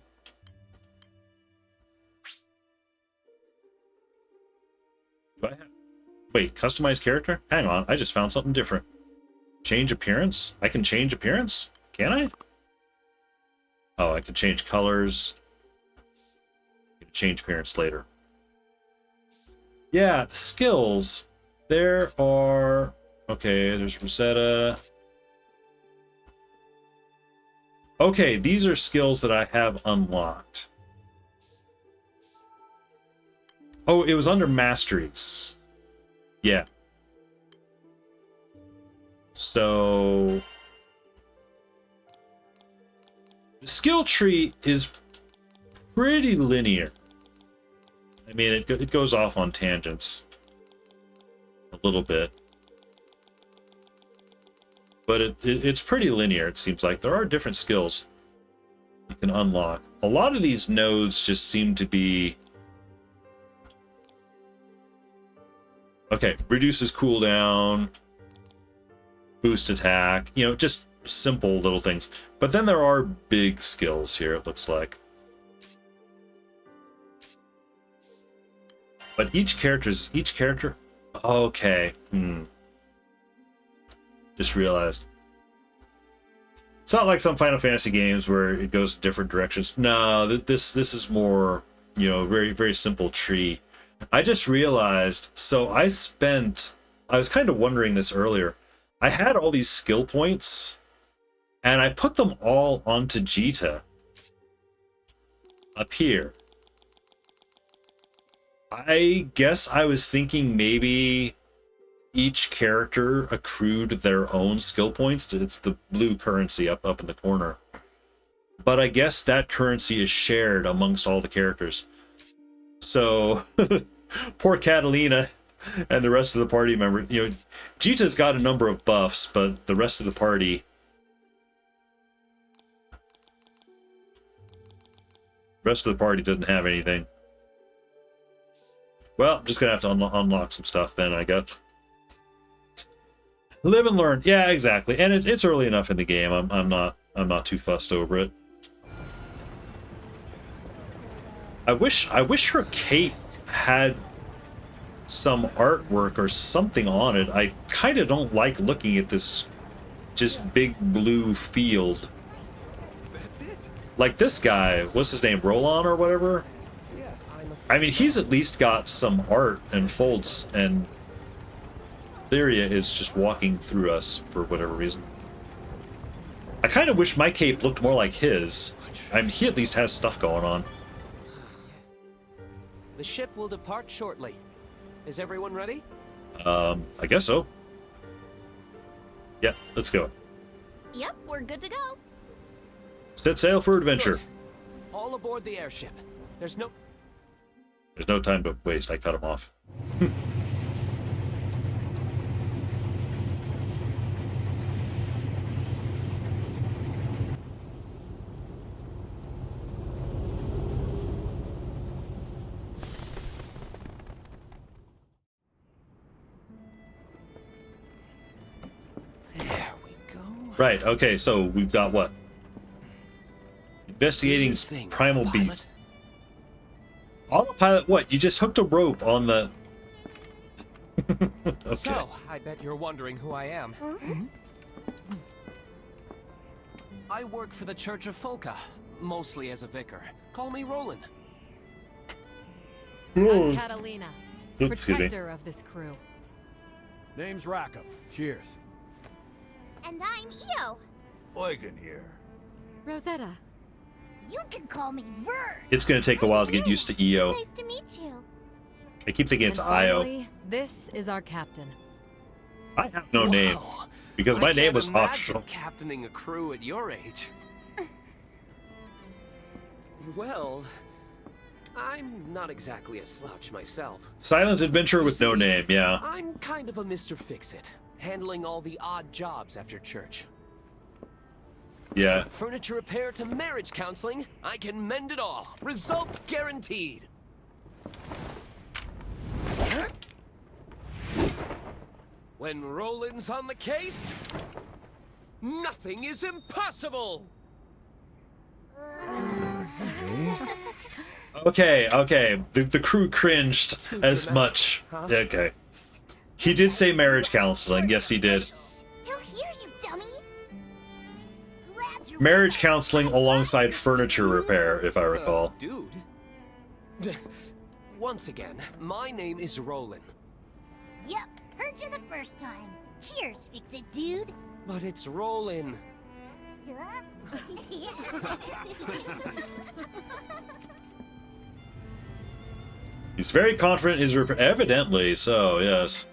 Do I have... Wait, customize character? Hang on, I just found something different. Change appearance? I can change appearance? Can I? Oh, I can change colors. I can change appearance later. Yeah, the skills. There are... Okay, there's Rosetta. Okay, these are skills that I have unlocked. Oh, it was under masteries. Yeah. So... the skill tree is pretty linear. I mean, it goes off on tangents a little bit. But it's pretty linear, it seems like. There are different skills you can unlock. A lot of these nodes just seem to be... Okay, reduces cooldown, boost attack, you know, just simple little things. But then there are big skills here, it looks like. But each character... Okay, Just realized. It's not like some Final Fantasy games where it goes different directions. No, this is more, you know, very, very simple tree. I just realized, so I was kind of wondering this earlier. I had all these skill points, and I put them all onto Jita. Up here. I guess I was thinking maybe each character accrued their own skill points. It's the blue currency up in the corner. But I guess that currency is shared amongst all the characters. So, poor Catalina and the rest of the party members. You know, Jita's got a number of buffs, but the rest of the party... doesn't have anything. Well, I'm just gonna have to unlock some stuff then, I guess. Live and learn. Yeah, exactly. And it's early enough in the game. I'm not too fussed over it. I wish her cape had some artwork or something on it. I kind of don't like looking at this just big blue field. Like this guy, what's his name, Roland or whatever? I mean, he's at least got some art and folds, and Lyria is just walking through us for whatever reason. I kind of wish my cape looked more like his. I mean, he at least has stuff going on. The ship will depart shortly. Is everyone ready? I guess so. Yeah, let's go. Yep, we're good to go. Set sail for adventure. Good. All aboard the airship. There's no time to waste. I cut him off. There we go. Right, okay, so we've got what? Investigating primal beast. Autopilot what? You just hooked a rope on the... Okay. So, I bet you're wondering who I am. I work for the Church of Folka, mostly as a vicar. Call me Roland. I'm Catalina, Excuse me. protector of this crew. Name's Rackham. Cheers. And I'm Io. Eugen here. Rosetta. You can call me Vern. It's gonna take a while to get used to EO. Nice to meet you. I keep thinking it's And IO. finally, this is our captain. I have no name. Because my name was optional. Captaining a crew at your age. Well, I'm not exactly a slouch myself. Silent adventurer with no name, yeah. I'm kind of a Mr. Fix-It, handling all the odd jobs after church. Yeah. From furniture repair to marriage counseling, I can mend it all. Results guaranteed. When Roland's on the case, nothing is impossible! Okay, okay. The crew cringed as much. Okay. He did say marriage counseling. Yes, he did. He'll hear you, dummy. Marriage counseling alongside furniture repair, if I recall. Dude. Once again, my name is Roland. Yep, heard you the first time. Cheers, Fix-It, dude. But it's Roland. Huh? He's very confident in his repair. Evidently, so yes.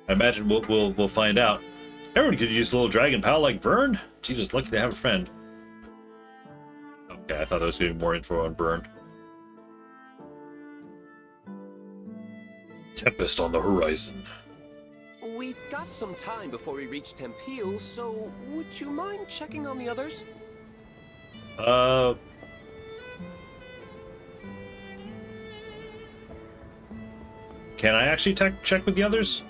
I imagine we'll find out. Everyone could use a little dragon pal like Vern. Jesus, lucky to have a friend. Okay, I thought there was going to be more info on Vern. Tempest on the horizon. We've got some time before we reach Tempeal, so would you mind checking on the others? Can I actually check with the others?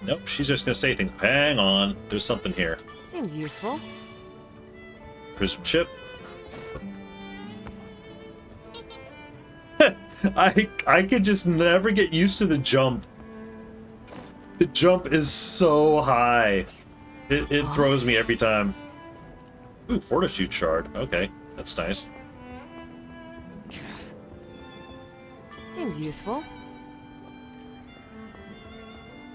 Nope, she's just gonna say things. Hang on, there's something here. Seems useful. Prism chip. I could just never get used to the jump. The jump is so high. It throws me every time. Ooh, Fortitude Shard. Okay, that's nice. Seems useful.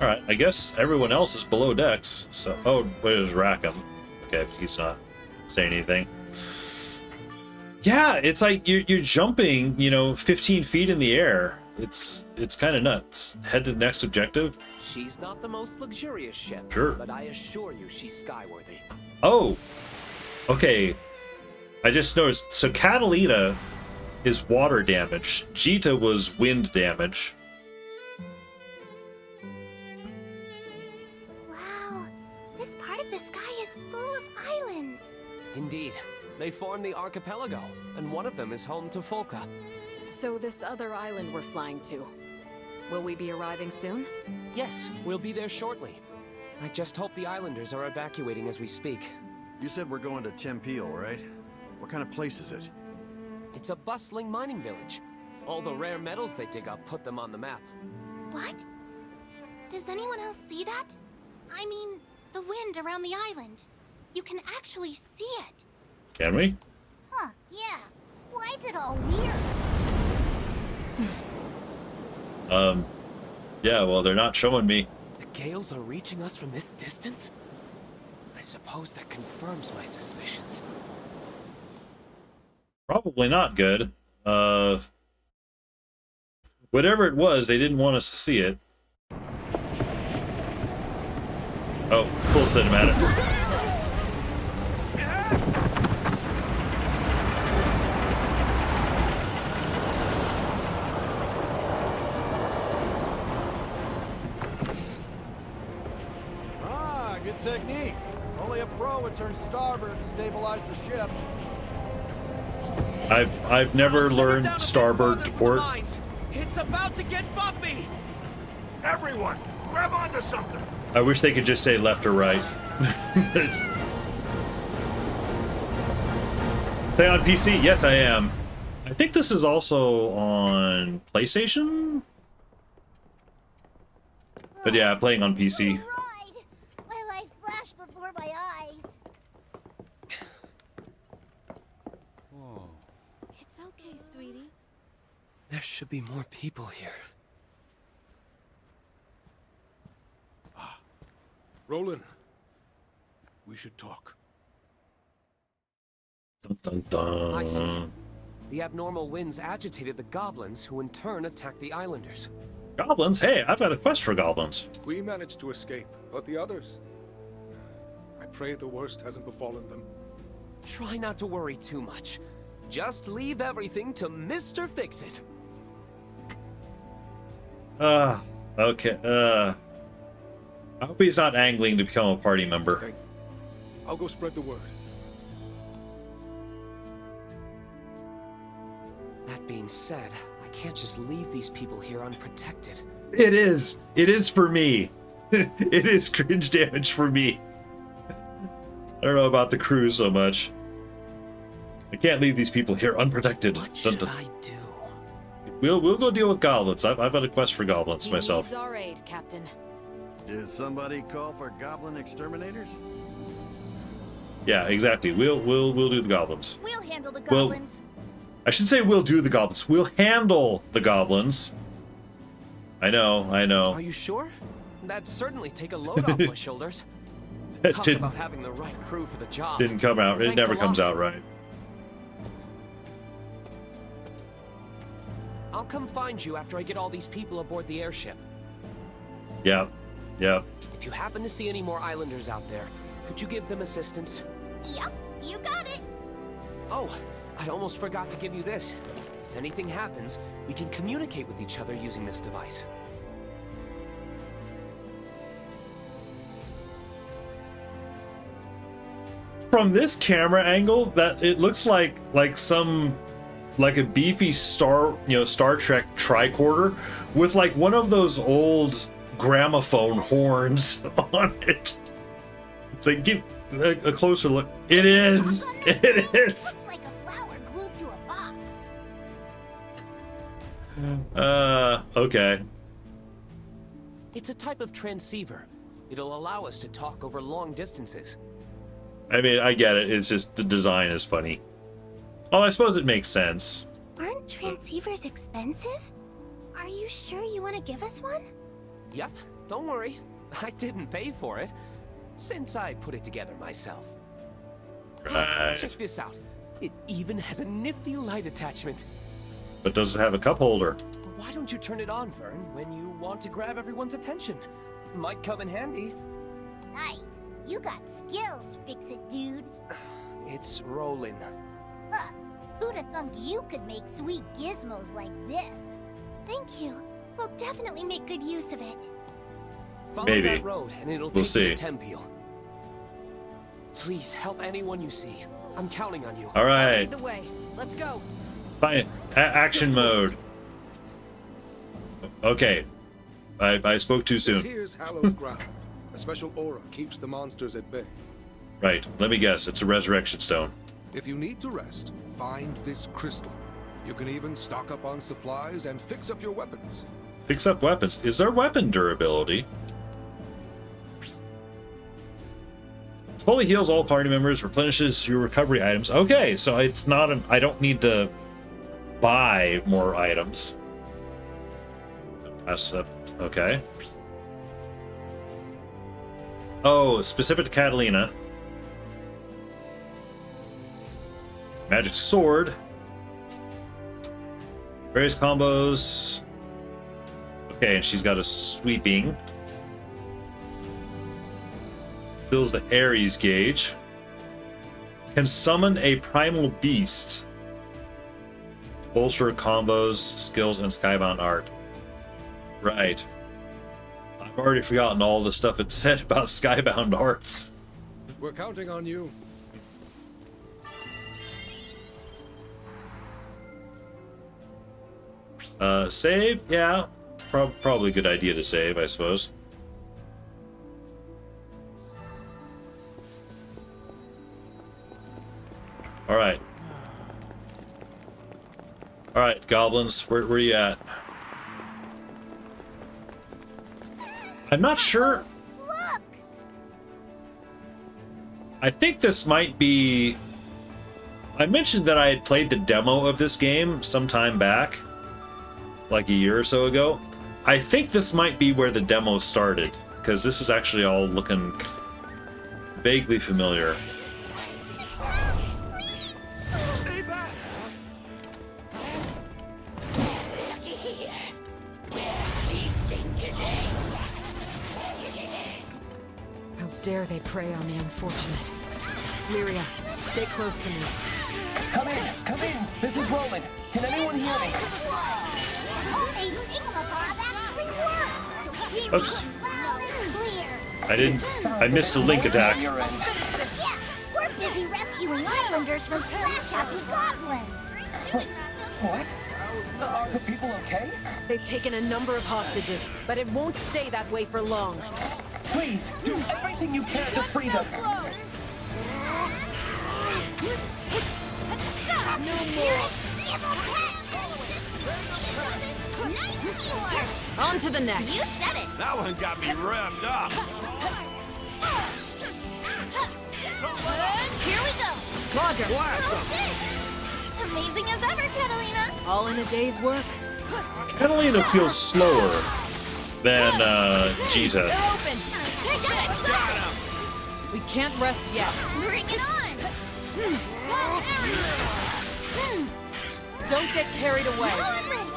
Alright, I guess everyone else is below decks. So, oh, where's Rackham? Okay, he's not saying anything. Yeah, it's like you're jumping, 15 feet in the air. It's kind of nuts. Head to the next objective. She's not the most luxurious ship, Sure. but I assure you she's skyworthy. Oh, okay. I just noticed. So Catalina is water damage. Jita was wind damage. Wow, this part of the sky is full of islands. Indeed. They form the archipelago, and one of them is home to Folka. So this other island we're flying to, will we be arriving soon? Yes, we'll be there shortly. I just hope the islanders are evacuating as we speak. You said we're going to Tempeal, right? What kind of place is it? It's a bustling mining village. All the rare metals they dig up put them on the map. What? Does anyone else see that? I mean, the wind around the island. You can actually see it. Can we? Huh, yeah. Why is it all weird? Yeah, well, they're not showing me. The gales are reaching us from this distance? I suppose that confirms my suspicions. Probably not good. Whatever it was, they didn't want us to see it. Oh, full cinematic. Good technique. Only a pro would turn starboard and stabilize the ship. I've never learned starboard to port. It's about to get bumpy! Everyone, Grab onto something! I wish they could just say left or right. Play on PC? Yes, I am. I think this is also on PlayStation? But yeah, playing on PC. My life flashed before my eyes. It's okay, sweetie. There should be more people here. Roland, we should talk. Dun, dun, dun. I see. The abnormal winds agitated the goblins, who in turn attacked the islanders. Goblins? Hey, I've got a quest for goblins. We managed to escape, but the others... I pray the worst hasn't befallen them. Try not to worry too much. Just leave everything to Mr. Fix-It. Okay, I hope he's not angling to become a party member. Thank you. I'll go spread the word. That being said, I can't just leave these people here unprotected. It is. It is for me. It is cringe damage for me. I don't know about the crew so much. I can't leave these people here unprotected. What should I do? We'll go deal with goblins. I've got a quest for goblins myself. Needs our aid, Captain. Did somebody call for goblin exterminators? Yeah, exactly. We'll do the goblins. We'll handle the Well, goblins. I should say we'll do the goblins. We'll handle the goblins. I know. Are you sure? That'd certainly take a load off my shoulders. Talk about having the right crew for the job. Didn't come out. It Thanks never a comes lot. out right. I'll come find you after I get all these people aboard the airship. Yep. If you happen to see any more islanders out there, could you give them assistance? Yep, you got it. Oh, I almost forgot to give you this. If anything happens, we can communicate with each other using this device. From this camera angle, that it looks like a beefy Star Trek tricorder with like one of those old gramophone horns on it. It's like, give a closer look. It is. It is. Looks like a flower glued to a box. Okay. It's a type of transceiver. It'll allow us to talk over long distances. I mean, I get it. It's just the design is funny. Oh, I suppose it makes sense. Aren't transceivers expensive? Are you sure you want to give us one? Yep, don't worry. I didn't pay for it, since I put it together myself. Right. Check this out. It even has a nifty light attachment. But does it have a cup holder? Why don't you turn it on, Vern, when you want to grab everyone's attention? Might come in handy. Nice. You got skills, Fix-It dude. It's rolling. Huh. Who'd have thunk you could make sweet gizmos like this? Thank you. We'll definitely make good use of it. Follow Maybe. that road, and it'll We'll take see. you to Tempeal. Please help anyone you see. I'm counting on you. All right. Lead the way. Let's go. Fine. Action mode. Okay. I spoke too This soon. here's hallowed ground. A special aura keeps the monsters at bay. Right. Let me guess. It's a resurrection stone. If you need to rest, find this crystal. You can even stock up on supplies and fix up your weapons. Fix up weapons. Is there weapon durability? Fully heals all party members, replenishes your recovery items. Okay, so it's not I don't need to buy more items. Pass up. Okay. Oh, specific to Catalina. Magic sword. Various combos. Okay, and she's got a sweeping. Fills the Ares gauge. Can summon a primal beast. Bolster combos, skills, and skybound art. Right. I've already forgotten all the stuff it said about skybound arts. We're counting on you. Save? Yeah. Probably a good idea to save, I suppose. Alright. Alright, goblins, where you at? I'm not sure. Look! I think this might be... I mentioned that I had played the demo of this game some time back, like a year or so ago. I think this might be where the demo started, because this is actually all looking vaguely familiar. Stay back! How dare they prey on the unfortunate? Lyria, stay close to me. Come in! Come in! This is Roland. Can anyone hear me? Hey, Thingamabob actually works! Oops. Loud and clear! I missed a link attack. Yeah, we're busy rescuing islanders from slash-happy goblins! What? Are the people okay? They've taken a number of hostages, but it won't stay that way for long. Please, do everything you can to free them. No more! Nice teamwork! On to the next. You said it! That one got me revved up. Here we go! Roger. Blast 'em. Amazing as ever, Catalina! All in a day's work. Catalina feels slower than Gita. They're open. Got him. We can't rest yet. Bring it on! Don't get carried away. Now I'm ready!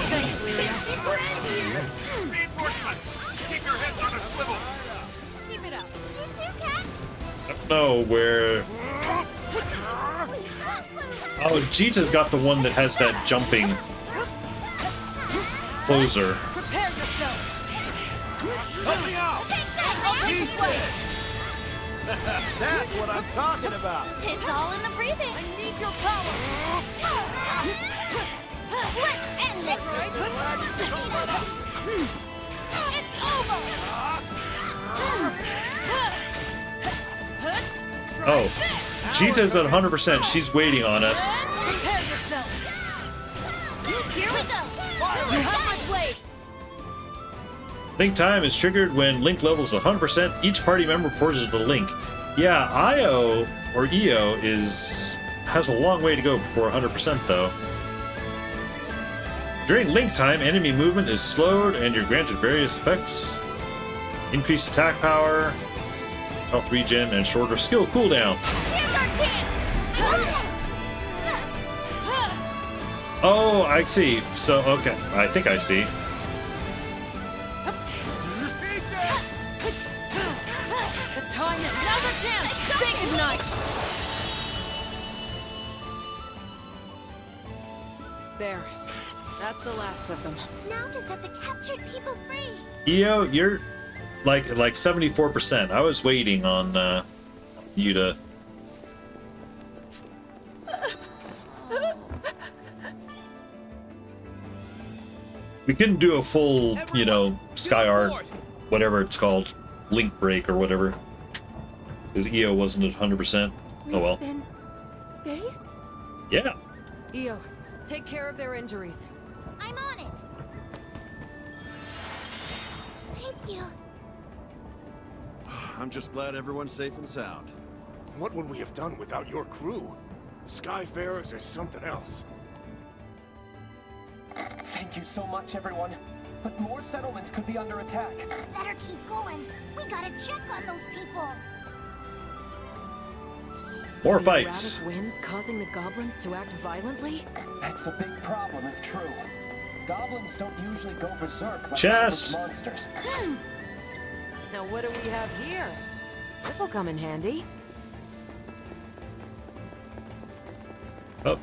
Thanks, Lyria. Reinforcements! Keep your heads on a swivel! Keep it up. I don't know where... Oh, Jita's got the one that has that jumping closer. Prepare yourself. Help me out! I'll take the place. That's what I'm talking about. It's all in the breathing! I need your power. Let's end this! It's over! Oh, Jita's at 100%. She's waiting on us. Prepare yourself. Here we go! You have my blade. Link time is triggered when Link levels 100%. Each party member reports to the Link. Yeah, IO or EO has a long way to go before 100% though. During Link time, enemy movement is slowed and you're granted various effects. Increased attack power, health regen, and shorter skill cooldown. Oh, I see. So, okay. I think I see. The time is another chance. Say goodnight. There. That's the last of them. Now to set the captured people free! EO, you're like 74%. I was waiting on you to. We couldn't do a full, you know, Sky Art, whatever it's called, Link Break or whatever, because EO wasn't at 100%. Oh well. Been safe? Yeah. Io, take care of their injuries. I'm on it! Thank you. I'm just glad everyone's safe and sound. What would we have done without your crew? Skyfarers are something else. Thank you so much, everyone. But more settlements could be under attack. Better keep going. We gotta check on those people. More The fights. erratic winds causing the goblins to act violently? That's a big problem if true. Goblins don't usually go berserk like Chest. monsters. Now what do we have here? This'll come in handy. Oh.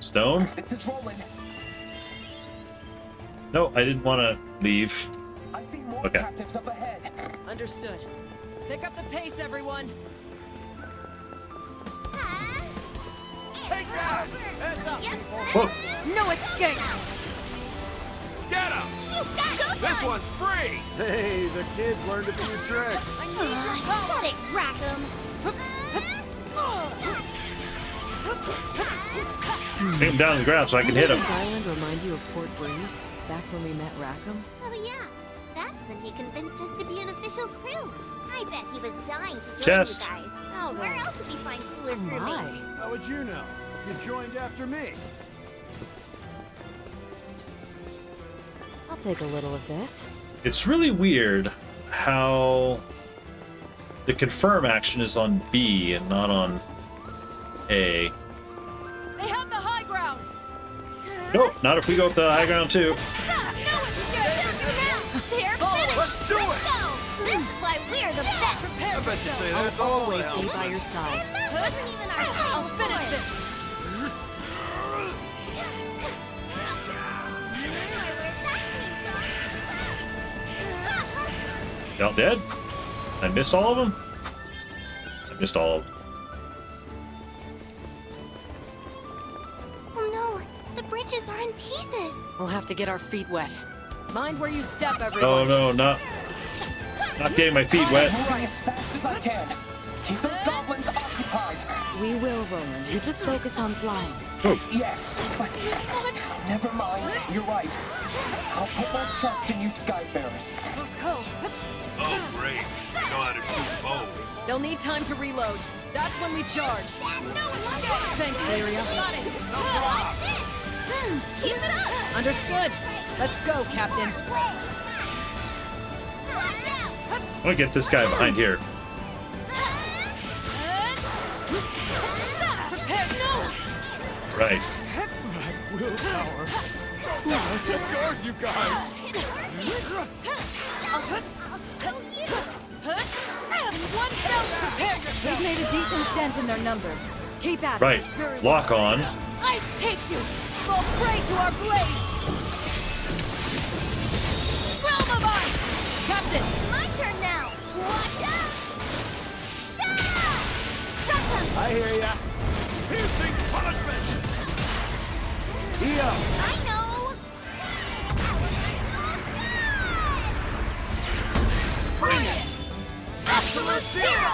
Stone? This is Roland. No, I didn't want to leave. I see more Okay. captives up ahead. Understood. Pick up the pace, everyone. Take that! Heads up, people! Whoa. No escape. Get him! This one's free! Hey, the kids learned a few tricks. Shut it, Rackham! Take him down to the ground so I can hit him. Does this island remind you of Port Breeze? Back when we met Rackham? Oh yeah, that's when he convinced us to be an official crew. I bet he was dying to join Chest. you guys. Oh, where else would we find cooler crewmates? How would you know? You joined after me. I'll take a little of this. It's really weird how the confirm action is on B and not on A. They have the high ground! Nope, not if we go up the high ground too. They're finished! Let's do it! This is why we're the best! I bet you say that's I'll all always the be hell. by your side. And that wasn't even our I'll final finish form. this! Y'all dead? I missed all of them? I missed all of them. Oh no, the bridges are in pieces! We'll have to get our feet wet. Mind where you step, everyone. Oh no, not getting my feet wet. Move as fast as I can. Keep those goblins occupied. We will, Roland. You just focus on flying. Oh. Yes, but never mind. You're right. I'll put my trust in you, Skyfarers. Let's go. Oh, great. You know how to shoot bows. They'll need time to reload. That's when we charge. Thanks, Lyria. Keep it up! Understood. Let's go, Captain. I'm gonna get this guy behind here. Right. Willpower. I can't guard you guys. We've made a decent dent in their number. Keep at it. Right. Lock on. I take you. Fall prey to our blade. Realm of Ice. Captain. My turn now! Watch out! I hear ya. Piercing punishment! Here. I know! Bring it! Absolute zero!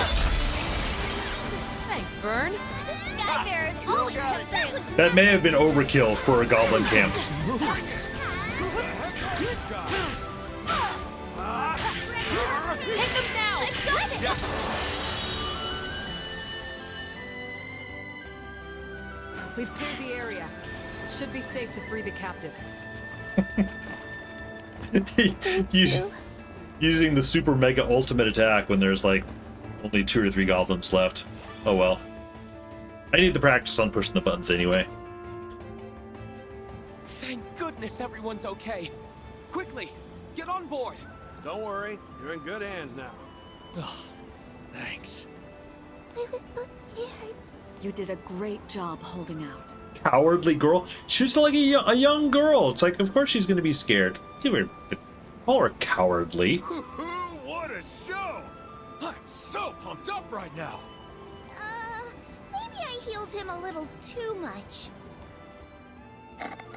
Thanks, Vern. Skyfarers always have things! That may have been overkill for a goblin camp. Hit them now. We've cleared the area. Should be safe to free the captives. Using the super mega ultimate attack when there's like only 2 or 3 goblins left. Oh well. I need the practice on pushing the buttons anyway. Thank goodness everyone's okay. Quickly, get on board. Don't worry, you're in good hands now. Thanks. I was so scared. You did a great job holding out. Cowardly girl. She was like a young girl. It's like, of course she's gonna be scared. Give her, call her cowardly. What a show! I'm so pumped up right now. Maybe I healed him a little too much.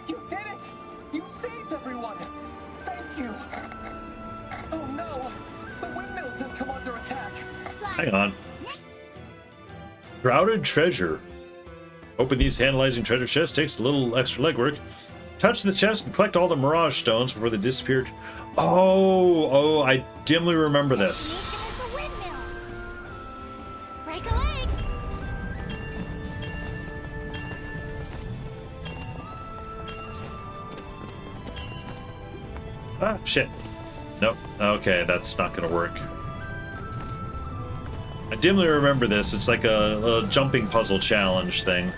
You did it! You saved everyone! Thank you! Oh no! The windmills have come under attack! Hang on. Shrouded treasure. Open these analyzing treasure chests takes a little extra legwork. Touch the chest and collect all the mirage stones before they disappeared. Oh, I dimly remember this. Break a leg! Ah, shit. Nope. Okay, that's not gonna work. I dimly remember this. It's like a jumping puzzle challenge thing.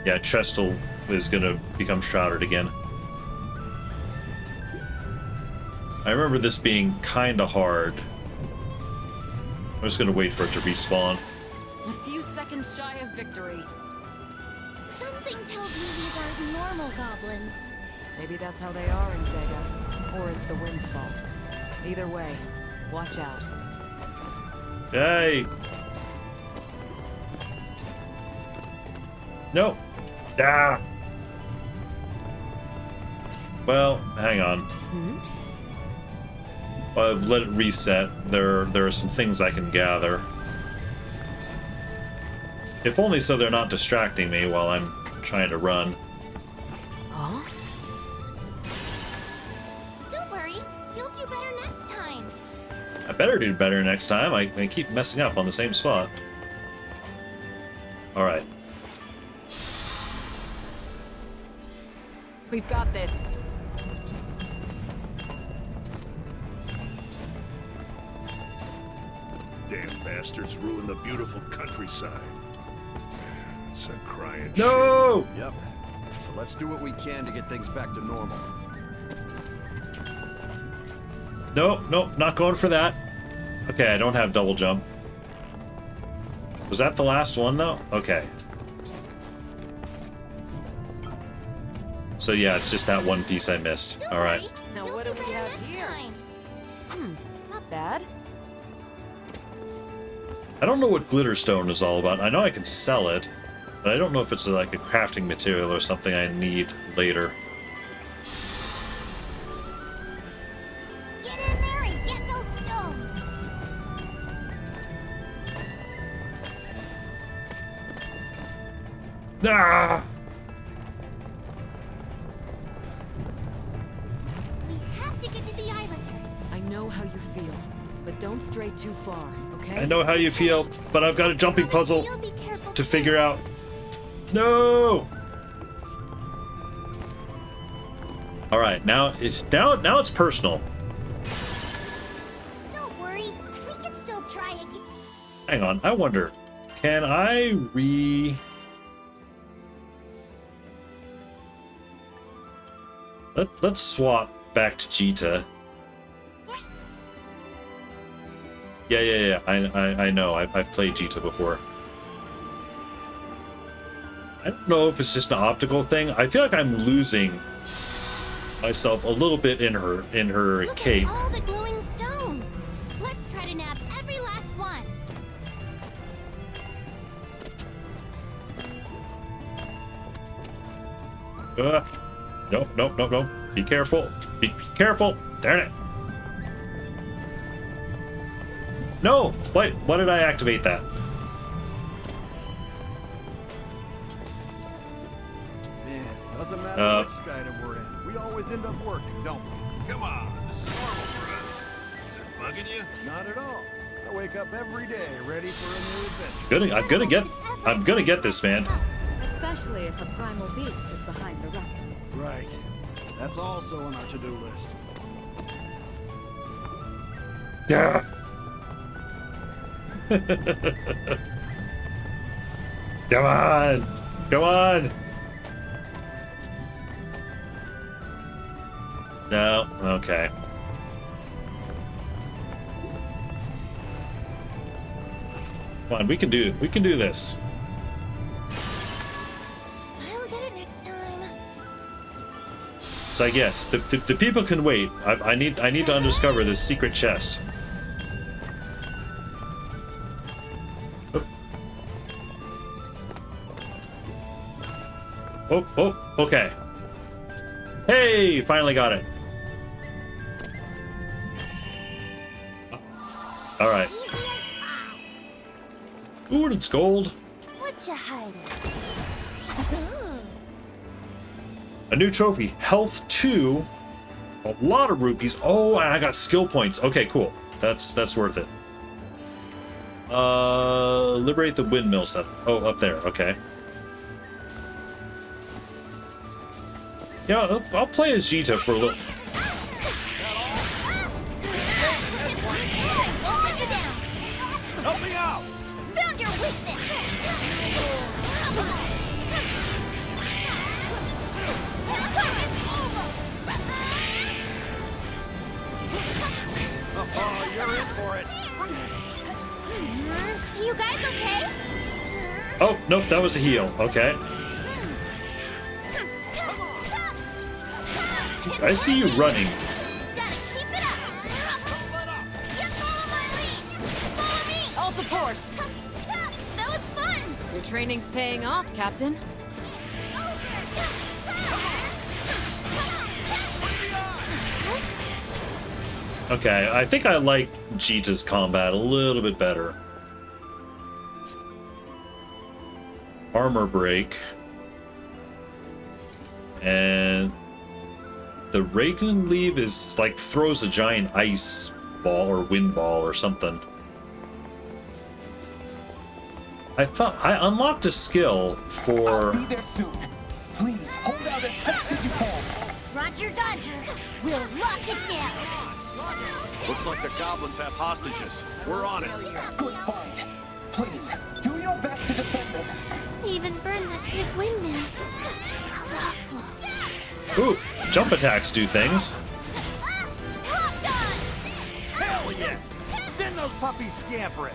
Yeah, Chestel is gonna become shrouded again. I remember this being kinda hard. I'm just gonna wait for it to respawn. A few seconds shy of victory. Something tells me these aren't normal goblins. Maybe that's how they are in Zega. Or it's the wind's fault. Either way, watch out. Hey! No! Ah! Well, hang on. Let it reset. There are some things I can gather. If only so they're not distracting me while I'm trying to run. Huh? Don't worry, you'll do better next time. I better do better next time. I keep messing up on the same spot. Alright. We've got this. Damn bastards ruined the beautiful countryside. It's a crying No! shame. Yep. So let's do what we can to get things back to normal. Nope, nope, not going for that. Okay, I don't have double jump. Was that the last one, though? Okay. So yeah, it's just that one piece I missed. Alright. Now what do we have here? Not bad. I don't know what Glitterstone is all about. I know I can sell it, but I don't know if it's like a crafting material or something I need later. Get in there and get those stones. Ah! We have to get to the islanders. I know how you feel, but don't stray too far, okay? I know how you feel, but I've got a jumping puzzle to figure out. No! Alright, now it's personal. Don't worry, we can still try again. Hang on, I wonder, can I Let's swap back to Jita. Yeah. I know. I've played Jita before. I don't know if it's just an optical thing. I feel like I'm losing myself a little bit in her cape. All the glowing stones. Let's try to nab every last one. Nope. Be careful. Be careful. Darn it. No! Wait, why did I activate that? Man, doesn't matter which skydom we're in. We always end up working, don't we? Come on, this is normal for us. Is it bugging you? Not at all. I wake up every day ready for a new adventure. I'm gonna get this, man. Especially if a primal beast is behind the wreck. Right. That's also on our to-do list. Yeah. Come on! Come on! No, okay. Come on, we can do this. I'll get it next time. So I guess the people can wait. I need to undiscover this secret chest. Oh, okay. Hey, finally got it. All right. Ooh, and it's gold. What you hiding? A new trophy, health 2, a lot of rupees. Oh, and I got skill points. Okay, cool. That's worth it. Liberate the windmill set. Oh, up there. Okay. Yeah, I'll play as Jita for a little. Help me out! Found your weakness. Oh, you're in for it. You guys okay? Oh, nope, that was a heal. Okay. I see you running. All support. That was fun. Your training's paying off, Captain. Okay, I think I like Jita's combat a little bit better. Armor break. And the Raglan leave is like throws a giant ice ball or wind ball or something. I thought I unlocked a skill for. I'll be there soon. Please hold out as tight as you can. Roger, Dodger. We'll lock it down. Looks like the goblins have hostages. We're on it. Good fight. Please, do your best to defend them. They even burned that big windmill. How awful. Ooh, jump attacks do things. Hell yes! Send those puppies scampering.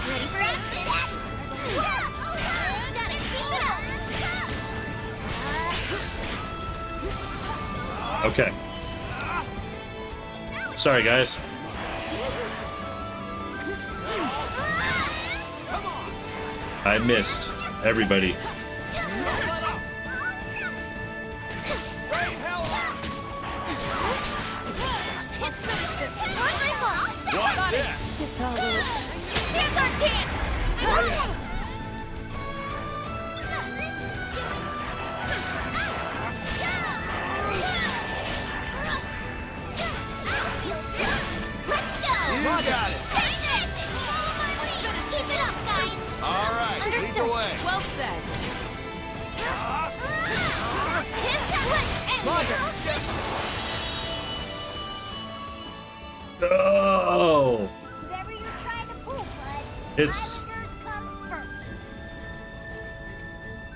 Ready for action? Gotta keep it up. Okay. Sorry, guys. I missed everybody. Got it. Here's our chance. Let's go. You got it. Keep it up, guys. All right, lead the way. Well said. Oh, Whatever you're trying to pull, bud. it's Yours come first.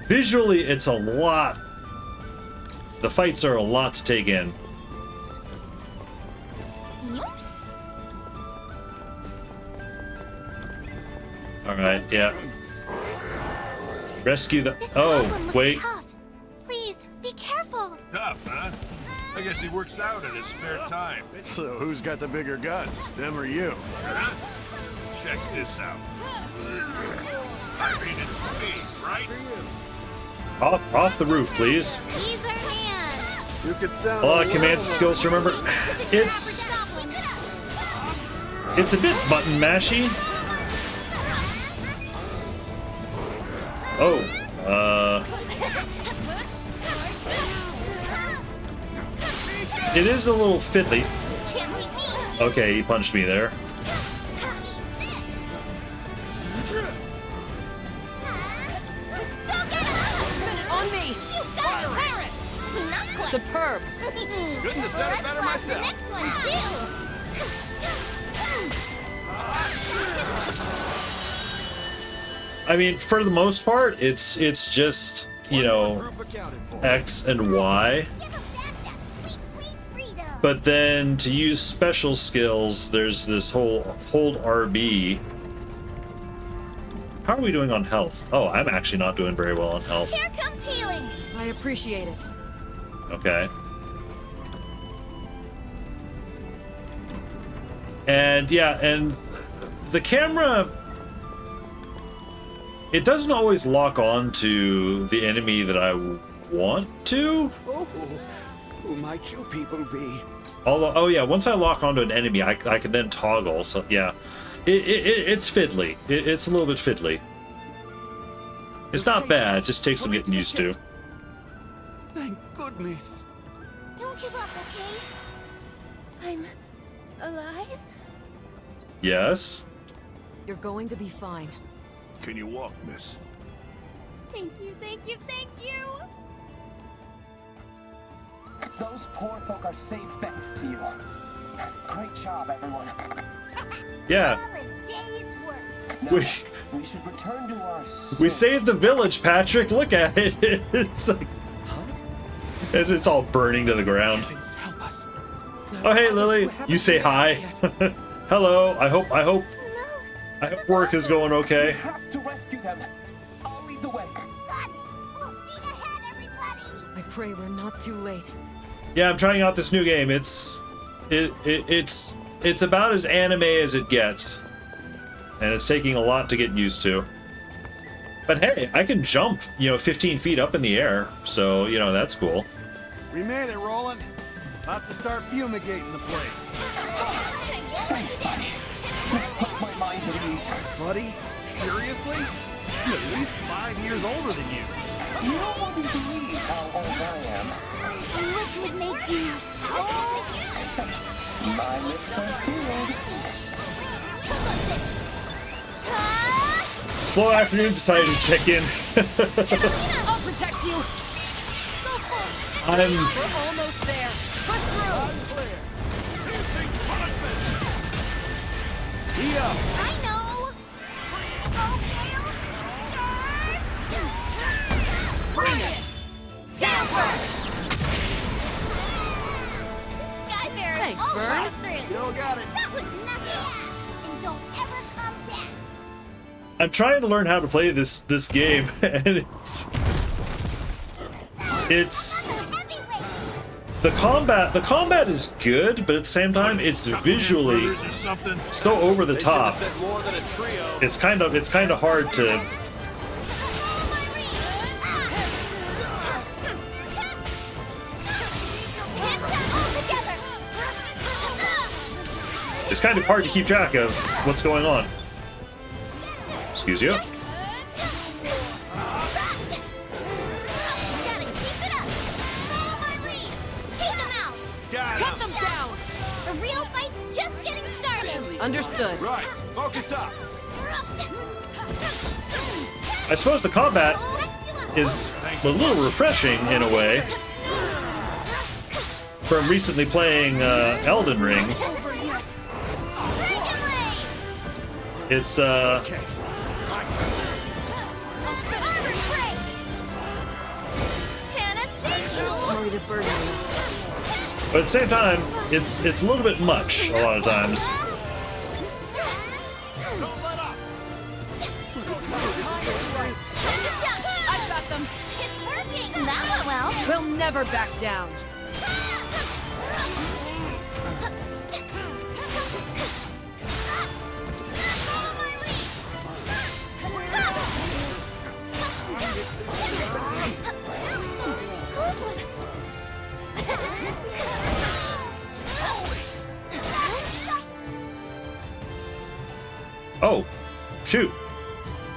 visually it's a lot. The fights are a lot to take in. All right, yeah. Rescue the. Oh, wait. Tough. Please, be careful. Tough, huh? I guess he works out in his spare time. So who's got the bigger guns, them or you? Huh? Check this out. I mean, it's me, right? Off the roof, please. He's our man. You could sound A lot of commands and skills to remember. It's a bit button mashy. Oh, it is a little fiddly. Okay, he punched me there. On me. Superb. Couldn't have said it better myself. Next one, too. I mean, for the most part, it's just, you know, X and Y. But then to use special skills, there's this whole hold RB. How are we doing on health? Oh, I'm actually not doing very well on health. Here comes healing. I appreciate it. Okay. And yeah, and the camera, it doesn't always lock on to the enemy that I want to. Oh, who might you people be? Although, oh yeah, once I lock onto an enemy, I can then toggle. So yeah, it's fiddly. It's a little bit fiddly. It's not bad. It just takes some getting used to. Thank goodness. Don't give up, okay? I'm alive? Yes. You're going to be fine. Can you walk, miss? Thank you, thank you, thank you! Those poor folk are safe thanks to you. Great job, everyone. Yeah. All a day's work. Now, we should return to our... We saved the village, Patrick. Look at it. It's like, as it's all burning to the ground. Oh, hey, Lily. You say hi. Hello. I hope work is going okay. We have to rescue them. I'll lead the way. Got it. Full speed ahead, everybody. I pray we're not too late. Yeah, I'm trying out this new game. It's about as anime as it gets, and it's taking a lot to get used to. But hey, I can jump, 15 feet up in the air, so that's cool. We made it, Roland. About to start fumigating the place. Thanks, buddy. This put my mind at ease. Buddy? Seriously? I'm at least 5 years older than you. You wouldn't believe how old I am. Which would make you old? My lips are sealed. Slow afternoon decided to check in. I'll protect you. I'm We're almost there. Push through. I know. Bring it. Down first. Skyfair. Thanks, Vern. Still got it. That was nothing. And don't ever come back. I'm trying to learn how to play this game, and it's the combat is good, but at the same time it's visually so over the top. It's kind of hard to keep track of what's going on. Excuse you. Cut them down. The real fight's just getting started. Understood. Right. Focus up. I suppose the combat is a little refreshing in a way from recently playing Elden Ring. It's Sorry to burden you. but at the same time, it's a little bit much a lot of times. I've got them. It's working. That went well. We'll never back down. Oh, shoot.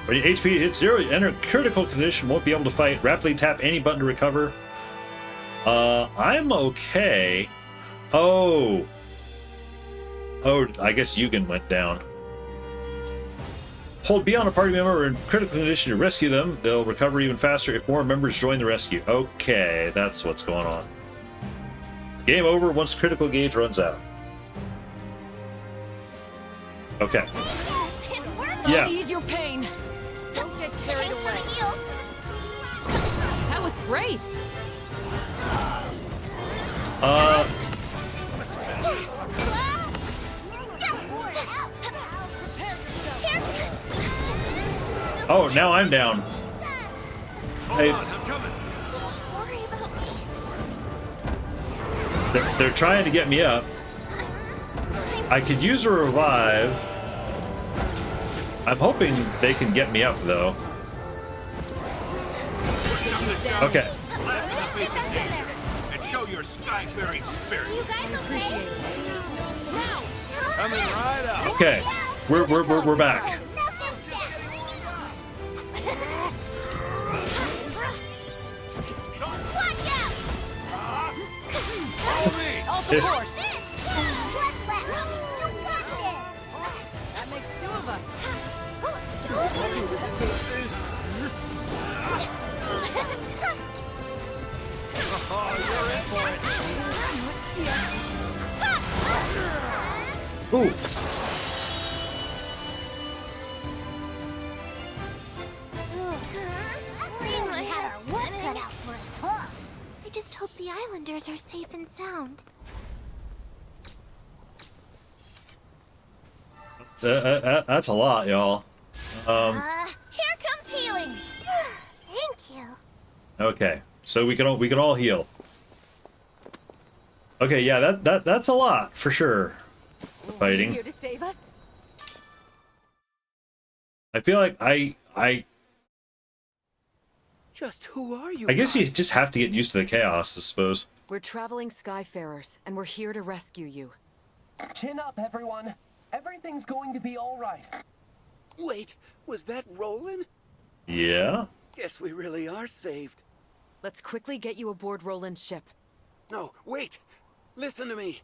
When your HP hits 0, you enter critical condition, won't be able to fight. Rapidly tap any button to recover. I'm okay. Oh, I guess Yugen went down. Hold B on a party member in critical condition to rescue them. They'll recover even faster if more members join the rescue. Okay, that's what's going on. It's game over once critical gauge runs out. Okay. Yeah. I'll ease your pain. Don't get carried away. That was great. Oh, now I'm down. Hey, they're trying to get me up. I could use a revive. I'm hoping they can get me up, though. Okay. And show your skyfaring spirit. You guys okay? Coming right up. Okay. We're back. Watch out! All support. You got this! That makes 2 of us. Oh, you're in for it. Ooh. Really had our work cut out for us, huh? I just hope the islanders are safe and sound. That's a lot, y'all. Here comes healing. Thank you. Okay, so we can all heal. Okay, yeah, that's a lot for sure. Fighting. Here to save us? I feel like I Just who are you? guess you just have to get used to the chaos, I suppose. We're traveling Skyfarers, and we're here to rescue you. Chin up, everyone. Everything's going to be all right. Wait, was that Roland? Yeah? Guess we really are saved. Let's quickly get you aboard Roland's ship. No, wait! Listen to me.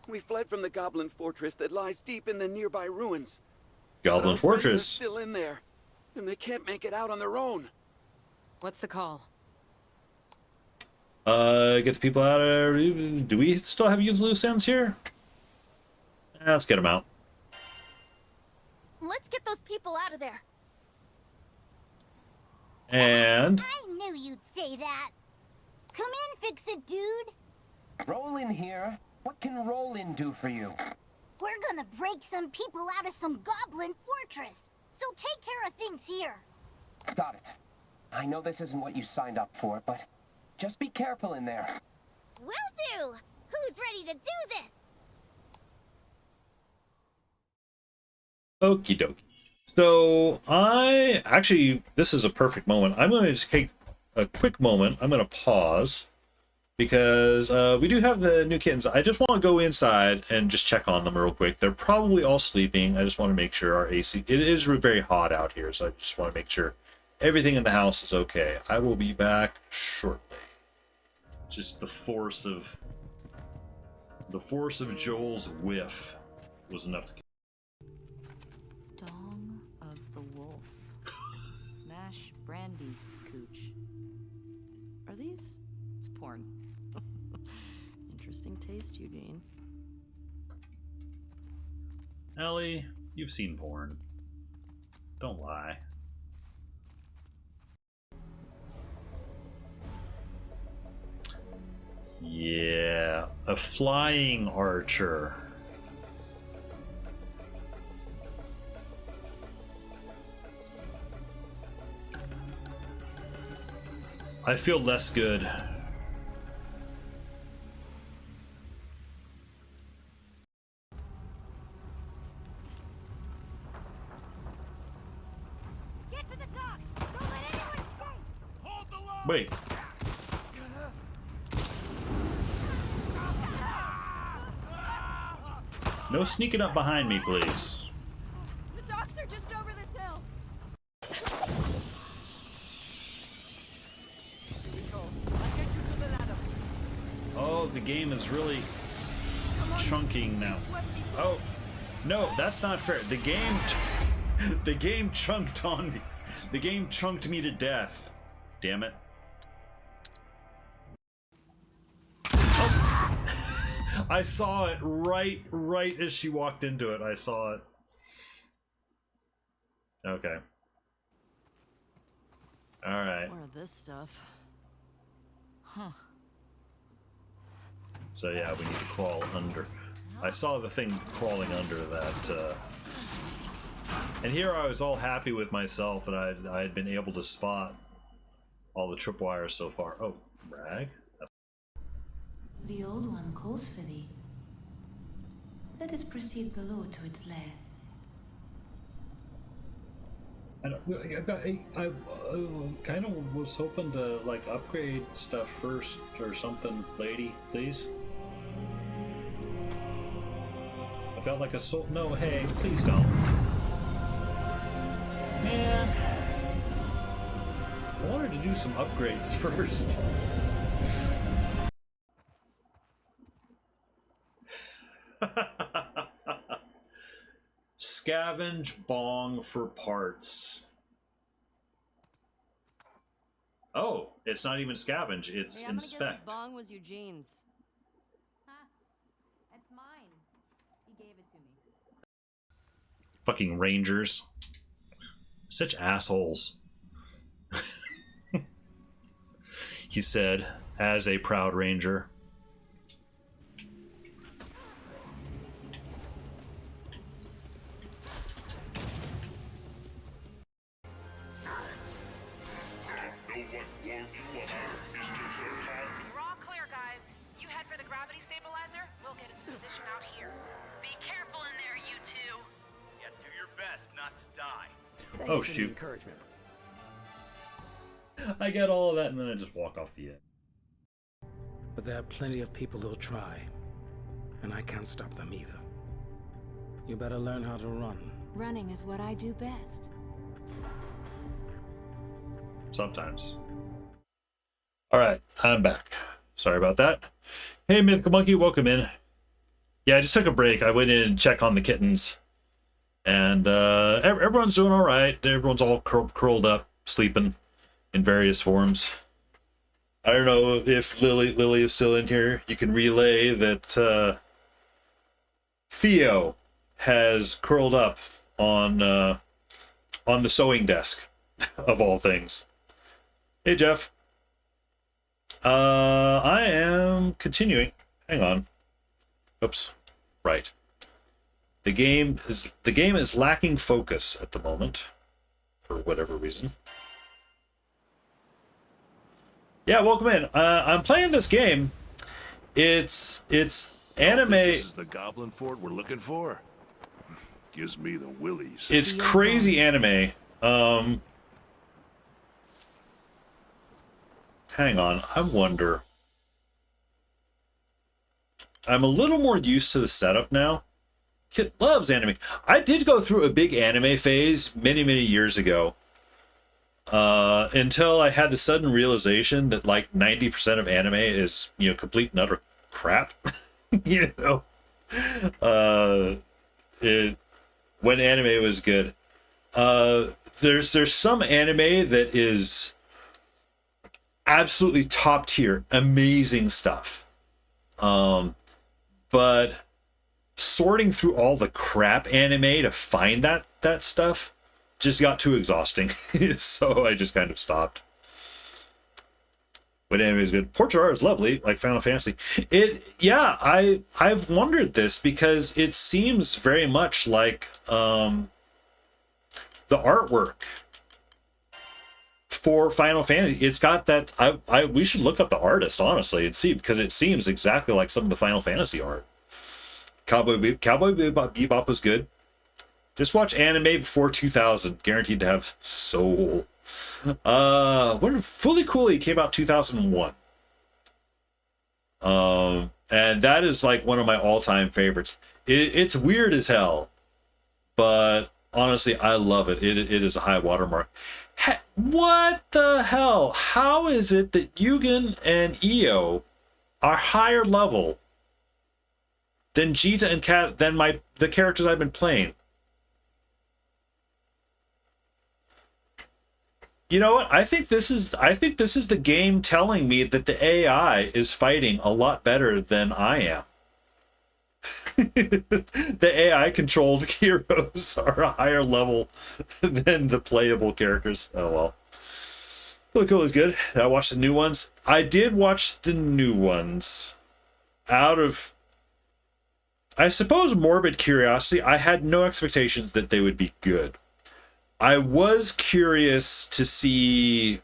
We fled from the Goblin Fortress that lies deep in the nearby ruins. Goblin Our friends are Fortress? still in there, and they can't make it out on their own. What's the call? Get the people out of... Do we still have youth loose ends here? Let's get them out. Let's get those people out of there. And... I knew you'd say that. Come in, Fix-It Dude. Roland here. What can Roland do for you? We're gonna break some people out of some Goblin Fortress. So take care of things here. Got it. I know this isn't what you signed up for, but just be careful in there. Will do. Who's ready to do this? Okie dokie. So, this is a perfect moment. I'm going to take a quick moment. I'm going to pause because we do have the new kittens. I just want to go inside and just check on them real quick. They're probably all sleeping. I just want to make sure our AC... It is very hot out here, so I just want to make sure everything in the house is okay. I will be back shortly. Just the force of Joel's whiff was enough to... Dong of the Wolf. Smash Brandy's cooch. Are these? It's porn. Interesting taste, Eugene. Ellie, you've seen porn. Don't lie. Yeah, a flying archer. I feel less good. Get to the docks. Don't let anyone escape. Hold the line. Wait. No sneaking up behind me, please. The docks are just over this hill. Oh, the game is really chunking now. Oh, no, that's not fair. The game chunked on me. The game chunked me to death. Damn it. Oh. I saw it right as she walked into it. I saw it. Okay. All right. More of this stuff. Huh. So yeah, we need to crawl under. I saw the thing crawling under that, and here I was all happy with myself that I had been able to spot all the tripwires so far. Oh, brag. The Old One calls for thee. Let us proceed below to its lair. I kind of was hoping to like upgrade stuff first or something, lady, please. I felt like a soul. No, hey, please don't. Man, I wanted to do some upgrades first. Scavenge bong for parts. Oh, it's not even scavenge, it's Hey, inspect. I'm gonna guess this bong was Eugene's. It's mine. He gave it to me. Fucking rangers. Such assholes. He said, as a proud ranger. We're all clear, guys. You head for the gravity stabilizer. We'll get into position out here. Be careful in there, you two. Yeah, do your best not to die. Thanks Oh, for the shoot. encouragement. I get all of that and then I just walk off the edge. But there are plenty of people who'll try, and I can't stop them either. You better learn how to run. Running is what I do best. Sometimes. All right, I'm back. Sorry about that. Hey, Mythical Monkey, welcome in. Yeah, I just took a break. I went in and checked on the kittens. And everyone's doing all right. Everyone's all curled up, sleeping in various forms. I don't know if Lily is still in here. You can relay that Theo has curled up on the sewing desk, of all things. Hey, Jeff. I am continuing. Hang on. Oops. Right. The game is lacking focus at the moment, for whatever reason. Yeah, welcome in. I'm playing this game. It's anime. This is the Goblin Fort we're looking for. Gives me the willies. It's crazy anime. Hang on, I wonder. I'm a little more used to the setup now. Kid loves anime. I did go through a big anime phase many years ago. Until I had the sudden realization that like 90% of anime is, you know, complete and utter crap. You know, when anime was good. There's some anime that is absolutely top tier, amazing stuff. But sorting through all the crap anime to find that stuff just got too exhausting. So I just kind of stopped. But anime is good. Portrait art is lovely, like Final Fantasy. I've wondered this because it seems very much like the artwork for Final Fantasy. It's got that. We should look up the artist, honestly, and see, because it seems exactly like some of the Final Fantasy art. Cowboy Bebop was good. Just watch anime before 2000, guaranteed to have soul. When Fully Cooley came out 2001. And that is like one of my all-time favorites. It's weird as hell, but honestly, I love it. It is a high watermark. What the hell? How is it that Yugen and Io are higher level than Jita and Kat than the characters I've been playing? You know what? I think this is the game telling me that the AI is fighting a lot better than I am. The AI controlled heroes are a higher level than the playable characters. Oh well. Really cool is good. Did I watch the new ones? I did watch the new ones. Out of, I suppose, morbid curiosity. I had no expectations that they would be good. I was curious to see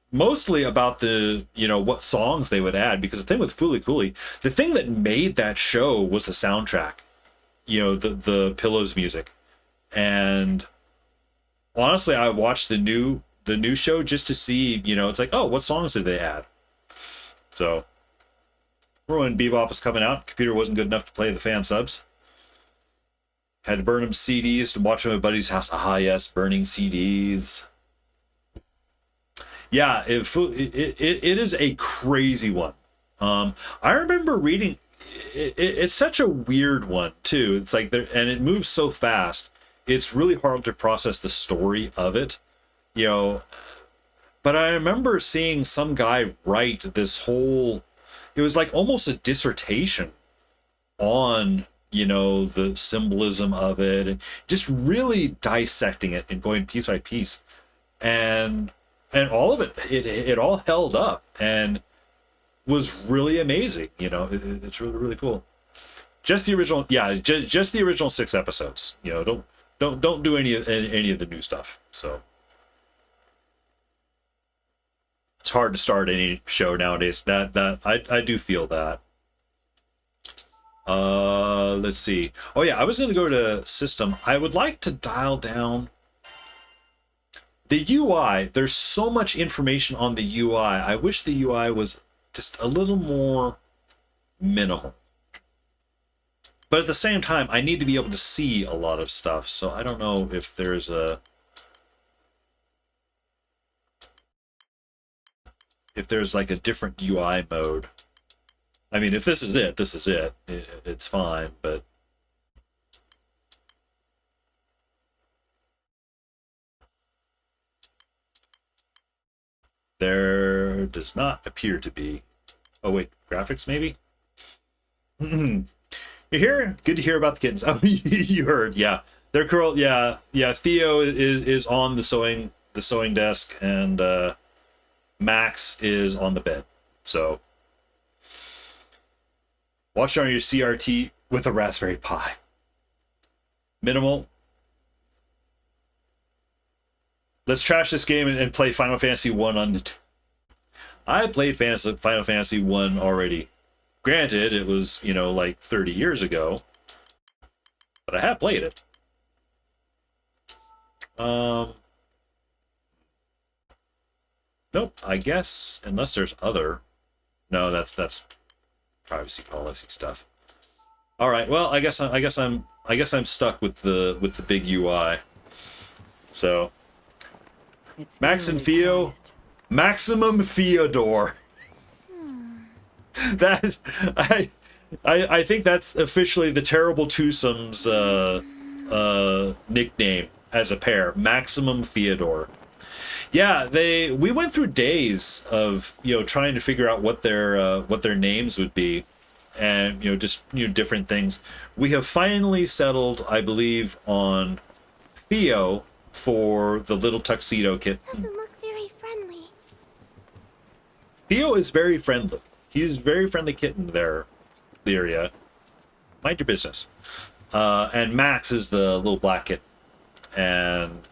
mostly about the, you know, what songs they would add, because the thing with Fooly Cooley, the thing that made that show was the soundtrack, you know, the Pillows music. And honestly, I watched the new show just to see, you know, it's like, oh, what songs did they add? So when Bebop was coming out, computer wasn't good enough to play the fan subs. Had to burn them CDs to watch them at my buddy's house. Ah, yes, burning CDs. Yeah, it is a crazy one. I remember reading. It's such a weird one too. It's like and it moves so fast. It's really hard to process the story of it, you know. But I remember seeing some guy write this whole. It was like almost a dissertation on, you know, the symbolism of it, and just really dissecting it and going piece by piece, and all of it all held up and was really amazing. You know, it's really cool. Just the original, yeah, just the original 6 episodes. You know, don't do any of the new stuff. So it's hard to start any show nowadays. That I do feel that. Let's see. Oh yeah, I was going to go to system. I would like to dial down the UI. There's so much information on the UI. I wish the UI was just a little more minimal. But at the same time, I need to be able to see a lot of stuff, so I don't know if there's like a different UI mode. I mean, if this is it, this is it. It's fine, but there does not appear to be. Oh wait, graphics maybe? You hear? Good to hear about the kittens. Oh, you heard, yeah. They're curled, yeah. Theo is on the sewing desk, and Max is on the bed. So watch on your CRT with a Raspberry Pi. Minimal. Let's trash this game and play Final Fantasy 1 on it. I played Final Fantasy 1 already. Granted, it was, like 30 years ago. But I have played it. Nope, I guess, unless there's other. No, that's privacy policy stuff. All right, well, I guess I'm stuck with the big UI. So It's Max and Theo, Maximum Theodore. That I think that's officially the Terrible Twosomes nickname as a pair, Maximum Theodore. Yeah, we went through days of trying to figure out what their names would be, and just different things. We have finally settled, I believe, on Theo for the little tuxedo kitten. Doesn't look very friendly. Theo is very friendly. He's a very friendly kitten there, Lyria. Mind your business. And Max is the little black kitten. And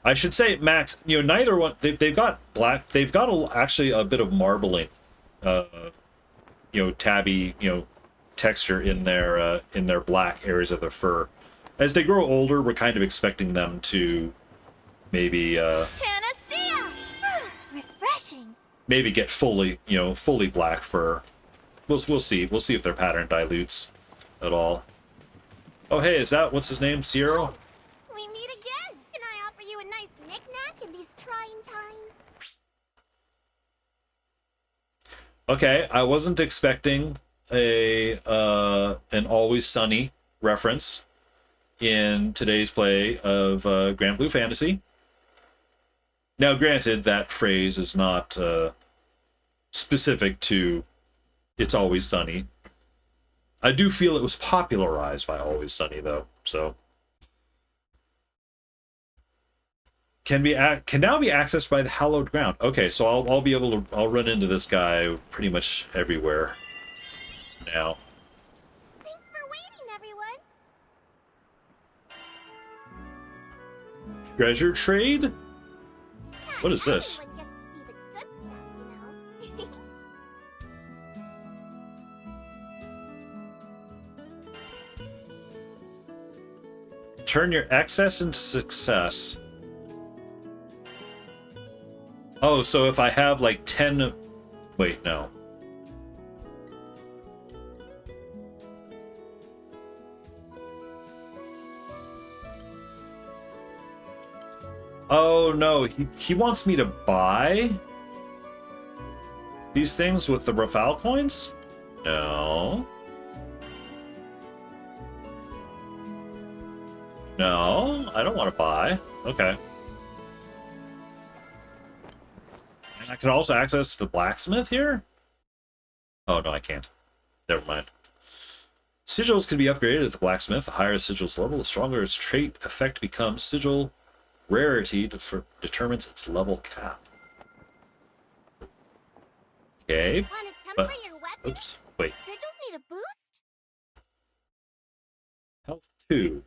I should say, Max, neither one, they've got black, they've got actually a bit of marbling, tabby, texture in their black areas of their fur. As they grow older, we're kind of expecting them to maybe, Panacea! Refreshing. maybe get fully black fur. We'll see. We'll see if their pattern dilutes at all. Oh, hey, is that, what's his name, Ciro? We meet again. Can I offer you a nice knick-knack in these trying times? Okay, I wasn't expecting an Always Sunny reference in today's play of Granblue Fantasy. Now, granted, that phrase is not specific to It's Always Sunny. I do feel it was popularized by Always Sunny, though, so. Can now be accessed by the hallowed ground. Okay, so I'll run into this guy pretty much everywhere now. Thanks for waiting, everyone. Treasure trade? What is this? Turn your excess into success. Oh, so if I have like 10... Wait, no. Oh, no. He wants me to buy these things with the Rafal coins? No. No, I don't want to buy. Okay. And I can also access the blacksmith here? Oh, no, I can't. Never mind. Sigils can be upgraded at the blacksmith. The higher the sigil's level, the stronger its trait effect becomes. Sigil rarity determines its level cap. Okay, but... Oops, wait. Sigils need a boost? Health 2.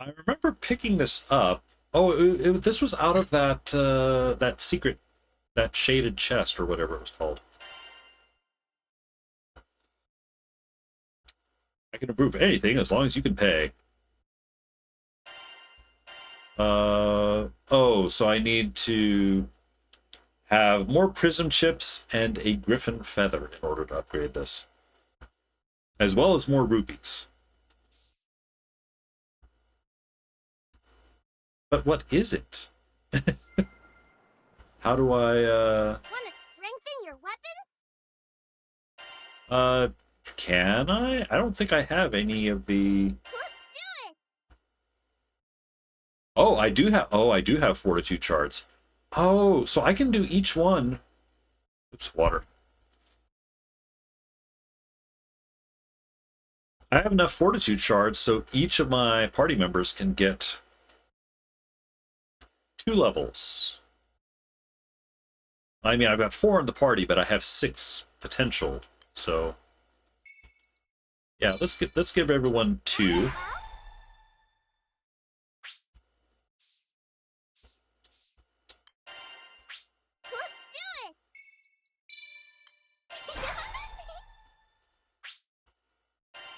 I remember picking this up. Oh, this was out of that secret, that shaded chest or whatever it was called. I can improve anything as long as you can pay. Oh, so I need to have more prism chips and a griffin feather in order to upgrade this, as well as more rupees. But what is it? How do I, Want to strengthen your weapons? Can I? I don't think I have any of the... Oh, I do have fortitude shards. Oh, so I can do each one. Oops, water. I have enough fortitude shards, so each of my party members can get 2 levels. I mean, I've got 4 in the party, but I have 6 potential. So, yeah, let's give everyone 2.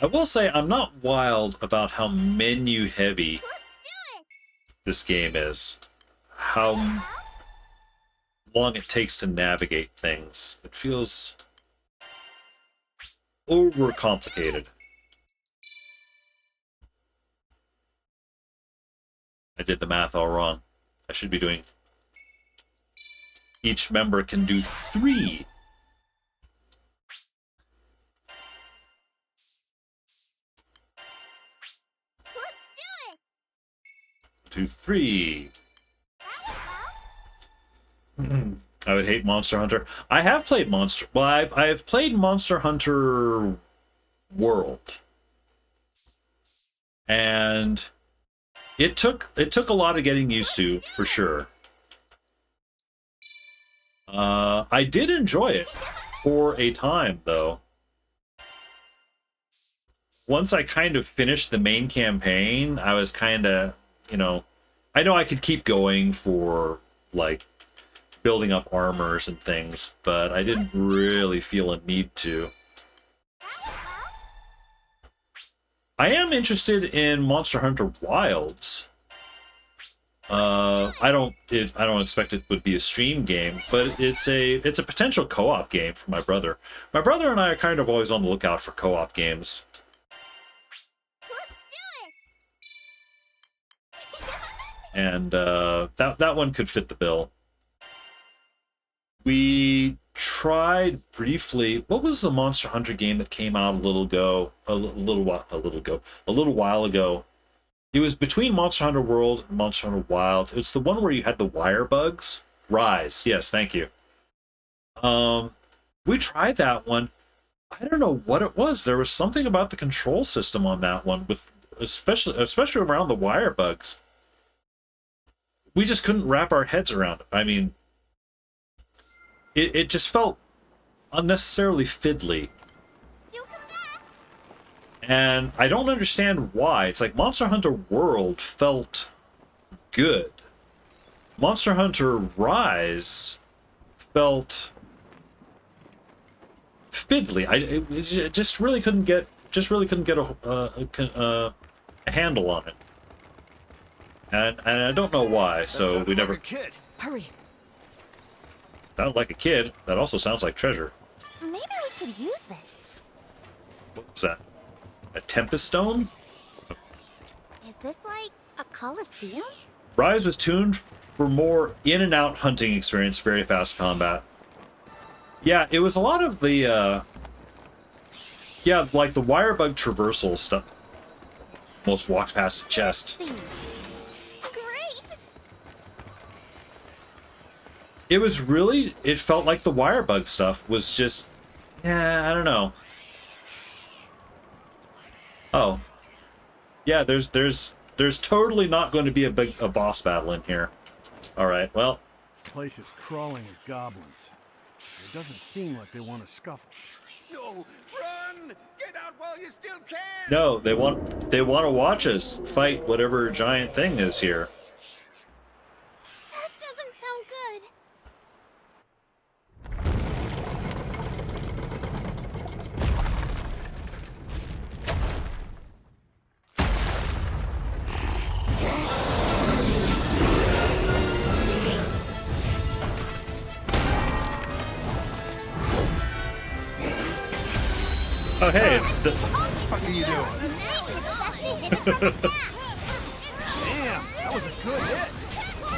I will say I'm not wild about how menu heavy this game is. How long it takes to navigate things. It feels overcomplicated. I did the math all wrong. I should be doing... Each member can do 3. To 3. I would hate Monster Hunter. I have played Monster... Well, I've played Monster Hunter World. And it took a lot of getting used to, for sure. I did enjoy it for a time, though. Once I kind of finished the main campaign, I was kind of, you know... I know I could keep going for, like, building up armors and things, but I didn't really feel a need to. I am interested in Monster Hunter Wilds. I don't expect it would be a stream game, but it's a potential co-op game for my brother. My brother and I are kind of always on the lookout for co-op games. And that one could fit the bill. We tried briefly. What was the Monster Hunter game that came out a little while ago? It was between Monster Hunter World and Monster Hunter Wild. It's the one where you had the wire bugs. Rise, yes, thank you. We tried that one. I don't know what it was. There was something about the control system on that one, with especially around the wire bugs. We just couldn't wrap our heads around it. I mean, it just felt unnecessarily fiddly. And I don't understand why. It's like Monster Hunter World felt good. Monster Hunter Rise felt fiddly. I just really couldn't get a handle on it. And I don't know why, so we never... Like a kid. Hurry. Sounded like a kid. That also sounds like treasure. Maybe we could use this. What's that? A Tempest Stone? Is this like a Coliseum? Rise was tuned for more in-and-out hunting experience, very fast combat. Yeah, it was a lot of the, yeah, like the wire bug traversal stuff. Almost walked past a chest. It was really, it felt like the wire bug stuff was just, yeah, I don't know. Oh. Yeah, there's totally not going to be a boss battle in here. Alright, well. This place is crawling with goblins. It doesn't seem like they want to scuffle. No, run! Get out while you still can! No, they want to watch us fight whatever giant thing is here. That doesn't sound good. Oh, hey, it's the... What are you doing? Damn, that was a good hit.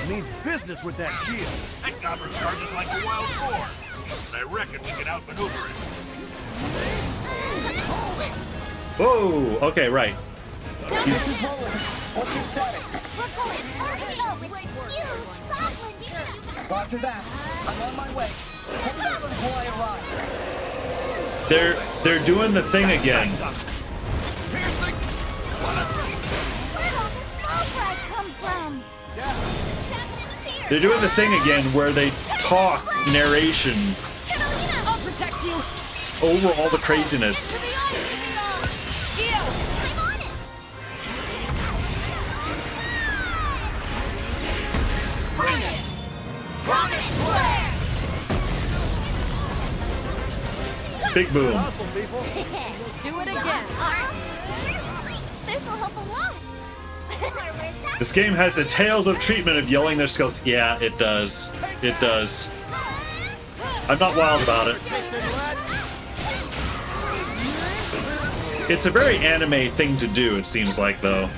It means business with that shield. That goblin charges like a wild boar. But I reckon we can outmaneuver it. Whoa, okay, right. He's... Roger that. I'm on my way. Hold on before I arrive. They're doing the thing again. They're doing the thing again where they talk narration I'll protect you. over all the craziness. Big boom. Do it again. This'll help a lot. This game has the Tales of treatment of yelling their skills. Yeah, it does. It does. I'm not wild about it. It's a very anime thing to do, it seems like, though.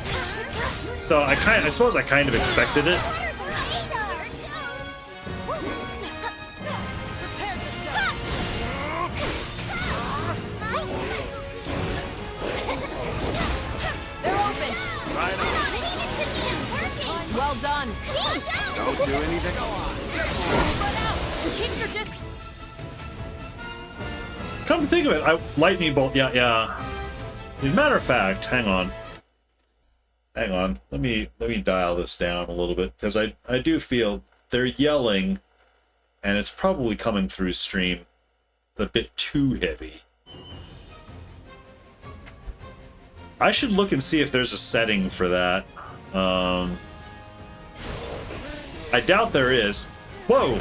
So I suppose I kind of expected it. Well done. Don't do anything. Keep your distance. Come to think of it, lightning bolt. Yeah. As a matter of fact, hang on. Let me dial this down a little bit because I do feel they're yelling, and it's probably coming through stream a bit too heavy. I should look and see if there's a setting for that. I doubt there is. Whoa!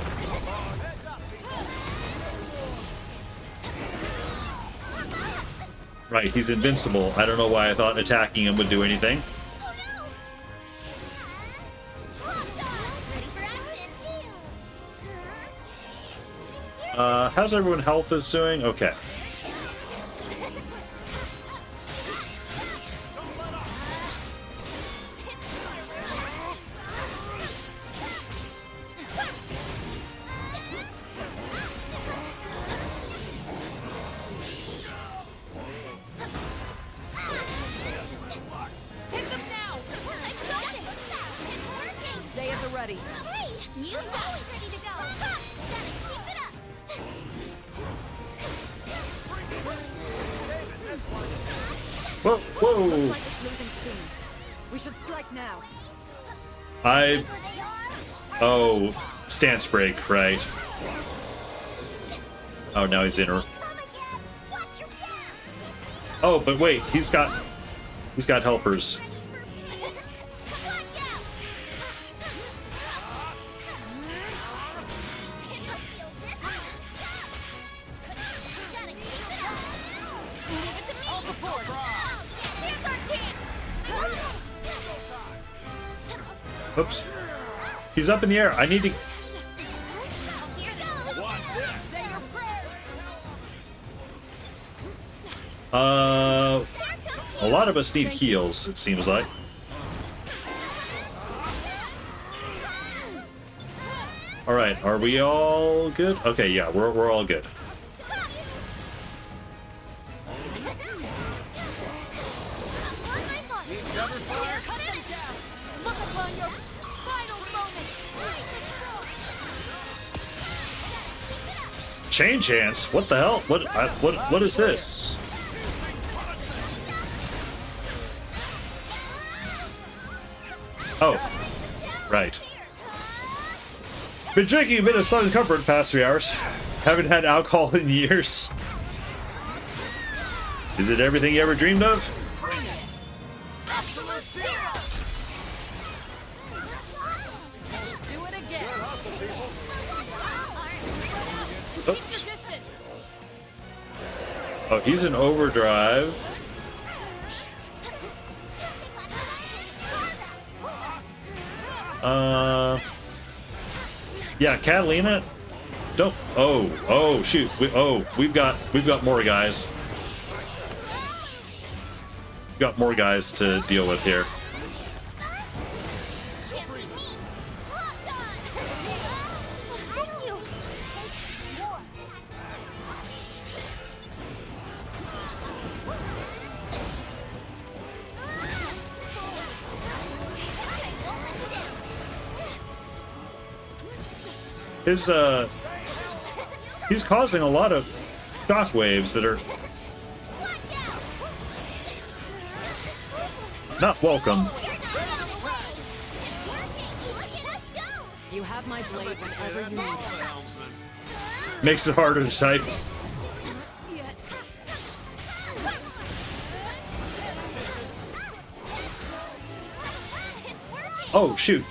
Right, he's invincible. I don't know why I thought attacking him would do anything. How's everyone health is doing? Okay. Stay at the ready. Hey, you always ready to go. Gotta keep it up. Whoa! Looks like it's losing steam. We should strike now. Oh, stance break, right. Oh, now he's in her. Oh, but wait, he's got helpers. Oops. He's up in the air. I need to... A lot of us need heals, it seems like. Alright, are we all good? Okay, yeah, we're all good. Change hands? What the hell? What is this? Oh, right. Been drinking a bit of Southern Comfort the past 3 hours. Haven't had alcohol in years. Is it everything you ever dreamed of? Do it again. Oops. Oh, he's in overdrive. Yeah, Catalina. Don't. Oh, shoot. We've got more guys. got more guys to deal with here. He's causing a lot of shockwaves that are not welcome. You have my blade whenever you need it. Makes it harder to type. Oh shoot.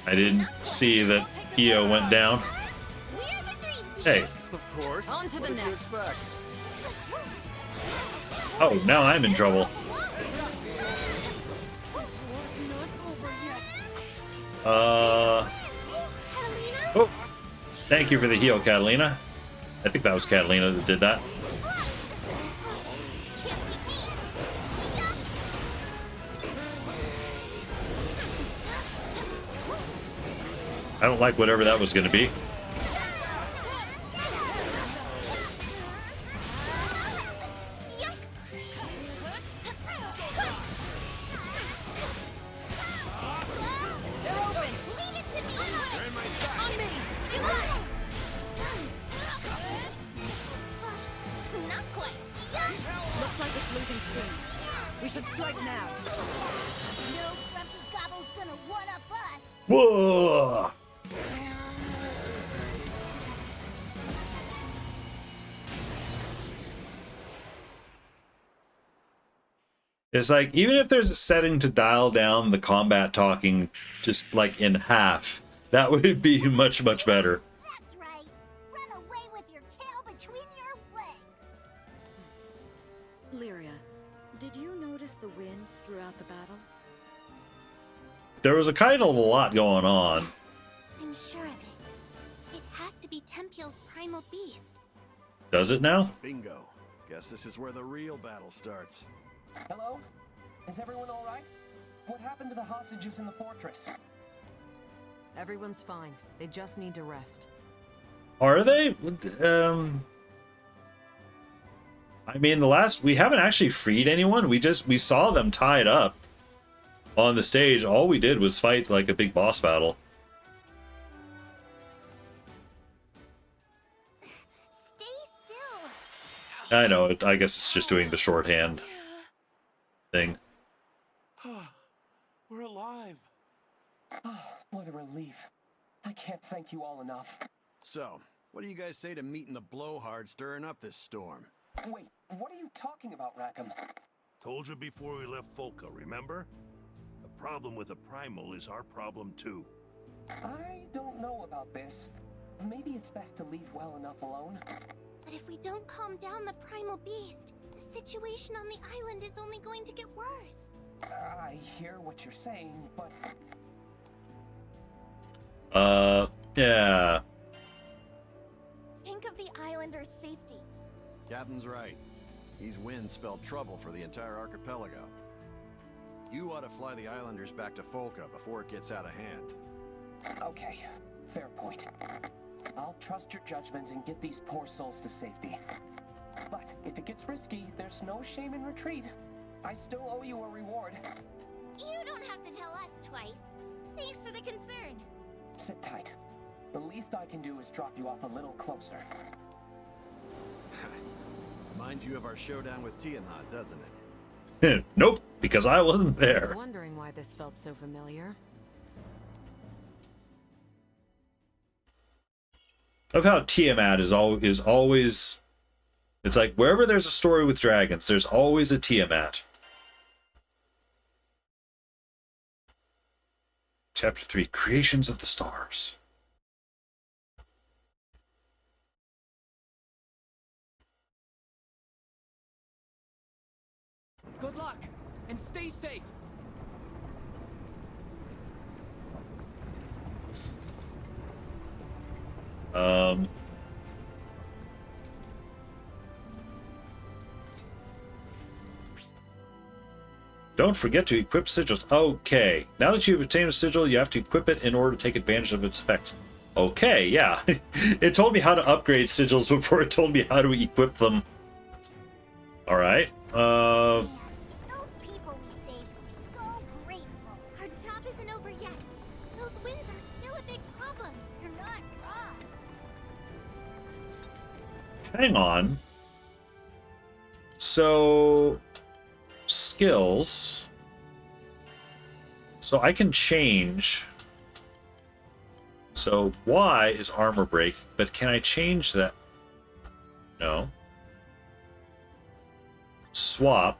I didn't see that EO went down. Hey. Of course. On to the next. Oh, now I'm in trouble. Oh. Thank you for the heal, Catalina. I think that was Catalina that did that. I don't like whatever that was going to be. Whoa! It's like, even if there's a setting to dial down the combat talking just like in half, that would be much, much better. That's right. Run away with your tail between your legs. Lyria, did you notice the wind throughout the battle? There was a kind of a lot going on. I'm sure of it. It has to be Tempeal's primal beast. Does it now? Bingo. Guess this is where the real battle starts. Hello? Is everyone all right? What happened to the hostages in the fortress? Everyone's fine. They just need to rest. Are they? I mean, we haven't actually freed anyone. We saw them tied up on the stage. All we did was fight like a big boss battle. Stay still. I know. I guess it's just doing the shorthand thing. We're alive. What a relief. I can't thank you all enough. So, what do you guys say to meeting the blowhard stirring up this storm? Wait, what are you talking about, Rackham? Told you before we left Folka, remember? The problem with a primal is our problem too. I don't know about this. Maybe it's best to leave well enough alone. But if we don't calm down the primal beast, the situation on the island is only going to get worse. I hear what you're saying, but... Yeah. Think of the islanders' safety. Captain's right. These winds spell trouble for the entire archipelago. You ought to fly the islanders back to Folka before it gets out of hand. Okay, fair point. I'll trust your judgment and get these poor souls to safety. But if it gets risky, there's no shame in retreat. I still owe you a reward. You don't have to tell us twice. Thanks for the concern. Sit tight. The least I can do is drop you off a little closer. Reminds you of our showdown with Tiamat, doesn't it? Nope, because I wasn't I there. was wondering why this felt so familiar. Of how Tiamat is always. It's like wherever there's a story with dragons, there's always a Tiamat. Chapter 3: Creations of the Stars. Good luck, and stay safe. Um, don't forget to equip sigils. Okay. Now that you've obtained a sigil, you have to equip it in order to take advantage of its effects. Okay, yeah. It told me how to upgrade sigils before it told me how to equip them. Alright. Those people we saved were so grateful. Our job isn't over yet. Those winds are still a big problem. You're not wrong. Hang on. So, skills. So I can change. So Y is armor break, but can I change that? No. Swap.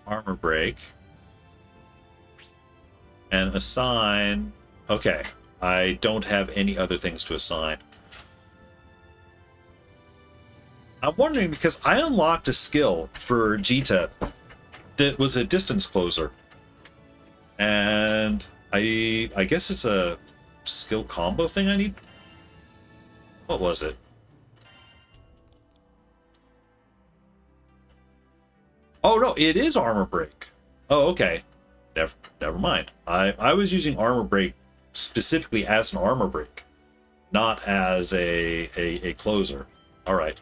Armor break. And assign. Okay. I don't have any other things to assign. I'm wondering because I unlocked a skill for Jita that was a distance closer. And I guess it's a skill combo thing I need. What was it? Oh no, it is armor break. Oh, okay. Never mind. I was using armor break specifically as an armor break, not as a closer. All right.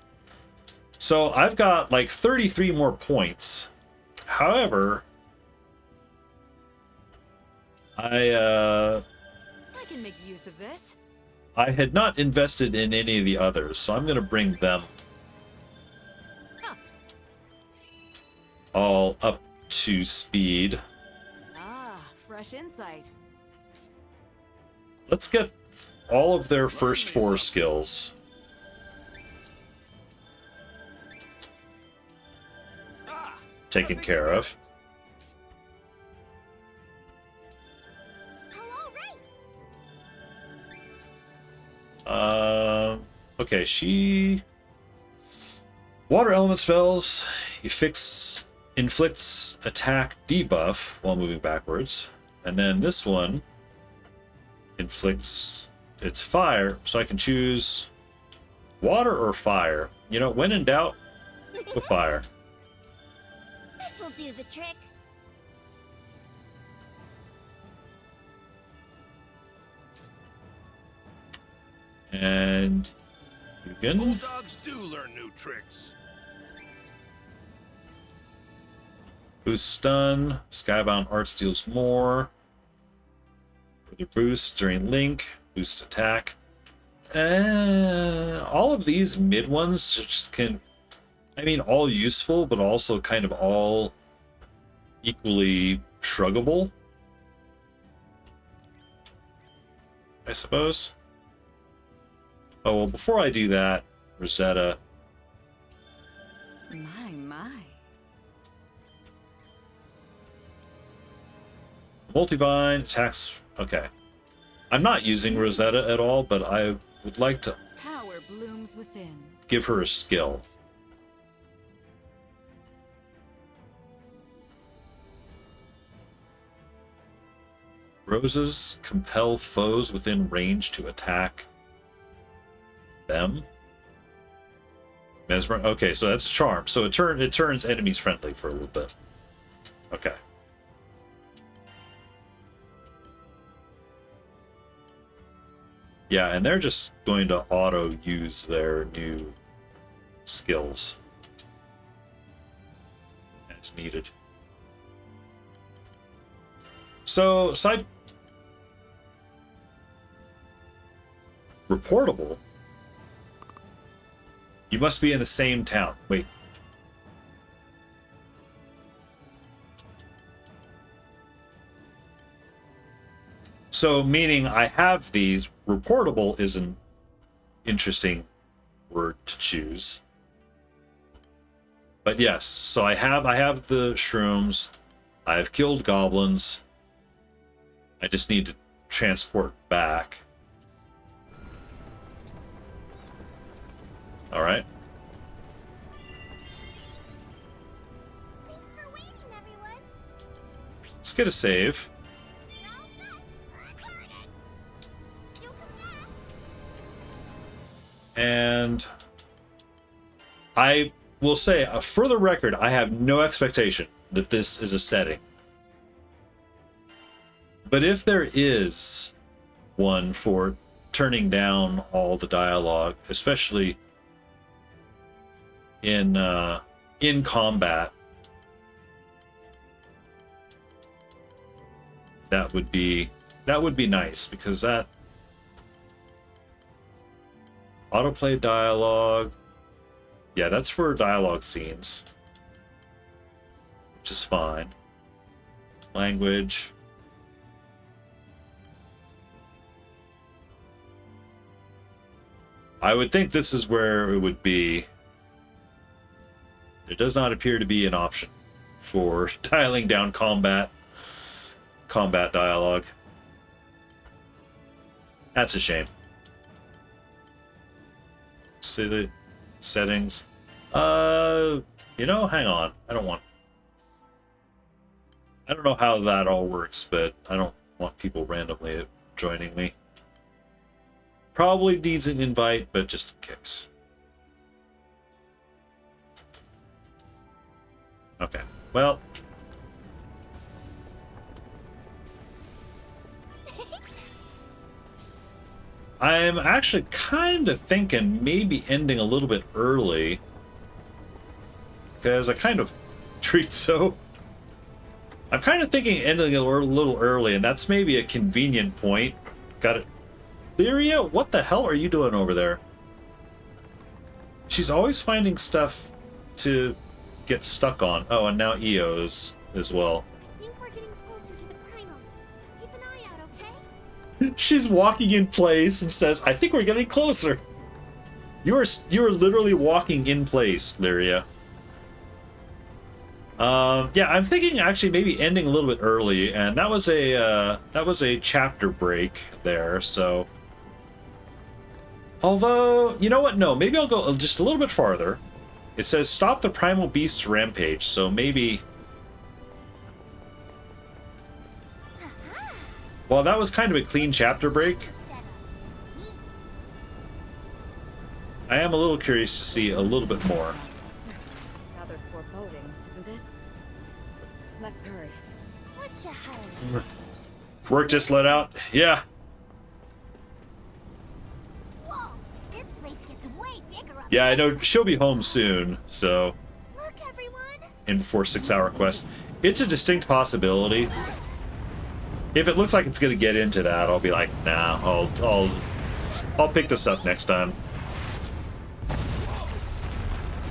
So I've got like 33 more points. However, I can make use of this. I had not invested in any of the others, so I'm going to bring them all up to speed. Ah, fresh insight. Let's get all of their first 4 skills. Taken care of. Okay, she... Water element spells, inflicts attack debuff while moving backwards. And then this one inflicts its fire, so I can choose water or fire. You know, when in doubt, go fire. This'll do the trick. And you can... Bulldogs do learn new tricks. Boost stun. Skybound Arts deals more. Further boost during link. Boost attack. All of these mid ones just can... I mean, all useful, but also kind of all equally shruggable, I suppose. Oh, well, before I do that, Rosetta... My. Multivine attacks... Okay. I'm not using Rosetta at all, but I would like to Power blooms within. give her a skill. Roses compel foes within range to attack them. Mesmer. Okay, so that's a charm. So it turns enemies friendly for a little bit. Okay. Yeah, and they're just going to auto use their new skills as needed. So, side reportable. You must be in the same town. Wait. So, meaning I have these. Reportable is an interesting word to choose. But yes, so I have the shrooms. I've killed goblins. I just need to transport back. All right. Let's get a save. And I will say, for the record, I have no expectation that this is a setting. But if there is one for turning down all the dialogue, especially in combat, that would be nice, because that autoplay dialogue, yeah, that's for dialogue scenes, which is fine. Language. I would think this is where it would be. It does not appear to be an option for dialing down combat dialogue. That's a shame. City settings. You know, hang on. I don't know how that all works, but I don't want people randomly joining me. Probably needs an invite, but just in case. Okay, well. I'm actually kind of thinking maybe ending a little bit early, because I kind of treat so. I'm kind of thinking ending a little early, and that's maybe a convenient point. Got it. Lyria, what the hell are you doing over there? She's always finding stuff to get stuck on. Oh, and now EO's as well. I think we're getting closer to the primal. Keep an eye out, okay? She's walking in place and says, I think we're getting closer. You are literally walking in place, Lyria. Yeah, I'm thinking actually maybe ending a little bit early, and that was a chapter break there, so. Although, you know what? No, maybe I'll go just a little bit farther. It says stop the primal beast's rampage, so maybe. Well, that was kind of a clean chapter break. I am a little curious to see a little bit more. Rather foreboding, isn't it? Let's hurry. What's a hurry? Work just let out? Yeah. Whoa, this place gets way bigger up. Yeah, I know she'll be home soon, so. Look, everyone. In before 6-hour quest. It's a distinct possibility. If it looks like it's gonna get into that, I'll be like, nah, I'll pick this up next time.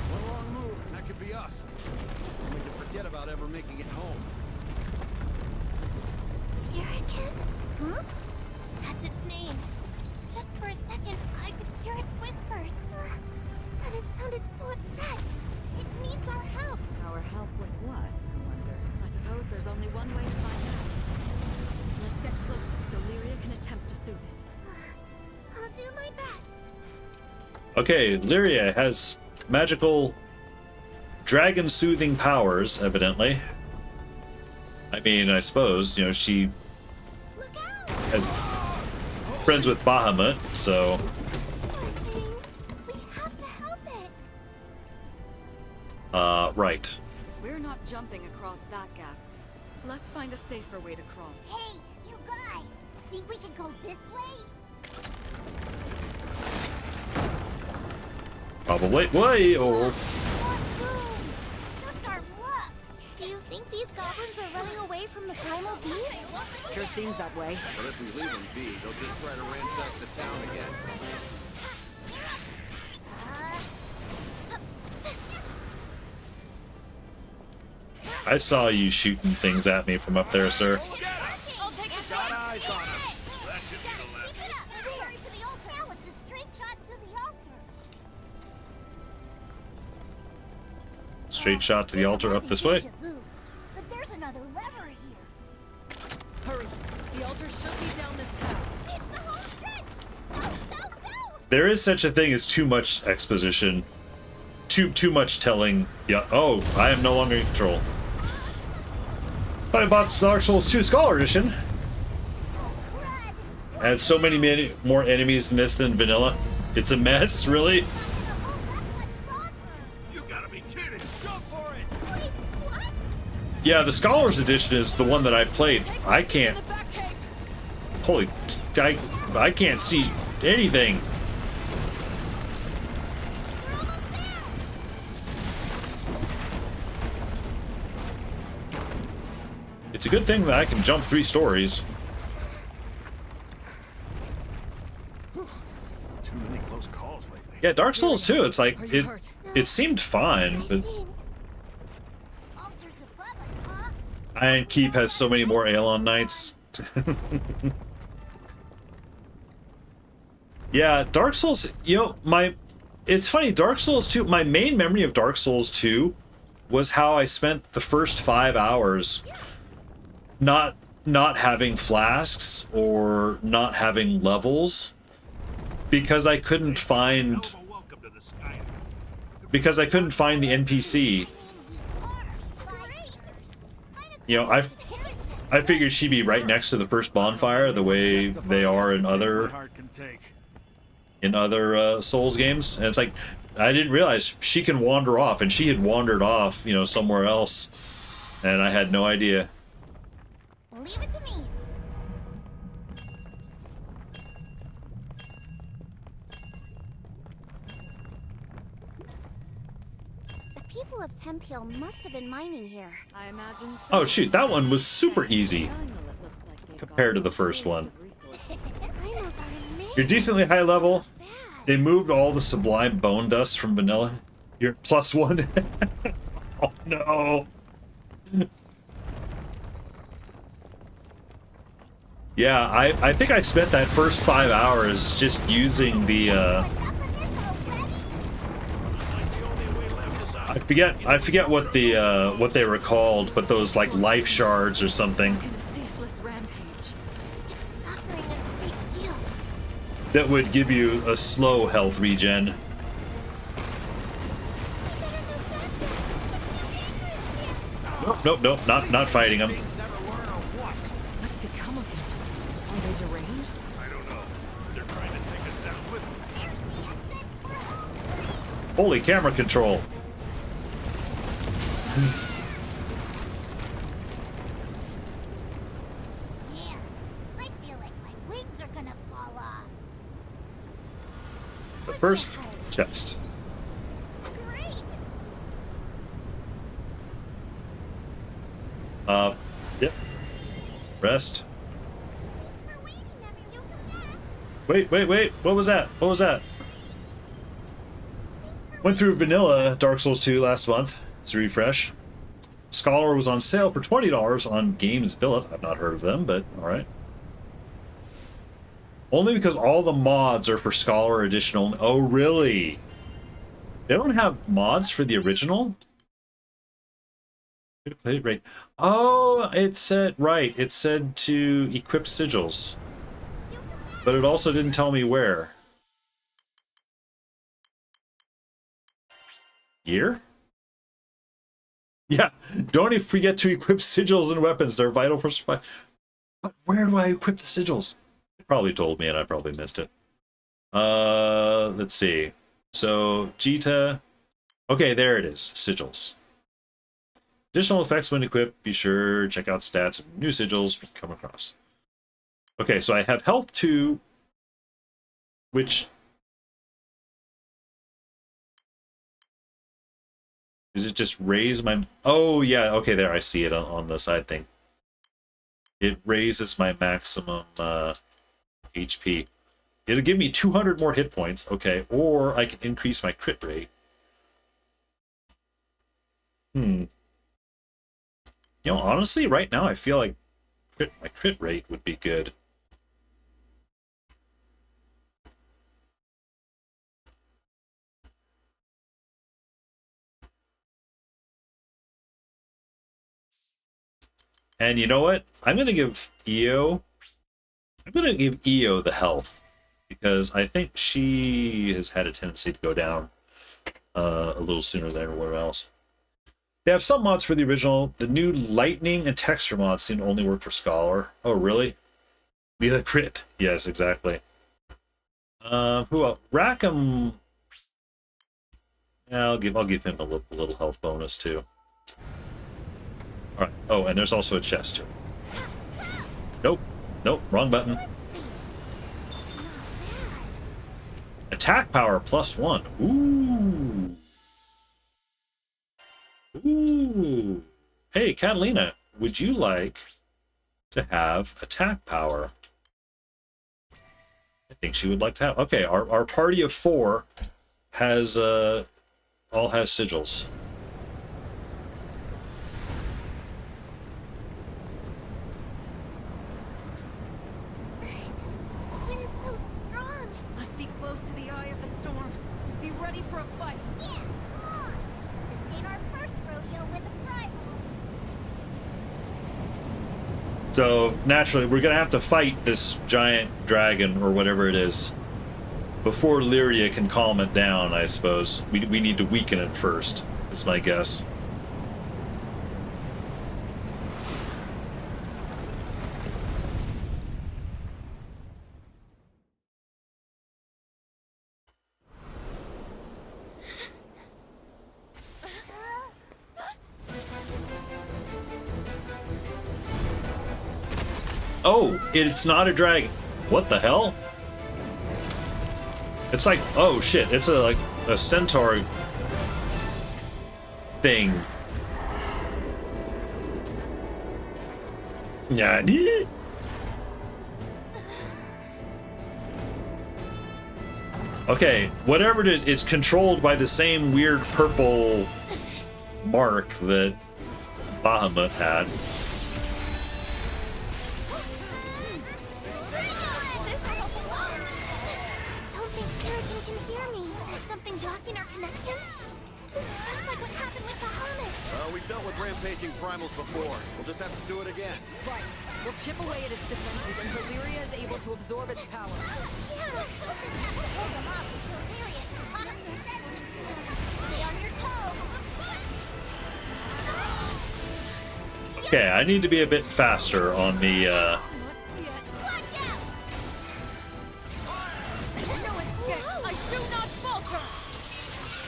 One wrong move, and that could be us. We can forget about ever making it home. Hurricane? Huh? That's its name. Just for a second, I could hear its whispers. And it sounded so upset. It needs our help. Our help with what, I wonder? I suppose there's only one way to find out. Let's get closer so Lyria can attempt to soothe it. I'll do my best. Okay, Lyria has magical dragon soothing powers, evidently. I mean, I suppose, you know, she had friends with Bahamut, so. We have to help it. Right. We're not jumping across that gap. Let's find a safer way to cross. Hey, you guys! Think we can go this way? Probably. Way or. Just our luck. Do you think these goblins are running away from the primal beast? Sure seems that way. But if we leave them be, they'll just try to ransack the town again. I saw you shooting things at me from up there, sir. I'll take the Got eyes on them. That should be the last. Keep it up. Hurry to the altar. Now it's a straight shot to the altar. Straight shot to the altar up this way. But there's another lever here. Hurry. The altar should be down this path. It's the home stretch. Go, go, go. There is such a thing as too much exposition. Too much telling. Yeah. Oh, I am no longer in control. I bought Dark Souls 2 Scholar Edition. And so many more enemies in this than vanilla. It's a mess, really? You gotta be kidding! Jump for it! Wait, what? Yeah, the Scholars Edition is the one that I played. I can't... Holy... I can't see anything. It's a good thing that I can jump 3 stories. Too many close calls lately. Yeah, Dark Souls 2, it's like, it seemed fine, but... Iron Keep has so many more Aeon Knights. Yeah, Dark Souls, you know, it's funny, Dark Souls 2, my main memory of Dark Souls 2 was how I spent the first 5 hours not having flasks or not having levels because I couldn't find the NPC. You know, I figured she'd be right next to the first bonfire the way they are in other Souls games, and it's like I didn't realize she can wander off, and she had wandered off, you know, somewhere else, and I had no idea. Leave it to me. The people of Tempeal must have been mining here. I imagine. Oh shoot, that one was super easy compared to the first one. You're decently high level. They moved all the sublime bone dust from vanilla. You're +1. Oh no. Yeah, I think I spent that first 5 hours just using the I forget what they were called, but those like life shards or something that would give you a slow health regen. Nope, not fighting them. What's become of them? Are they deranged? I don't know. They're trying to take us down with them. Holy camera control. Yeah, I feel like my wings are gonna fall off. The first chest. Yep. Rest. Wait, what was that? What was that? Went through vanilla Dark Souls 2 last month. It's a refresh. Scholar was on sale for $20 on Games Billet. I've not heard of them, but alright. Only because all the mods are for Scholar Edition only. Oh, really? They don't have mods for the original? Right. Oh, it said, right, it said to equip sigils. But it also didn't tell me where. Gear? Yeah, don't forget to equip sigils and weapons. They're vital for survival. But where do I equip the sigils? It probably told me and I probably missed it. Let's see. So, Jita. Okay, there it is. Sigils. Additional effects when equipped. Be sure check out stats of new sigils we come across. Okay, so I have health 2, which does it just raise my... Oh, yeah, okay, there, I see it on the side thing. It raises my maximum HP. It'll give me 200 more hit points, okay, or I can increase my crit rate. You know, honestly, right now I feel like my crit rate would be good. And you know what? I'm going to give Io the health, because I think she has had a tendency to go down a little sooner than everywhere else. They have some mods for the original. The new lightning and texture mods seem to only work for Scholar. Oh, really? The crit. Yes, exactly. Who else? Rackham. Yeah, I'll give him a little health bonus too. All right. Oh, and there's also a chest here. Nope. Nope. Wrong button. Attack power +1. Ooh. Ooh. Hey, Catalina, would you like to have attack power? I think she would like to have. Okay, our party of 4 has all has sigils. Wind's so strong. Must be close to the eye of the storm. Be ready for a fight. Yeah, come on. This ain't our first rodeo with a rival. So naturally, we're gonna have to fight this giant dragon or whatever it is before Lyria can calm it down. I suppose we need to weaken it first. Is my guess. Oh, it's not a dragon. What the hell? It's like, oh shit, it's like a centaur thing. Nani? Okay, whatever it is, it's controlled by the same weird purple mark that Bahamut had. Rampaging primals before. We'll just have to do it again. Right. We'll chip away at its defenses until Lyria is able to absorb its power. Yeah, we'll just have to hold them off until Lyria can come to her senses. Stay on your toes. Okay, I need to be a bit faster on the No escape. I do not falter.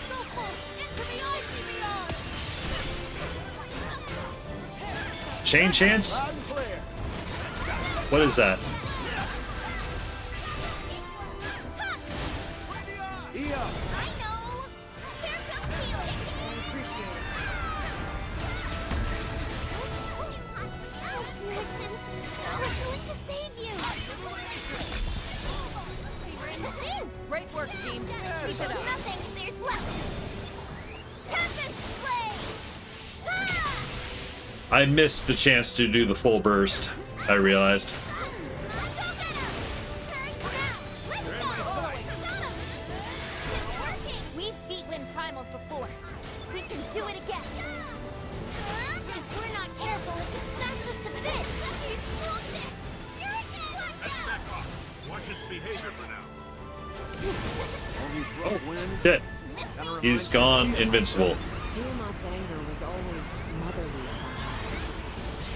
So far into the icy beyond. chain chance? What is that? Great work, team. Keep it up. Nothing. There's left. Tempest Blade! I missed the chance to do the full burst, I realized. We've beat Wind Primals before. We can do it again. If we're not careful, it can smash us to bits. Back off. Watch his behavior for now. Shit. He's gone invincible. Tiamat's anger was always motherly somehow.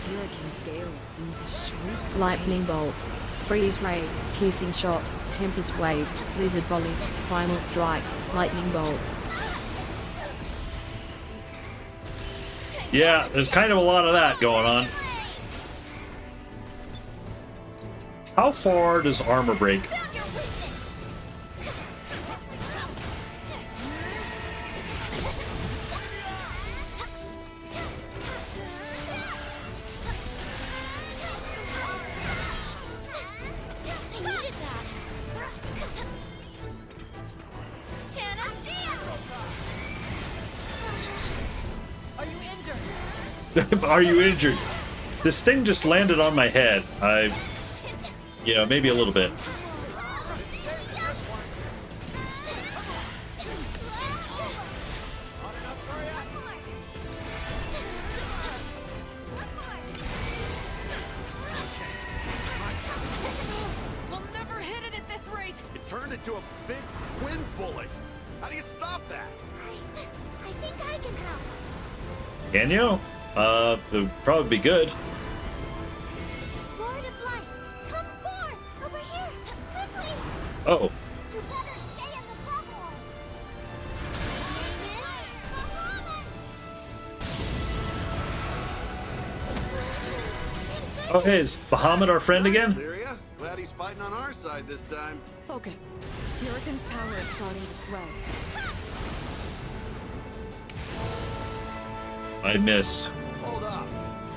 Shuriken's gales seemed to shriek. Lightning bolt, freeze ray, piercing shot, tempest wave, blizzard volley, primal strike, lightning bolt. Yeah, there's kind of a lot of that going on. How far does armor break? Are you injured? This thing just landed on my head. Yeah, maybe a little bit. We'll never hit it at this rate. It turned into a big wind bullet. How do you stop that? I think I can help. Can you? It would probably be good. Lord of Light, come forth! Over here! Quickly! Uh-oh. Oh, hey, is Bahamut our friend again? Lyria, glad he's fighting on our side this time. Focus. Hurricane's power is starting to sway. I missed. Hold up.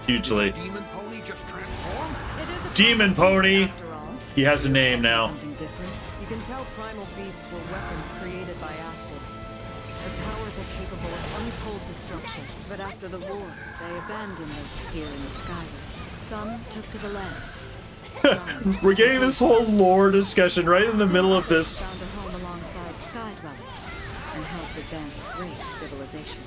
Hugely. Demon Pony just transformed? Demon Pony! He has a name now. Something different. You can tell primal beasts were weapons created by astrals. Their powers are capable of untold destruction, but after the war, they abandoned them here in the Skyrim. Some took to the land. We're getting this whole lore discussion right in the middle of this. Found a home alongside sky dwellers and helped advance great civilizations.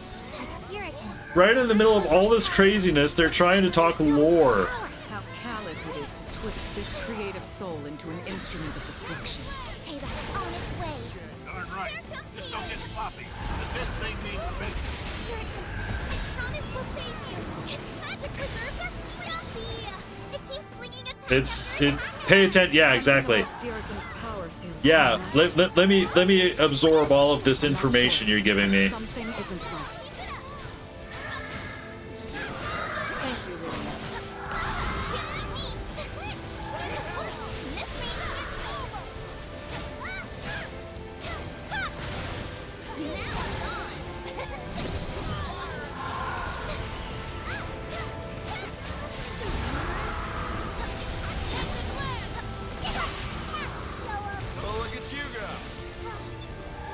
Right in the middle of all this craziness, they're trying to talk lore. How callous it is to twist this creative soul into an instrument of destruction. Payback's on its way. Darn right. Just don't get sloppy. 'Cause this thing means business. I promise we'll save you. Its magic preserves our curiosity. It keeps flinging its Pay attention. Yeah, exactly. Yeah, let me absorb all of this information you're giving me. Something isn't right.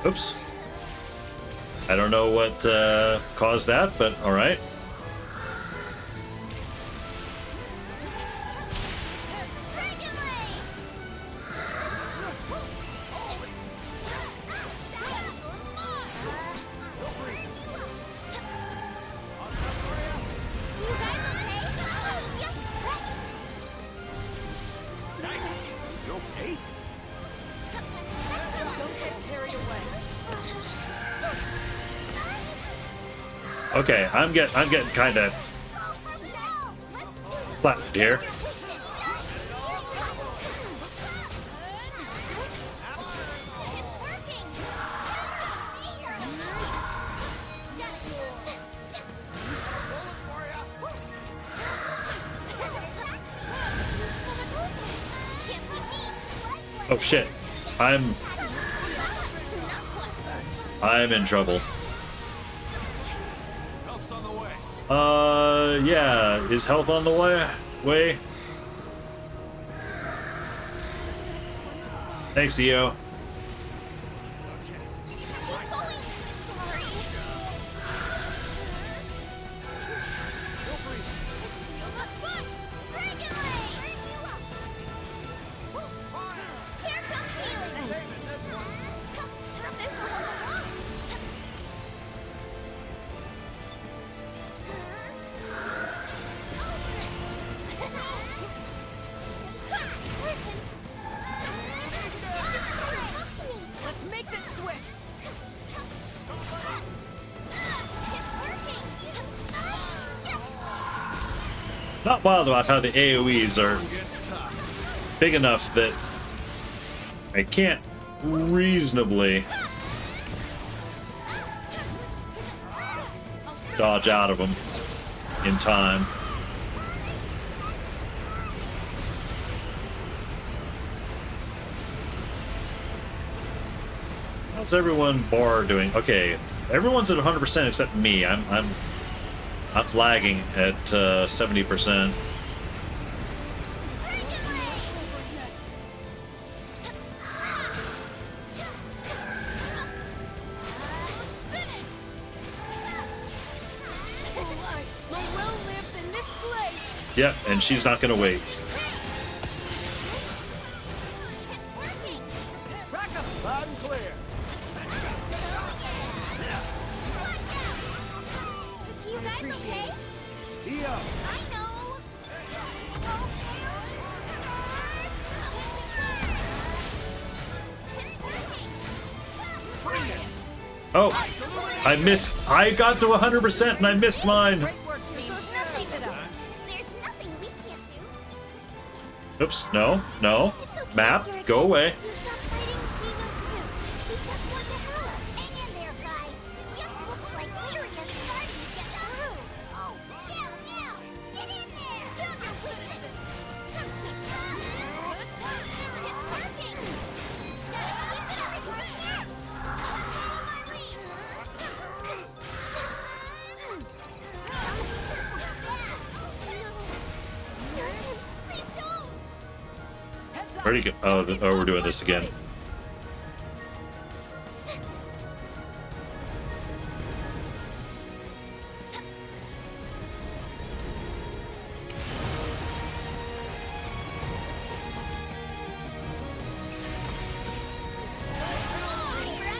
Oops. I don't know what caused that, but all right. You okay? Okay, I'm getting kind of flattened here. Oh shit. I'm in trouble. Yeah, is health on the way? Thanks, EO. Let's make this swift. Not wild about how the AoEs are big enough that I can't reasonably dodge out of them in time. How's everyone bar doing? Okay, everyone's at 100% except me. I'm lagging at 70%. Yep, and she's not gonna wait. Loud and clear. You guys okay? EO. I know. Oh, I missed. I got to 100% and I missed mine. There's nothing we can't do. Oops, no. Map, go away. Where'd he go? Oh, we're doing this again.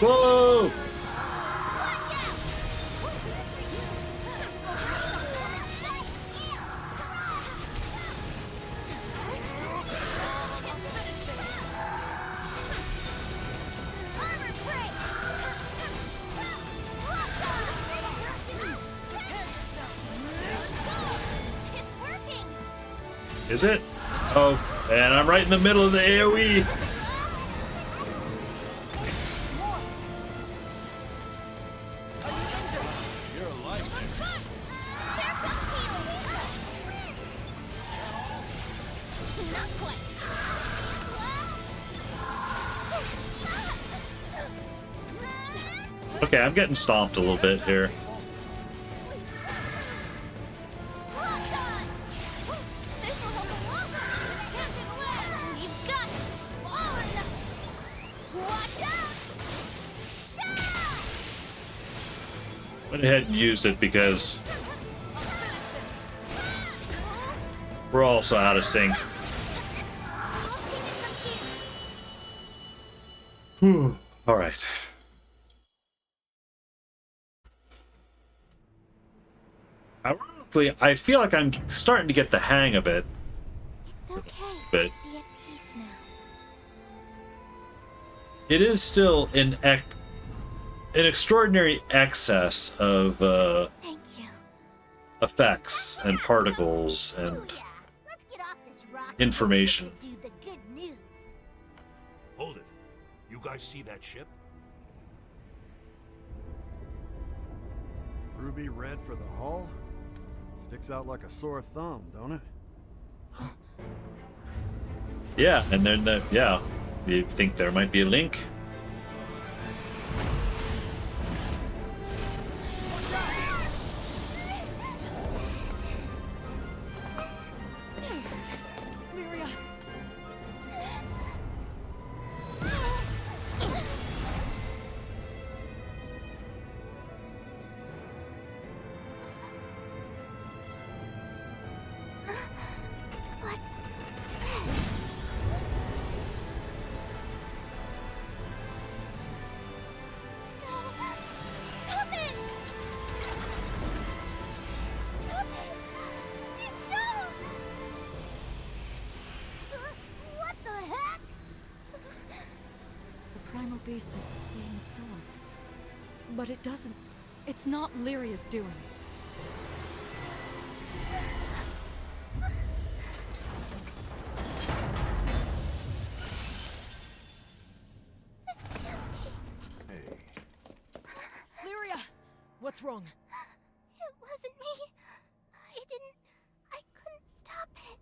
Whoa! Is it? Oh, and I'm right in the middle of the AoE. Okay, I'm getting stomped a little bit here. Went ahead and used it because we're also out of sync. Whew. All right. Ironically, I feel like I'm starting to get the hang of it. It's okay. But Be at peace now. it is still an extraordinary excess of Thank you. effects and particles and information. Do the good news. Hold it. You guys see that ship? Ruby red for the hull? Sticks out like a sore thumb, don't it? Yeah, and then yeah, you think there might be a link? Beast is being absorbed. But it doesn't... It's not Lyria's doing. Hey. Lyria! What's wrong? It wasn't me. I couldn't stop it.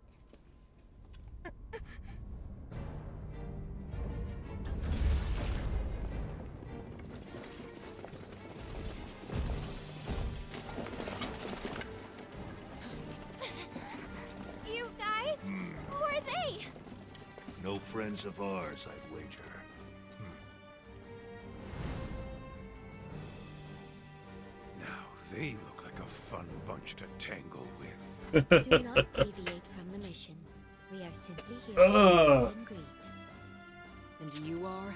You guys? Who are they? No friends of ours, I'd wager. Now they look like a fun bunch to tangle with. Do not deviate from the mission. We are simply here to meet and greet. And you are?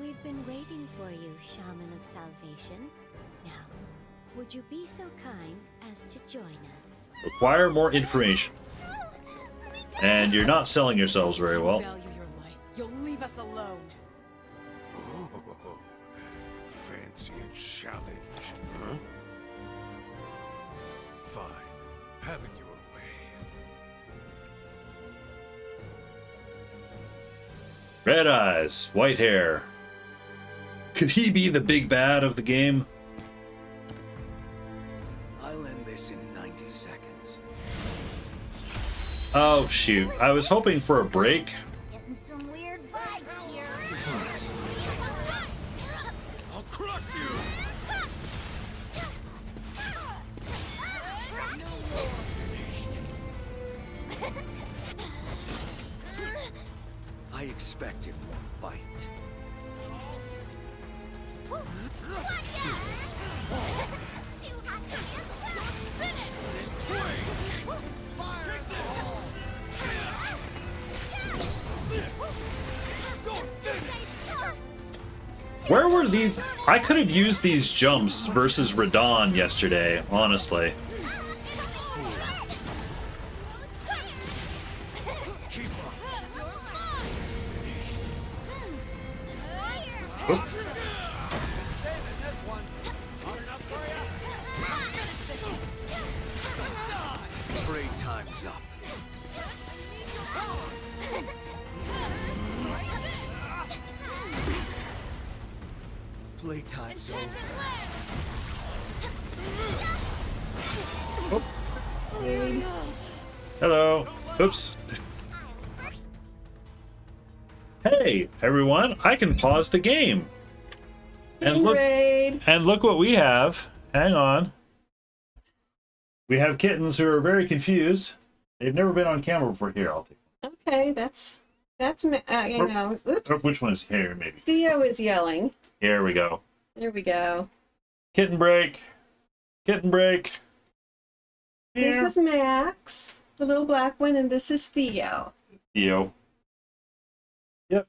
We've been waiting for you, Shaman of Salvation. Now, would you be so kind as to join us? Require more information. And you're not selling yourselves very well. You value your life. You'll leave us alone. Oh, fancy a challenge, huh? Fine, have it your way. Red eyes, white hair. Could he be the big bad of the game? I'll end this in 90 seconds. Oh shoot, I was hoping for a break. Getting some weird vibes here. I'll crush you! expected won't bite. Where were these? I could have used these jumps versus Radon yesterday, honestly. Oop. Great time's up. Playtime's over. Hello. Oops. Hey, everyone, I can pause the game. And look what we have. Hang on. We have kittens who are very confused. They've never been on camera before. Here, I'll take them. Okay, that's you know. Oops. Which one is here, maybe? Theo is yelling. Here we go. There we go. Kitten break. Kitten break. This is Max, the little black one, and this is Theo. Theo. Yep.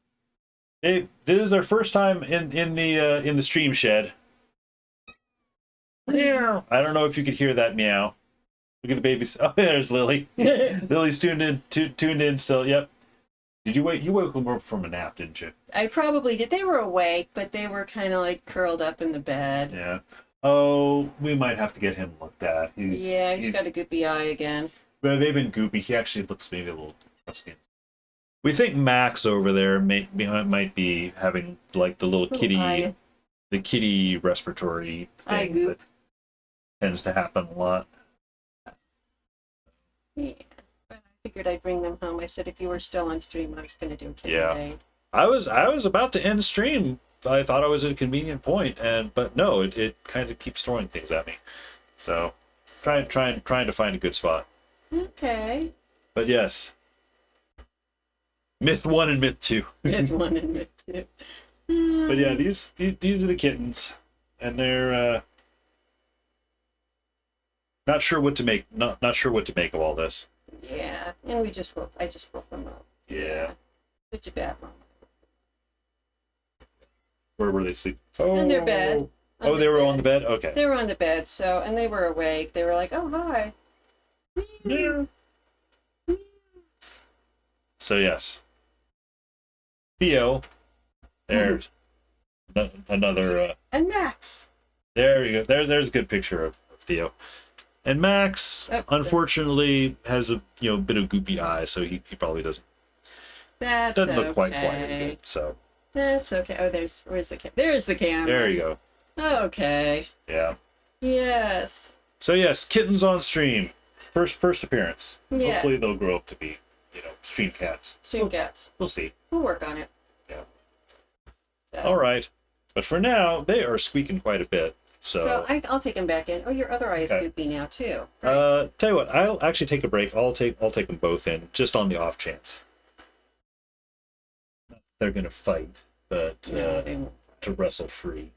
This is their first time in the stream shed. Meow. I don't know if you could hear that meow. Look at the babies. Oh, there's Lily. Lily's tuned in still. Yep. Did you wake? You woke them up from a nap, didn't you? I probably did. They were awake, but they were kind of like curled up in the bed. Yeah. Oh, we might have to get him looked at. He's got a goopy eye again. But they've been goopy. He actually looks maybe a little crusty. We think Max over there might be having like the little kitty, eye. The kitty respiratory Eye thing goop. that tends to happen a lot. Yeah. But I figured I'd bring them home. I said if you were still on stream, I was going to do a kitten day. I was about to end stream. I thought I was at a convenient point, but no, it kind of keeps throwing things at me. So trying to find a good spot. Okay. But yes. Myth 1 and Myth 2. Myth 1 and Myth 2. But yeah, these are the kittens, and they're not sure what to make. Not sure what to make of all this. Yeah, and I just woke them up. Yeah. Such a bad mom. Where were they sleeping? In their bed. Oh, they were on the bed? Okay. They were on the bed, and they were awake. They were like, oh, hi. Yeah. So, yes. Theo. There's another... and Max. There you go. There's a good picture of Theo. And Max, unfortunately, has a bit of goopy eye, so he probably doesn't look quite as good. So that's okay. Oh, where's the camera? There's the camera. There you go. Okay. Yeah. Yes. So yes, kittens on stream. First appearance. Yes. Hopefully they'll grow up to be, stream cats. Stream cats. We'll see. We'll work on it. Yeah. So. All right. But for now, they are squeaking quite a bit. So I'll take him back in. Oh, your other eye is goopy now too. Right? Tell you what, I'll actually take a break. I'll take them both in, just on the off chance. They're gonna fight, but to wrestle free.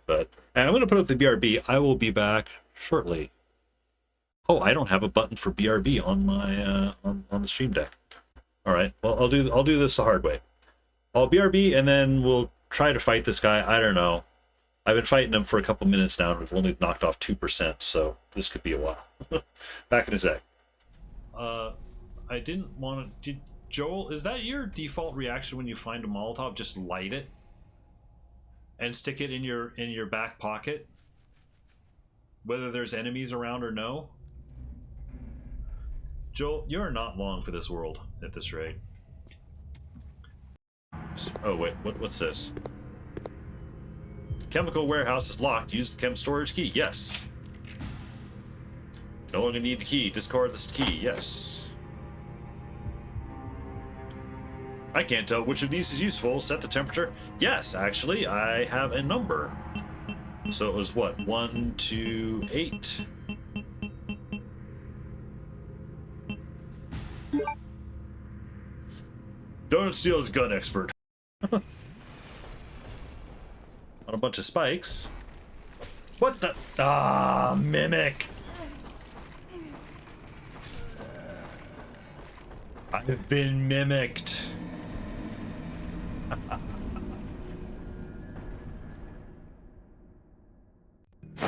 But and I'm gonna put up the BRB. I will be back shortly. Oh, I don't have a button for BRB on my on the stream deck. All right. Well, I'll do this the hard way. I'll BRB and then we'll try to fight this guy. I don't know. I've been fighting him for a couple minutes now, and we've only knocked off 2%, so this could be a while. Back in a sec. I didn't want to... Joel, is that your default reaction when you find a Molotov? Just light it and stick it in your back pocket, whether there's enemies around or no? Joel, you're not long for this world at this rate. Oh wait, what's this? Chemical warehouse is locked. Use the chem storage key. Yes. No longer need the key. Discard this key. Yes. I can't tell which of these is useful. Set the temperature. Yes, actually, I have a number. So it was what? 1, 2, 8. Don't steal his gun, expert. On a bunch of spikes. What the? Ah, mimic. I've been mimicked.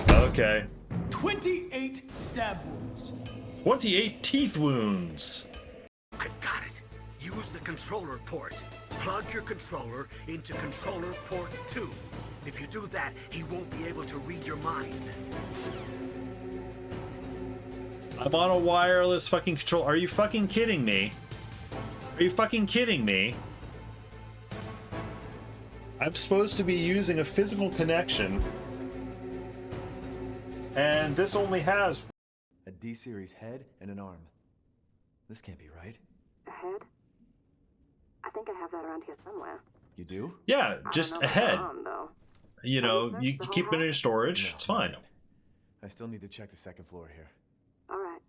Okay. 28 stab wounds. 28 teeth wounds. I've got it. Use the controller port. Plug your controller into controller port 2. If you do that, he won't be able to read your mind. I'm on a wireless fucking control. Are you fucking kidding me? Are you fucking kidding me? I'm supposed to be using a physical connection. And this only has a D-series head and an arm. This can't be right. A head? I think I have that around here somewhere. You do? Yeah, just a head. Though. You know, you keep it in your storage. It's fine. I still need to check the second floor here. All right,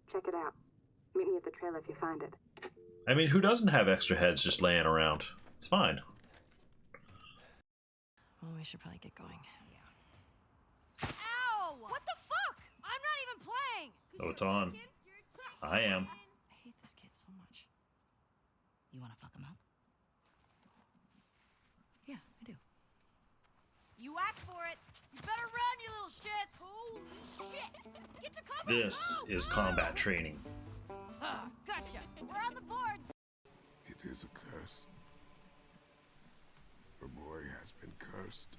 check it out. Meet me at the trailer if you find it. I mean, who doesn't have extra heads just laying around? It's fine. Well, we should probably get going. Ow! What the fuck? I'm not even playing! Oh, it's on. I am. I hate this kid so much. You want to fuck him up? Yeah, I do. You asked for it! You better run, you little shits! Holy shit! Get to cover! This is combat training. Gotcha! We're on the boards! It is a curse. The boy has been cursed.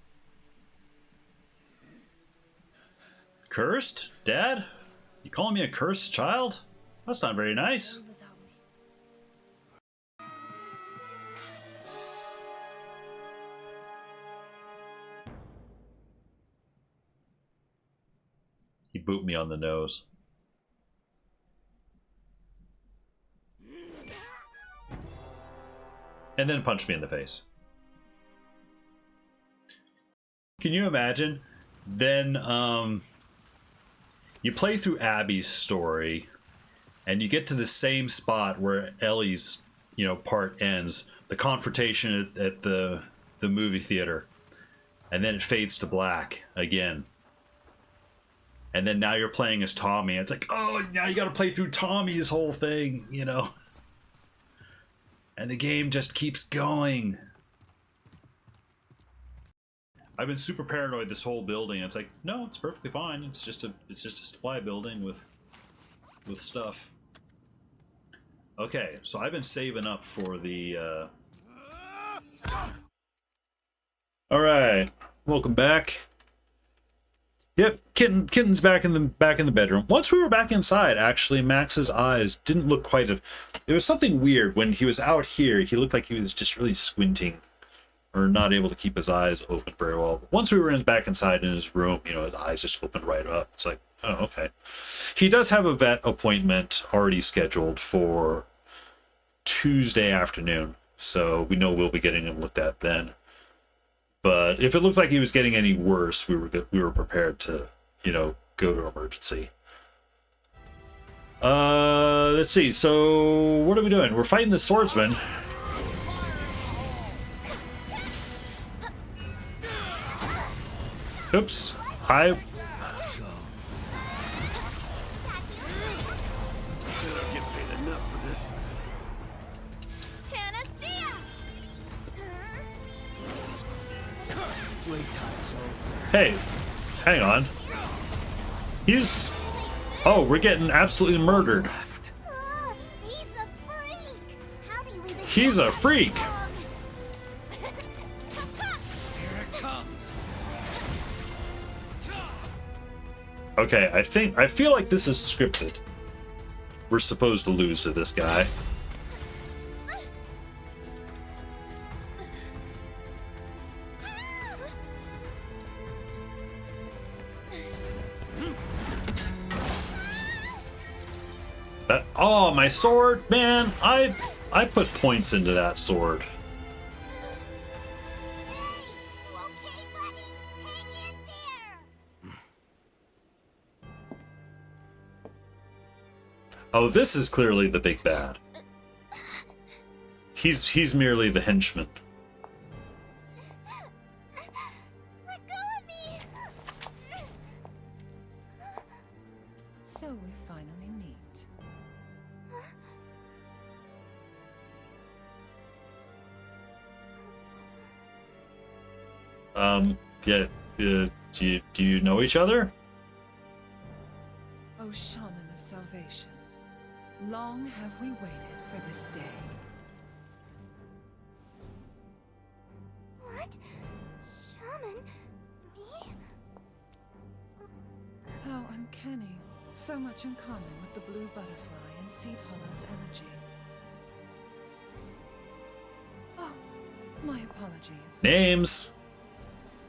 Cursed? Dad? You calling me a cursed child? That's not very nice. He booped me on the nose. And then punched me in the face. Can you imagine? Then, you play through Abby's story, and you get to the same spot where Ellie's, you know, part ends. The confrontation at the movie theater. And then it fades to black again. And then now you're playing as Tommy. It's like, oh, now you got to play through Tommy's whole thing, you know. And the game just keeps going. I've been super paranoid this whole building. It's like, no, it's perfectly fine. It's just a supply building with stuff. Okay, so I've been saving up for the. All right, welcome back. Yep, kitten's back in the bedroom. Once we were back inside, actually, Max's eyes didn't look quite. There was something weird when he was out here. He looked like he was just really squinting, or not able to keep his eyes open very well. But once we were back inside in his room, you know, his eyes just opened right up. It's like, oh, okay. He does have a vet appointment already scheduled for Tuesday afternoon, so we know we'll be getting him looked at then. But if it looked like he was getting any worse, we were prepared to, you know, go to emergency. Let's see. So what are we doing? We're fighting the swordsman. Oops. I. Hey, hang on. He's... Oh, we're getting absolutely murdered. He's a freak! Okay, I feel like this is scripted. We're supposed to lose to this guy. Oh, my sword, man! I put points into that sword. Oh, this is clearly the big bad. He's merely the henchman. Let go of me! So we finally meet. Yeah, do you know each other? O shaman of salvation, long have we waited for this day. What? Shaman? Me? How uncanny. So much in common with the blue butterfly and Seed Hollow's elegy. Oh, my apologies. Names.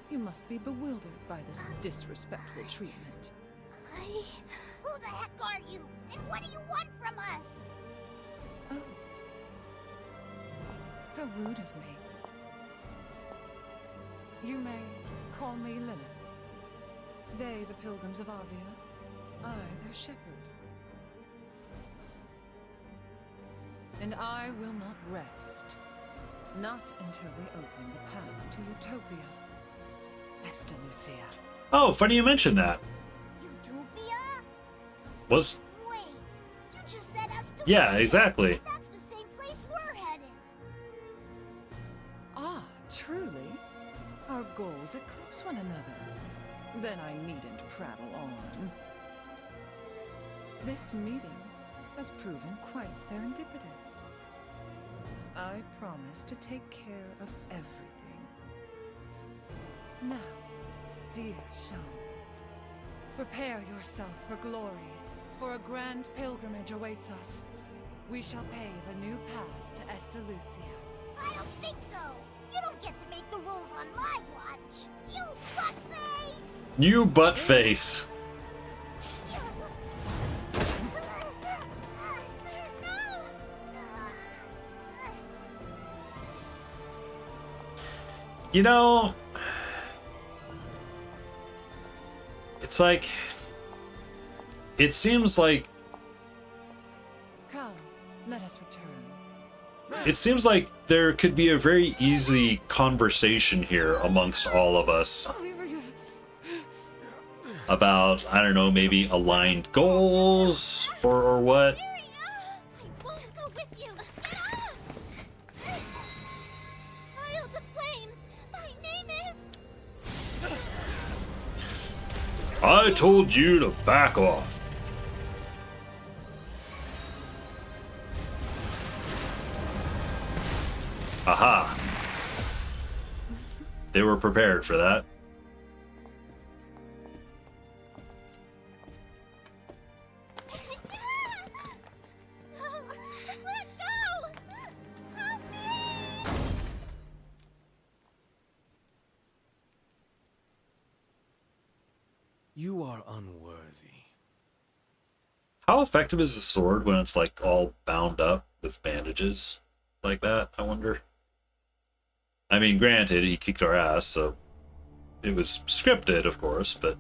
You must be bewildered by this disrespectful treatment. Who the heck are you? And what do you want from us? Oh. How rude of me. You may call me Lilith. They, the pilgrims of Avia, I, their shepherd. And I will not rest. Not until we open the path to Utopia. Esta Lucia. Oh, funny you mentioned that. Utopia? Was Wait, you just said us to Yeah, exactly. That's the same place we're headed. Ah, truly? Our goals eclipse one another. Then I needn't prattle on. This meeting has proven quite serendipitous. I promise to take care of everything. Now, dear Sean, prepare yourself for glory, for a grand pilgrimage awaits us. We shall pave a new path to Esta Lucia. I don't think so. You don't get to make the rules on my watch. You buttface! You butt face. You know, it's like, it seems like, Come, let us return. it seems like there could be a very easy conversation here amongst all of us about, I don't know, maybe aligned goals or what. I won't go with you. Get off! Trials of Flames. My name is... I told you to back off. Aha. They were prepared for that. Let go! Help me! You are unworthy. How effective is the sword when it's like all bound up with bandages like that, I wonder? I mean, granted, he kicked our ass, so it was scripted, of course, but...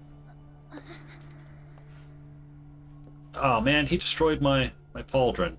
Oh man, he destroyed my pauldron.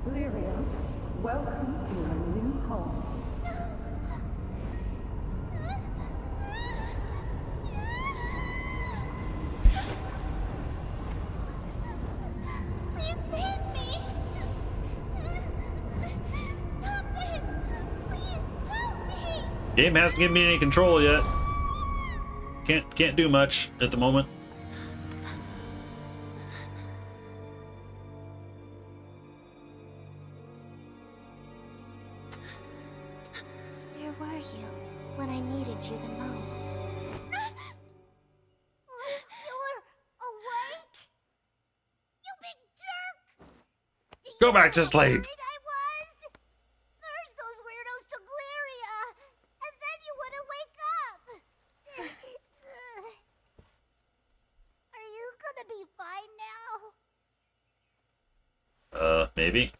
Lyria, welcome to your new home. Please save me! Stop this! Please help me! Game hasn't given me any control yet. Can't do much at the moment. Where were you when I needed you the most? You're awake? You big jerk! Go back to sleep. I was! First those weirdos to Glyria, and then you wouldn't wake up! Maybe.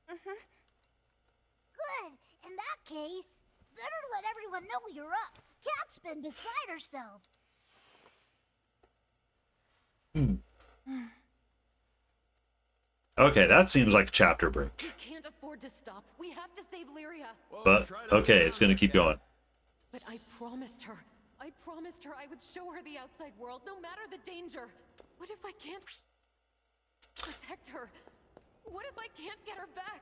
Good. In that case, better let everyone know you're up. Cat's been beside herself. Okay, that seems like a chapter break. We can't afford to stop. We have to save Lyria. But, okay, it's gonna keep going. But I promised her I would show her the outside world, no matter the danger. What if I can't protect her? What if I can't get her back?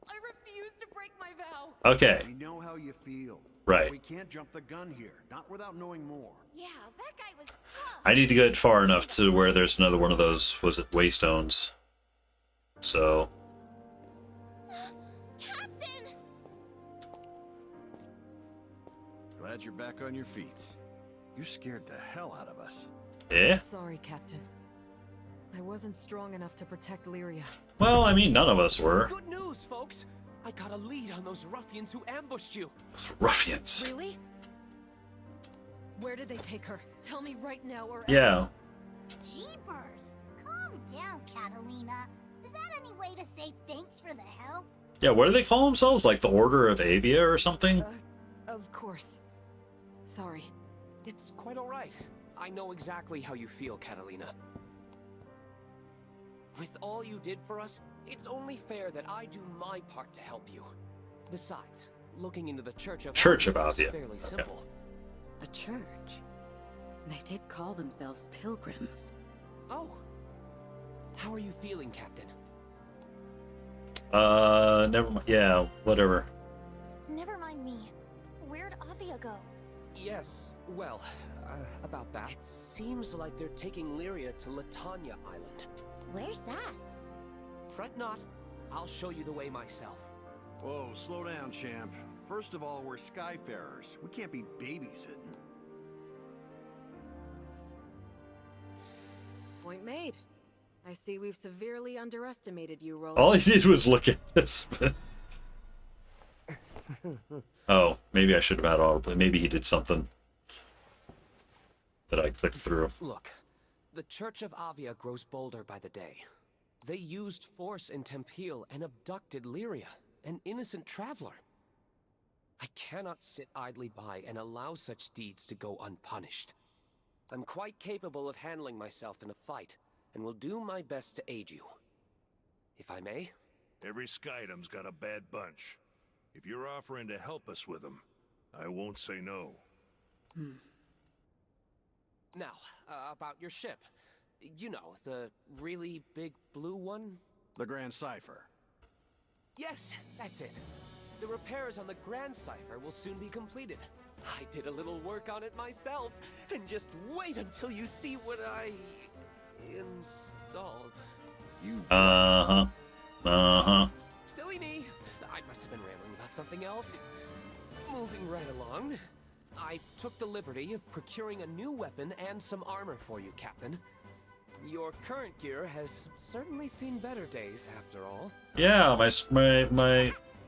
I refuse to break my vow. Okay. We know how you feel. Right. We can't jump the gun here, not without knowing more. Yeah, that guy was I need to get far enough to where there's another one of those, was it Waystones? So... Captain! Glad you're back on your feet. You scared the hell out of us. Yeah? Sorry, Captain. I wasn't strong enough to protect Lyria. Well, I mean, none of us were. Good news, folks. I got a lead on those ruffians who ambushed you. Those ruffians. Really? Where did they take her? Tell me right now or Yeah. Jeepers! Calm down, Catalina. Is that any way to say thanks for the help? Yeah, what do they call themselves? Like the Order of Avia or something? Of course. Sorry. It's quite all right. I know exactly how you feel, Catalina. With all you did for us, it's only fair that I do my part to help you. Besides, looking into the Church of Avia is fairly simple. A church? They did call themselves pilgrims. Oh. How are you feeling, Captain? Never mind. Yeah, whatever. Never mind me. Where'd Avia go? Yes, well, about that. It seems like they're taking Lyria to Latanya Island. Where's that? Fret not. I'll show you the way myself. Whoa, slow down, champ. First of all, we're Skyfarers. We can't be babysitting. Point made. I see we've severely underestimated you, Roland. All he did was look at this. Oh, maybe I should have had autoplay. Maybe he did something that I clicked through. Look, the Church of Avia grows bolder by the day. They used force in Tempeal and abducted Lyria, an innocent traveler. I cannot sit idly by and allow such deeds to go unpunished. I'm quite capable of handling myself in a fight, and will do my best to aid you. If I may? Every Skydom's got a bad bunch. If you're offering to help us with them, I won't say no. Now, about your ship. You know, the really big blue one? The Grand Cipher. Yes, that's it. The repairs on the Grand Cipher will soon be completed. I did a little work on it myself, and just wait until you see what I installed. Silly me. I must have been rambling about something else. Moving right along, I took the liberty of procuring a new weapon and some armor for you, Captain. Your current gear has certainly seen better days, after all. Yeah,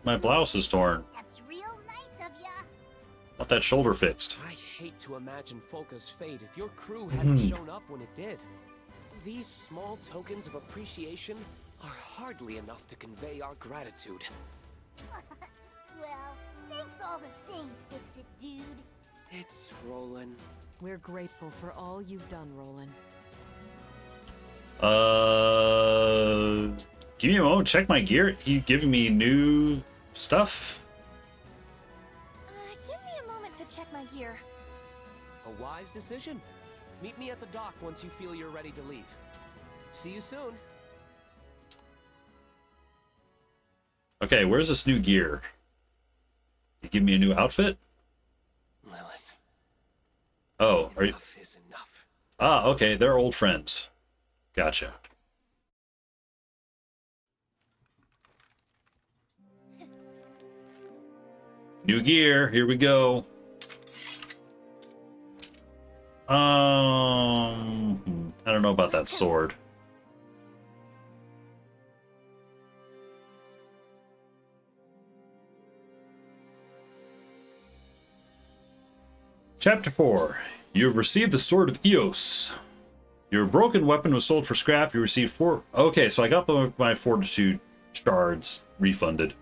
my blouse is torn. That's real nice of ya. Want that shoulder fixed. I hate to imagine Folka's fate if your crew hadn't shown up when it did. These small tokens of appreciation are hardly enough to convey our gratitude. Well, thanks all the same, Fix-It Dude. It's Roland. We're grateful for all you've done, Roland. Give me a moment. Check my gear. You giving me new stuff? Give me a moment to check my gear. A wise decision. Meet me at the dock once you feel you're ready to leave. See you soon. Okay, where's this new gear? You give me a new outfit? Lilith. Oh, are you? Enough is enough. Ah, okay, they're old friends. Gotcha. New gear, here we go. I don't know about that sword. Chapter 4. You have received the Sword of Eos. Your broken weapon was sold for scrap. You received 4... Okay, so I got my fortitude shards refunded.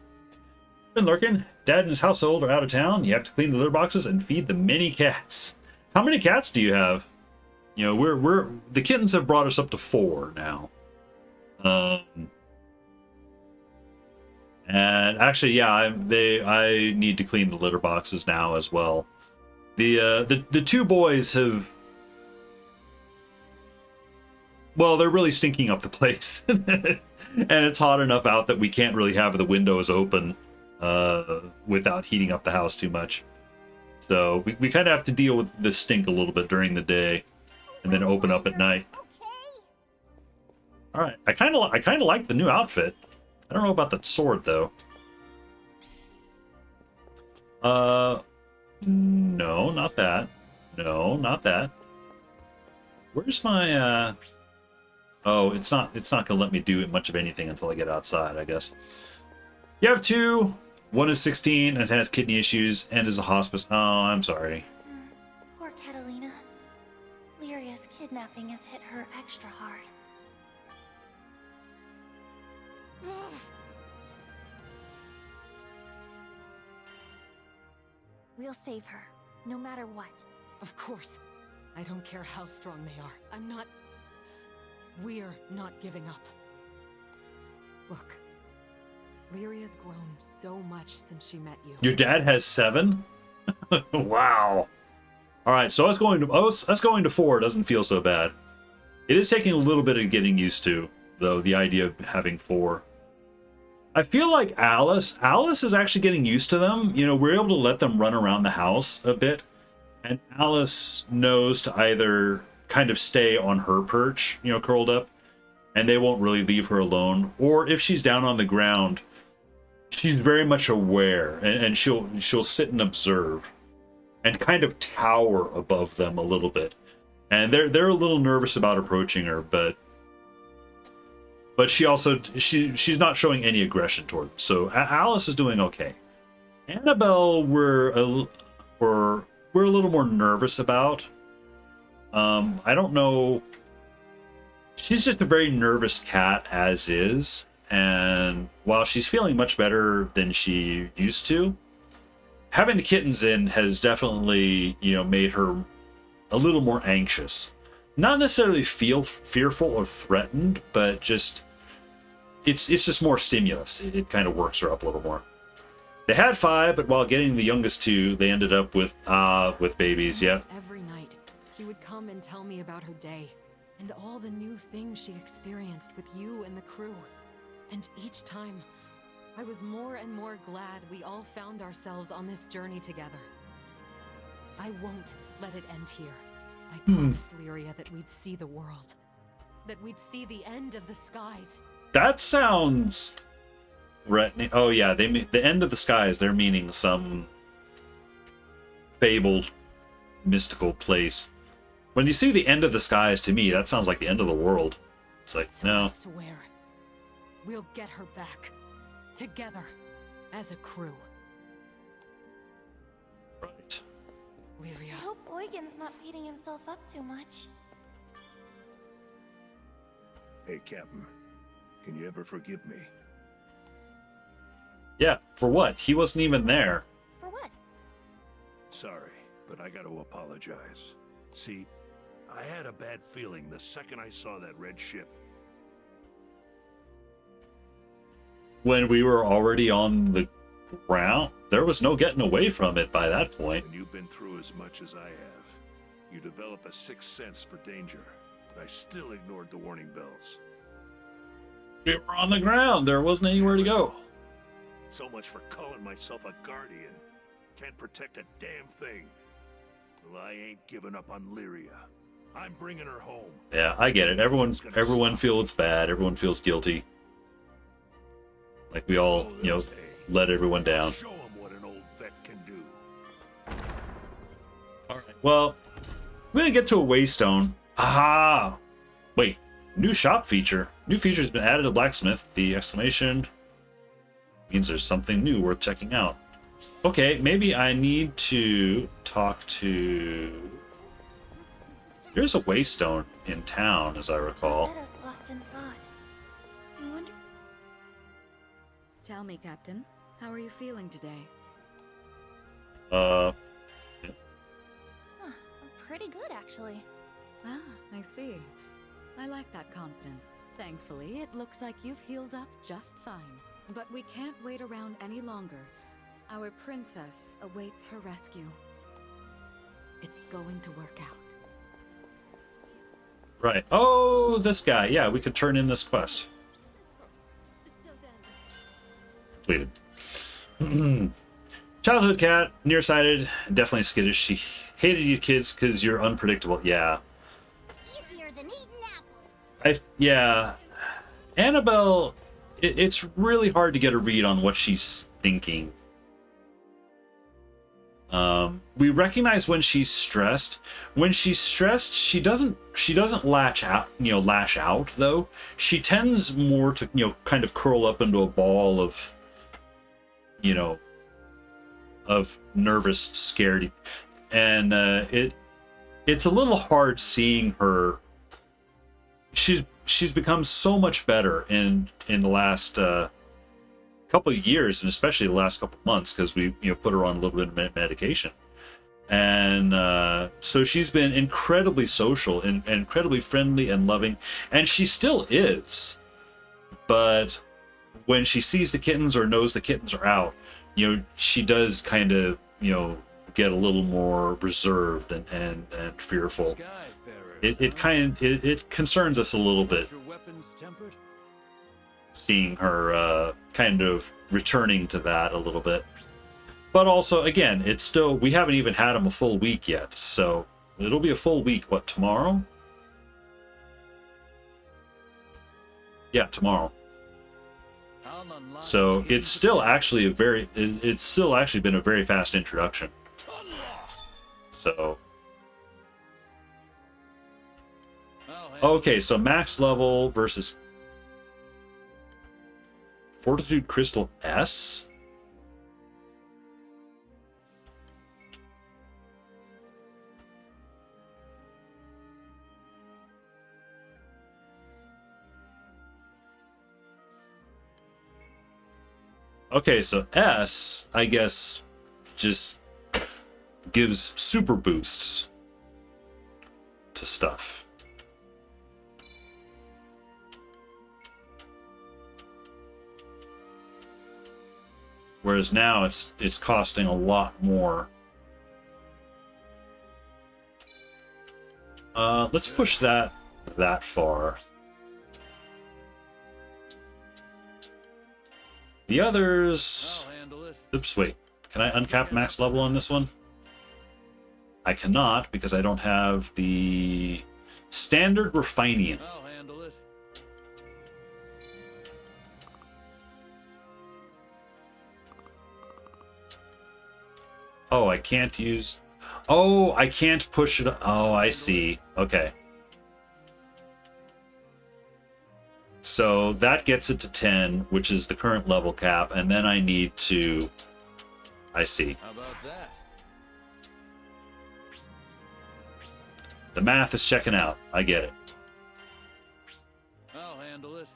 Been lurking. Dad and his household are out of town. You have to clean the litter boxes and feed the many cats. How many cats do you have? You know, the kittens have brought us up to 4 now. And actually, yeah, I need to clean the litter boxes now as well. The 2 boys have... Well, they're really stinking up the place. And it's hot enough out that we can't really have the windows open without heating up the house too much. So we kind of have to deal with the stink a little bit during the day and then open up at night. All right, I kind of like the new outfit. I don't know about that sword though. No, not that. No, not that. Where's my Oh, it's not gonna let me do much of anything until I get outside, I guess. You have 2. One is 16 and has kidney issues and is a hospice. Oh, I'm sorry. Poor Catalina. Lyria's kidnapping has hit her extra hard. We'll save her, no matter what. Of course. I don't care how strong they are. I'm not... We're not giving up. Look, Lyria's grown so much since she met you. Your dad has 7? Wow. All right, so us going to 4 doesn't feel so bad. It is taking a little bit of getting used to, though, the idea of having 4. I feel like Alice is actually getting used to them. You know, we're able to let them run around the house a bit, and Alice knows to either kind of stay on her perch, you know, curled up, and they won't really leave her alone, or if she's down on the ground, she's very much aware, and she'll sit and observe and kind of tower above them a little bit. And they're a little nervous about approaching her, but she also she's not showing any aggression toward them. So Alice is doing okay. Annabelle we're a little more nervous about. I don't know. She's just a very nervous cat as is, and while she's feeling much better than she used to, having the kittens in has definitely, you know, made her a little more anxious. Not necessarily feel fearful or threatened, but just it's just more stimulus. It kind of works her up a little more. They had 5, but while getting the youngest 2, they ended up with babies. Yeah. Every night, she would come and tell me about her day and all the new things she experienced with you and the crew. And each time, I was more and more glad we all found ourselves on this journey together. I won't let it end here. I promised Lyria that we'd see the world. That we'd see the end of the skies. That sounds threatening. Oh yeah, the end of the skies, they're meaning some fabled mystical place. When you see the end of the skies, to me, that sounds like the end of the world. It's like, so no. I swear, we'll get her back. Together, as a crew. Right. Lyria. I hope Eugen's not beating himself up too much. Hey, Captain. Can you ever forgive me? Yeah, for what? He wasn't even there. For what? Sorry, but I gotta apologize. See, I had a bad feeling the second I saw that red ship. When we were already on the ground, there was no getting away from it by that point. When you've been through as much as I have, you develop a sixth sense for danger. But I still ignored the warning bells. We were on the ground. There wasn't anywhere to go. So much for calling myself a guardian. Can't protect a damn thing. Well, I ain't giving up on Lyria. I'm bringing her home. Yeah, I get it. Everyone feels bad. Everyone feels guilty. Like we all, you know, let everyone down. Show 'em what an old vet can do. All right. Well, we're gonna get to a waystone. Aha! Wait. New shop feature. New feature has been added to Blacksmith. The exclamation means there's something new worth checking out. Okay, maybe I need to talk to There's a waystone in town, as I recall. Set us lost in thought. I wonder. Tell me, Captain, how are you feeling today? Huh, I'm pretty good, actually. Ah, I see. I like that confidence. Thankfully, it looks like you've healed up just fine. But we can't wait around any longer. Our princess awaits her rescue. It's going to work out. Right. Oh, this guy. Yeah, we could turn in this quest. Completed. Childhood cat, nearsighted, definitely skittish. She hated you kids because you're unpredictable. Yeah. Easier than eating Yeah. Annabelle, it's really hard to get a read on what she's thinking. We recognize when she's stressed. When she's stressed, she doesn't lash out though. She tends more to, kind of curl up into a ball of, of nervous, scared, and it's a little hard seeing her. She's become so much better in the last couple of years, and especially the last couple of months, because we put her on a little bit of medication, and so she's been incredibly social and incredibly friendly and loving, and she still is. But when she sees the kittens or knows the kittens are out, she does kind of get a little more reserved and fearful. It concerns us a little bit, seeing her kind of returning to that a little bit. But also, again, it's still, we haven't even had him a full week yet, so it'll be a full week. What, tomorrow? Yeah, tomorrow. So it's still actually it's still actually been a very fast introduction. So okay, so max level versus Fortitude Crystal S. Okay, so S, I guess, just gives super boosts to stuff. Whereas now it's costing a lot more. Let's push that far. The others... Oops, wait. Can I uncap max level on this one? I cannot, because I don't have the standard Refinian. Oh, I can't use... Oh, I can't push it... Oh, I see. Okay. So that gets it to 10, which is the current level cap, and then I need to... I see. How about that? The math is checking out. I get it. I'll handle it.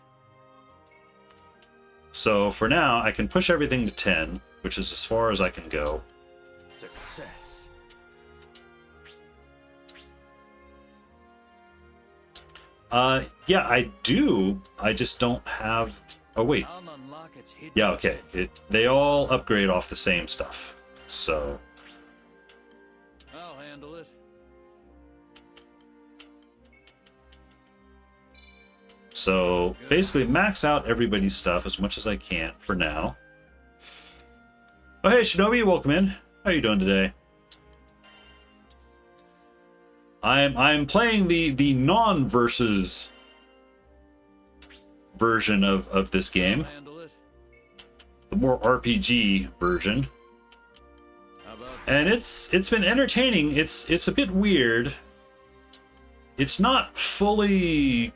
So for now, I can push everything to 10, which is as far as I can go. Success. Yeah, I do. I just don't have... Oh, wait. Yeah, okay. They all upgrade off the same stuff. So... I'll handle it. So, basically max out everybody's stuff as much as I can for now. Oh, hey, Shinobi, welcome in. How are you doing today? I'm playing the non-versus version of this game. The more RPG version. And it's been entertaining. It's a bit weird. It's not quite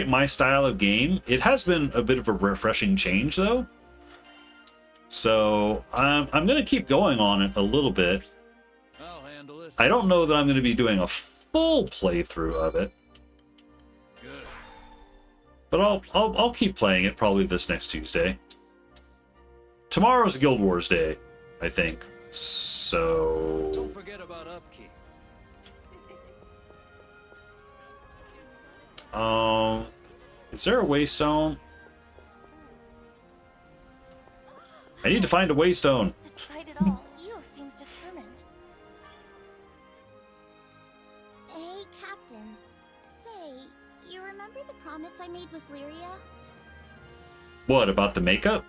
my style of game. It has been a bit of a refreshing change though. So I'm gonna keep going on it a little bit. I don't know that I'm going to be doing a full playthrough of it. But I'll keep playing it probably this next Tuesday. Tomorrow's Guild Wars Day, I think. So Don't forget about upkeep. Is there a waystone? I need to find a waystone. Despite it all, Io seems determined. Hey, Captain. Say, you remember the promise I made with Lyria? What, about the makeup?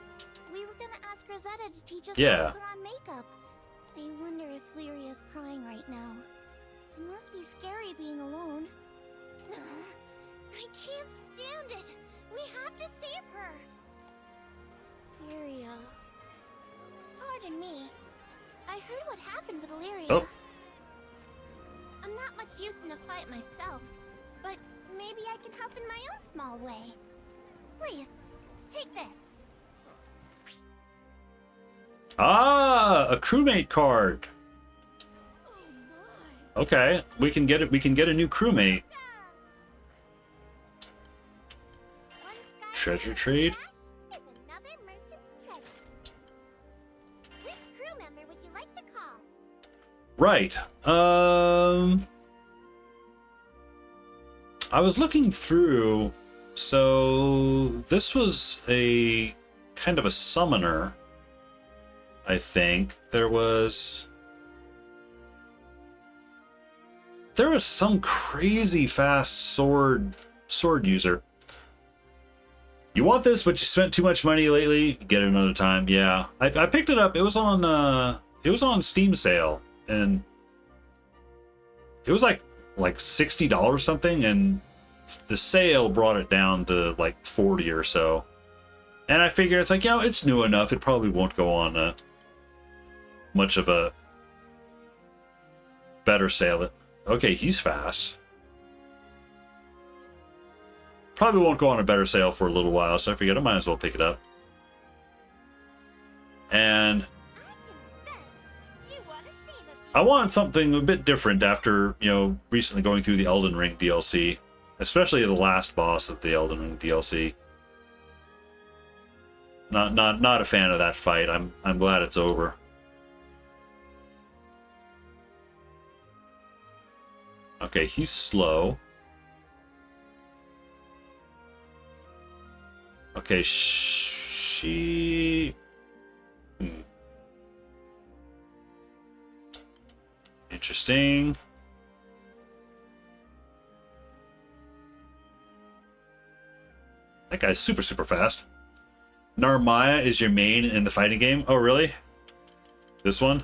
We were gonna ask Rosetta to teach us Yeah. how to put on makeup. I wonder if Lyria's crying right now. It must be scary being alone. I can't stand it. We have to save her. Lyria. Pardon me. I heard what happened with Lyria. Oh. I'm not much use in a fight myself, but maybe I can help in my own small way. Please, take this. Ah, a crewmate card. Okay, we can get it. We can get a new crewmate. Treasure trade. Is another merchant's treasure. Which crew member would you like to call? Right. I was looking through. So this was a kind of a summoner. I think there was some crazy fast sword user. You want this, but you spent too much money lately? Get it another time. Yeah, I picked it up. It was on Steam sale, and it was like $60 something, and the sale brought it down to like 40 or so. And I figure it's like, you know, it's new enough. It probably won't go on much of a better sale. Okay, he's fast. Probably won't go on a better sale for a little while, so I figured I might as well pick it up. And I wanted something a bit different after, you know, recently going through the Elden Ring DLC, especially the last boss of the Elden Ring DLC. Not a fan of that fight. I'm glad it's over. Okay, he's slow. Okay, she... Interesting. That guy's super fast. Narmaya is your main in the fighting game? Oh, really? This one?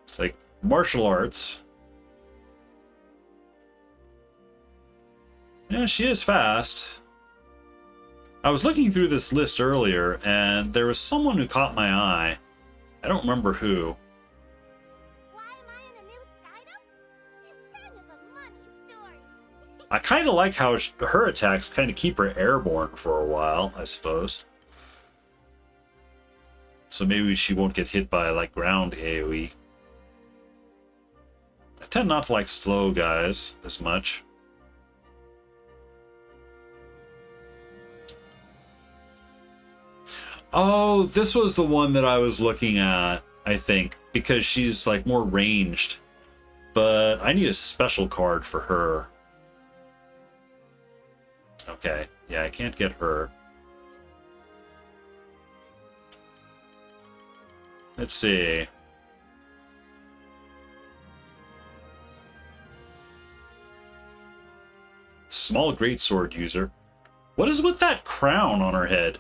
It's like martial arts. Yeah, she is fast. I was looking through this list earlier, and there was someone who caught my eye. I don't remember who. I kind of like how her attacks kind of keep her airborne for a while, I suppose. So maybe she won't get hit by, like, ground AoE. I tend not to like slow guys as much. Oh, this was the one that I was looking at, I think, because she's, like, more ranged. But I need a special card for her. Okay, yeah, I can't get her. Let's see. Small greatsword user. What is with that crown on her head?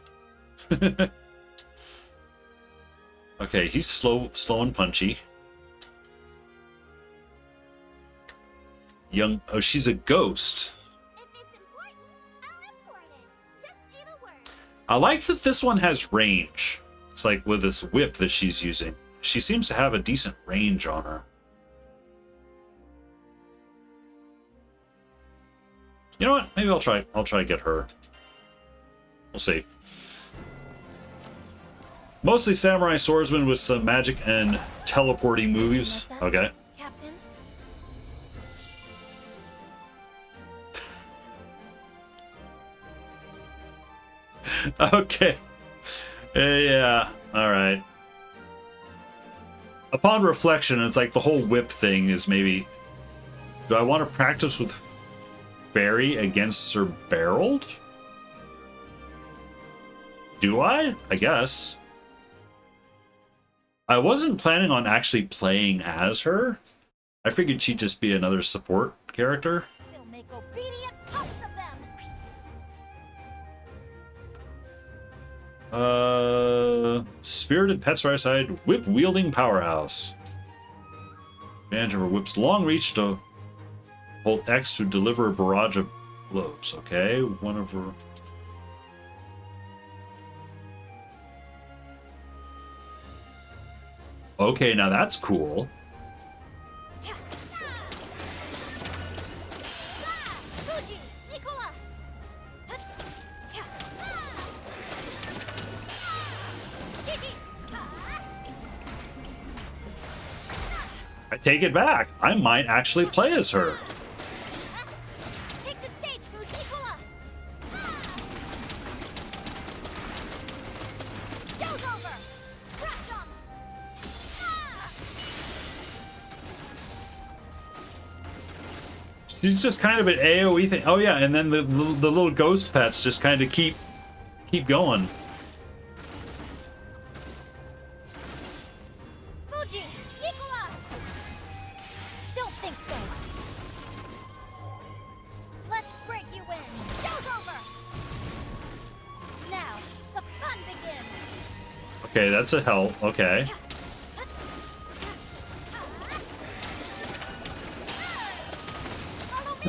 Okay, he's slow and punchy. Young. Oh, she's a ghost. I like that this one has range. It's like with this whip that she's using. She seems to have a decent range on her. You know what? Maybe I'll try to get her. We'll see. Mostly samurai swordsman with some magic and teleporting moves. Okay. Okay. Yeah. All right. Upon reflection, it's like the whole whip thing is maybe... Do I want to practice with Fairy against Sir Beryld? Do I? I guess. I wasn't planning on actually playing as her. I figured she'd just be another support character. They'll make obedient pups of them. Spirited Pets right side, whip-wielding powerhouse. Advantage of her whip's long reach to hold X to deliver a barrage of blows. Okay, one of her... Okay, now that's cool. I take it back. I might actually play as her. Take the stage, Fujikura. Show's over. Crush 'em. She's just kind of an AoE thing. Oh yeah, and then the little ghost pets just kind of keep going. Fuji, Nicola. Don't think so. Let's break you in. Show's over. Now the fun begins. Okay, that's a help. Okay.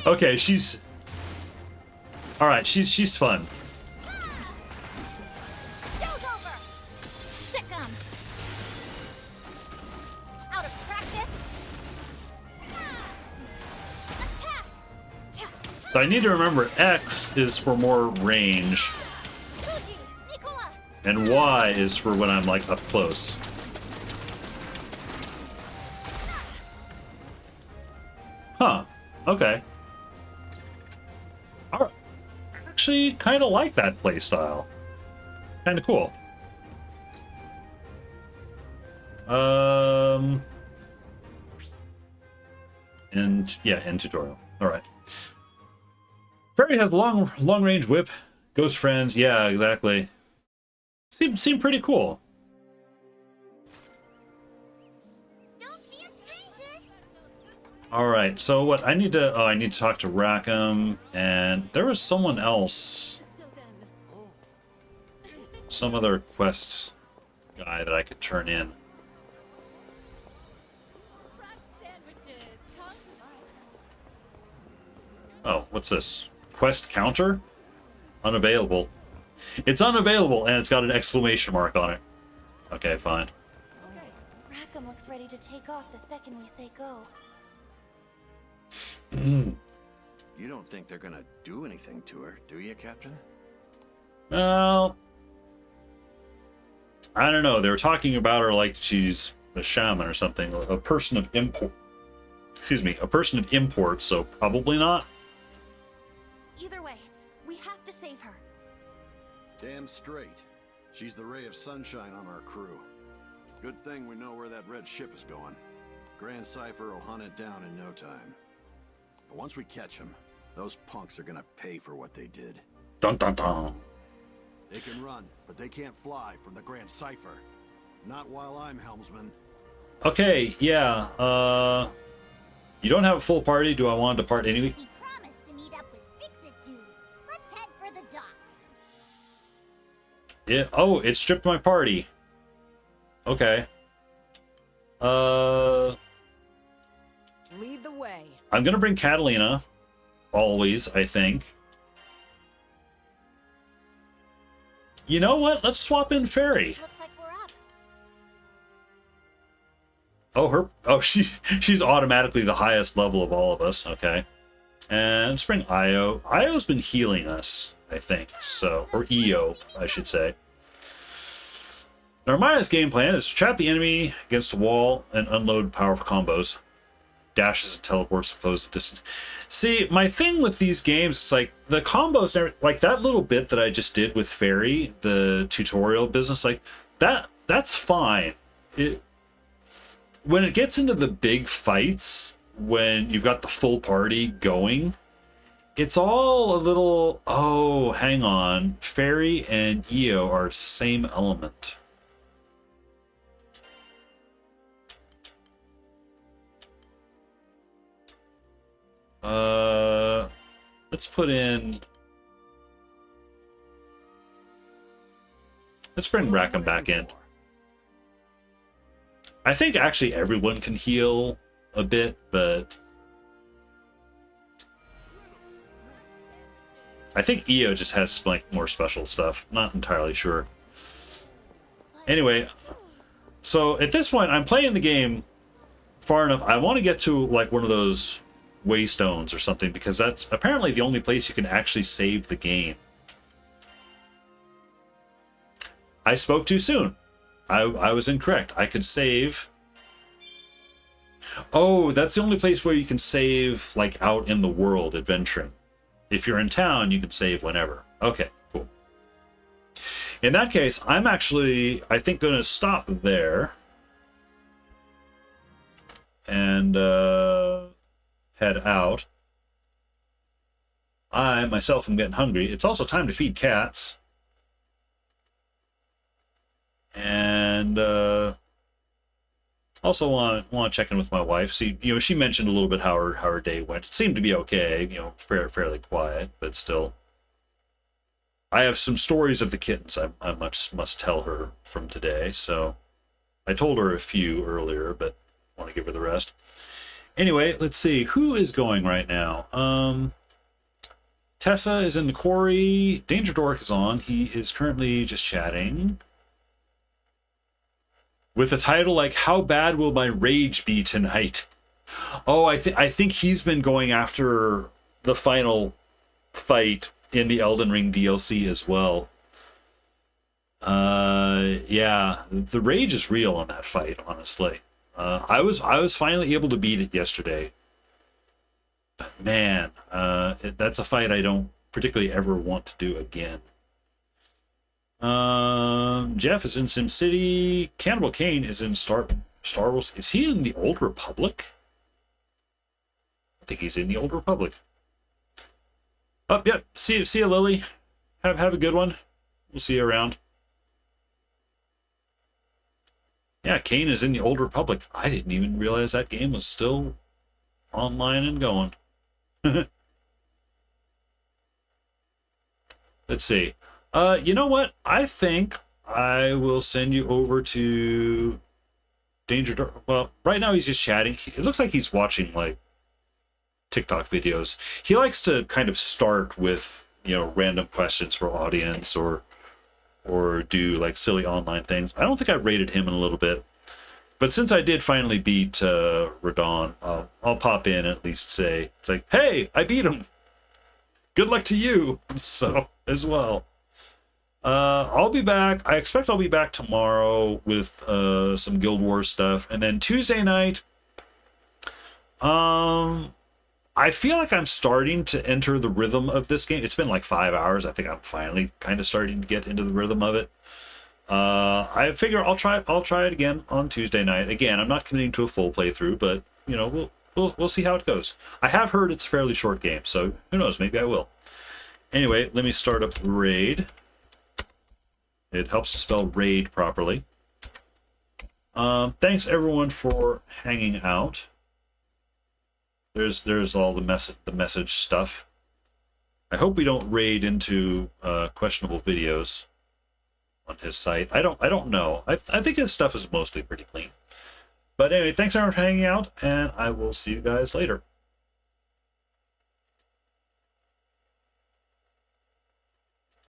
Okay, she's... Alright, she's fun. Show's over. Sick 'em. Out of practice. Attack. So I need to remember X is for more range, Fuji, Nicola. and Y is for when I'm like up close. Huh. Okay. Alright. Actually kind of like that playstyle. Kind of cool. And yeah, end tutorial. All right. Fairy has long range whip. Ghost friends. Yeah, exactly. Seem pretty cool. All right. So what I need to I need to talk to Rackham, and there was someone else. Some other quest guy that I could turn in. Oh, what's this? Quest counter? Unavailable. It's unavailable, and it's got an exclamation mark on it. Okay, fine. Rackham looks ready to take off the second we say go. You don't think they're gonna do anything to her, do you, Captain? Well, I don't know. They were talking about her like she's a shaman or something, a person of import. Excuse me, a person of import, so probably not. Either way, we have to save her. Damn straight. She's the ray of sunshine on our crew. Good thing we know where that red ship is going. Grand Cypher will hunt it down in no time. But once we catch him, those punks are gonna pay for what they did. Dun dun dun. They can run, but they can't fly from the Grand Cypher. Not while I'm helmsman. Okay, yeah. You don't have a full party. Do I want to depart anyway? We promised to meet up with Fix-It Dude. Let's head for the dock. Yeah. Oh, it stripped my party. Okay. Lead the way. I'm gonna bring Catalina. Always, I think. You know what? Let's swap in Fairy. Looks like we're up. Oh, she's automatically the highest level of all of us. Okay. And let's bring Io. Io's been healing us, I think. So, or Io, I should say. Now, Maya's game plan is to trap the enemy against a wall and unload powerful combos. dashes and teleports to close the distance. See, my thing with these games is like the combos, like that little bit that I just did with Fairy, the tutorial business, like that's fine. When it gets into the big fights, when you've got the full party going, it's all a little, oh, hang on. Fairy and Io are same element. Let's bring Rackham back in. I think actually everyone can heal a bit, but I think Io just has like more special stuff. Not entirely sure. Anyway, so at this point, I'm playing the game far enough. I want to get to like one of those waystones or something, because that's apparently the only place you can actually save the game. I spoke too soon. I was incorrect. I could save. Oh, that's the only place where you can save like out in the world adventuring. If you're in town, you can save whenever. Okay, cool. In that case, I'm actually, I think, going to stop there and head out. I myself am getting hungry. It's also time to feed cats. And also want to check in with my wife. See, you know, she mentioned a little bit how her day went. It seemed to be okay, you know, fairly quiet, but still. I have some stories of the kittens I must tell her from today, so I told her a few earlier, but I want to give her the rest. Anyway, let's see. Who is going right now? Tessa is in the quarry. Danger Dork is on. He is currently just chatting. With a title like, How Bad Will My Rage Be Tonight? Oh, I think he's been going after the final fight in the Elden Ring DLC as well. Yeah, the rage is real on that fight, honestly. I was finally able to beat it yesterday. But man, that's a fight I don't particularly ever want to do again. Jeff is in SimCity. Cannibal Kane is in Star Wars. Is he in the Old Republic? I think he's in the Old Republic. Oh, yep. See you, Lily. Have a good one. We'll see you around. Yeah, Kane is in the Old Republic. I didn't even realize that game was still online and going. Let's see. You know what? I think I will send you over to Danger Dork. Well, right now he's just chatting. It looks like he's watching, like, TikTok videos. He likes to kind of start with, you know, random questions for audience or do, like, silly online things. I don't think I've rated him in a little bit. But since I did finally beat Radon, I'll pop in and at least say, it's like, hey, I beat him. Good luck to you, so, as well. I'll be back. I expect I'll be back tomorrow with some Guild Wars stuff, and then Tuesday night, I feel like I'm starting to enter the rhythm of this game. It's been like 5 hours. I think I'm finally kind of starting to get into the rhythm of it. I figure I'll try it again on Tuesday night. Again, I'm not committing to a full playthrough, but you know, we'll see how it goes. I have heard it's a fairly short game, so who knows? Maybe I will. Anyway, let me start up the raid. It helps to spell raid properly. Thanks everyone for hanging out. There's all the message stuff. I hope we don't raid into questionable videos on his site. I don't know. I think his stuff is mostly pretty clean. But anyway, thanks everyone for hanging out, and I will see you guys later.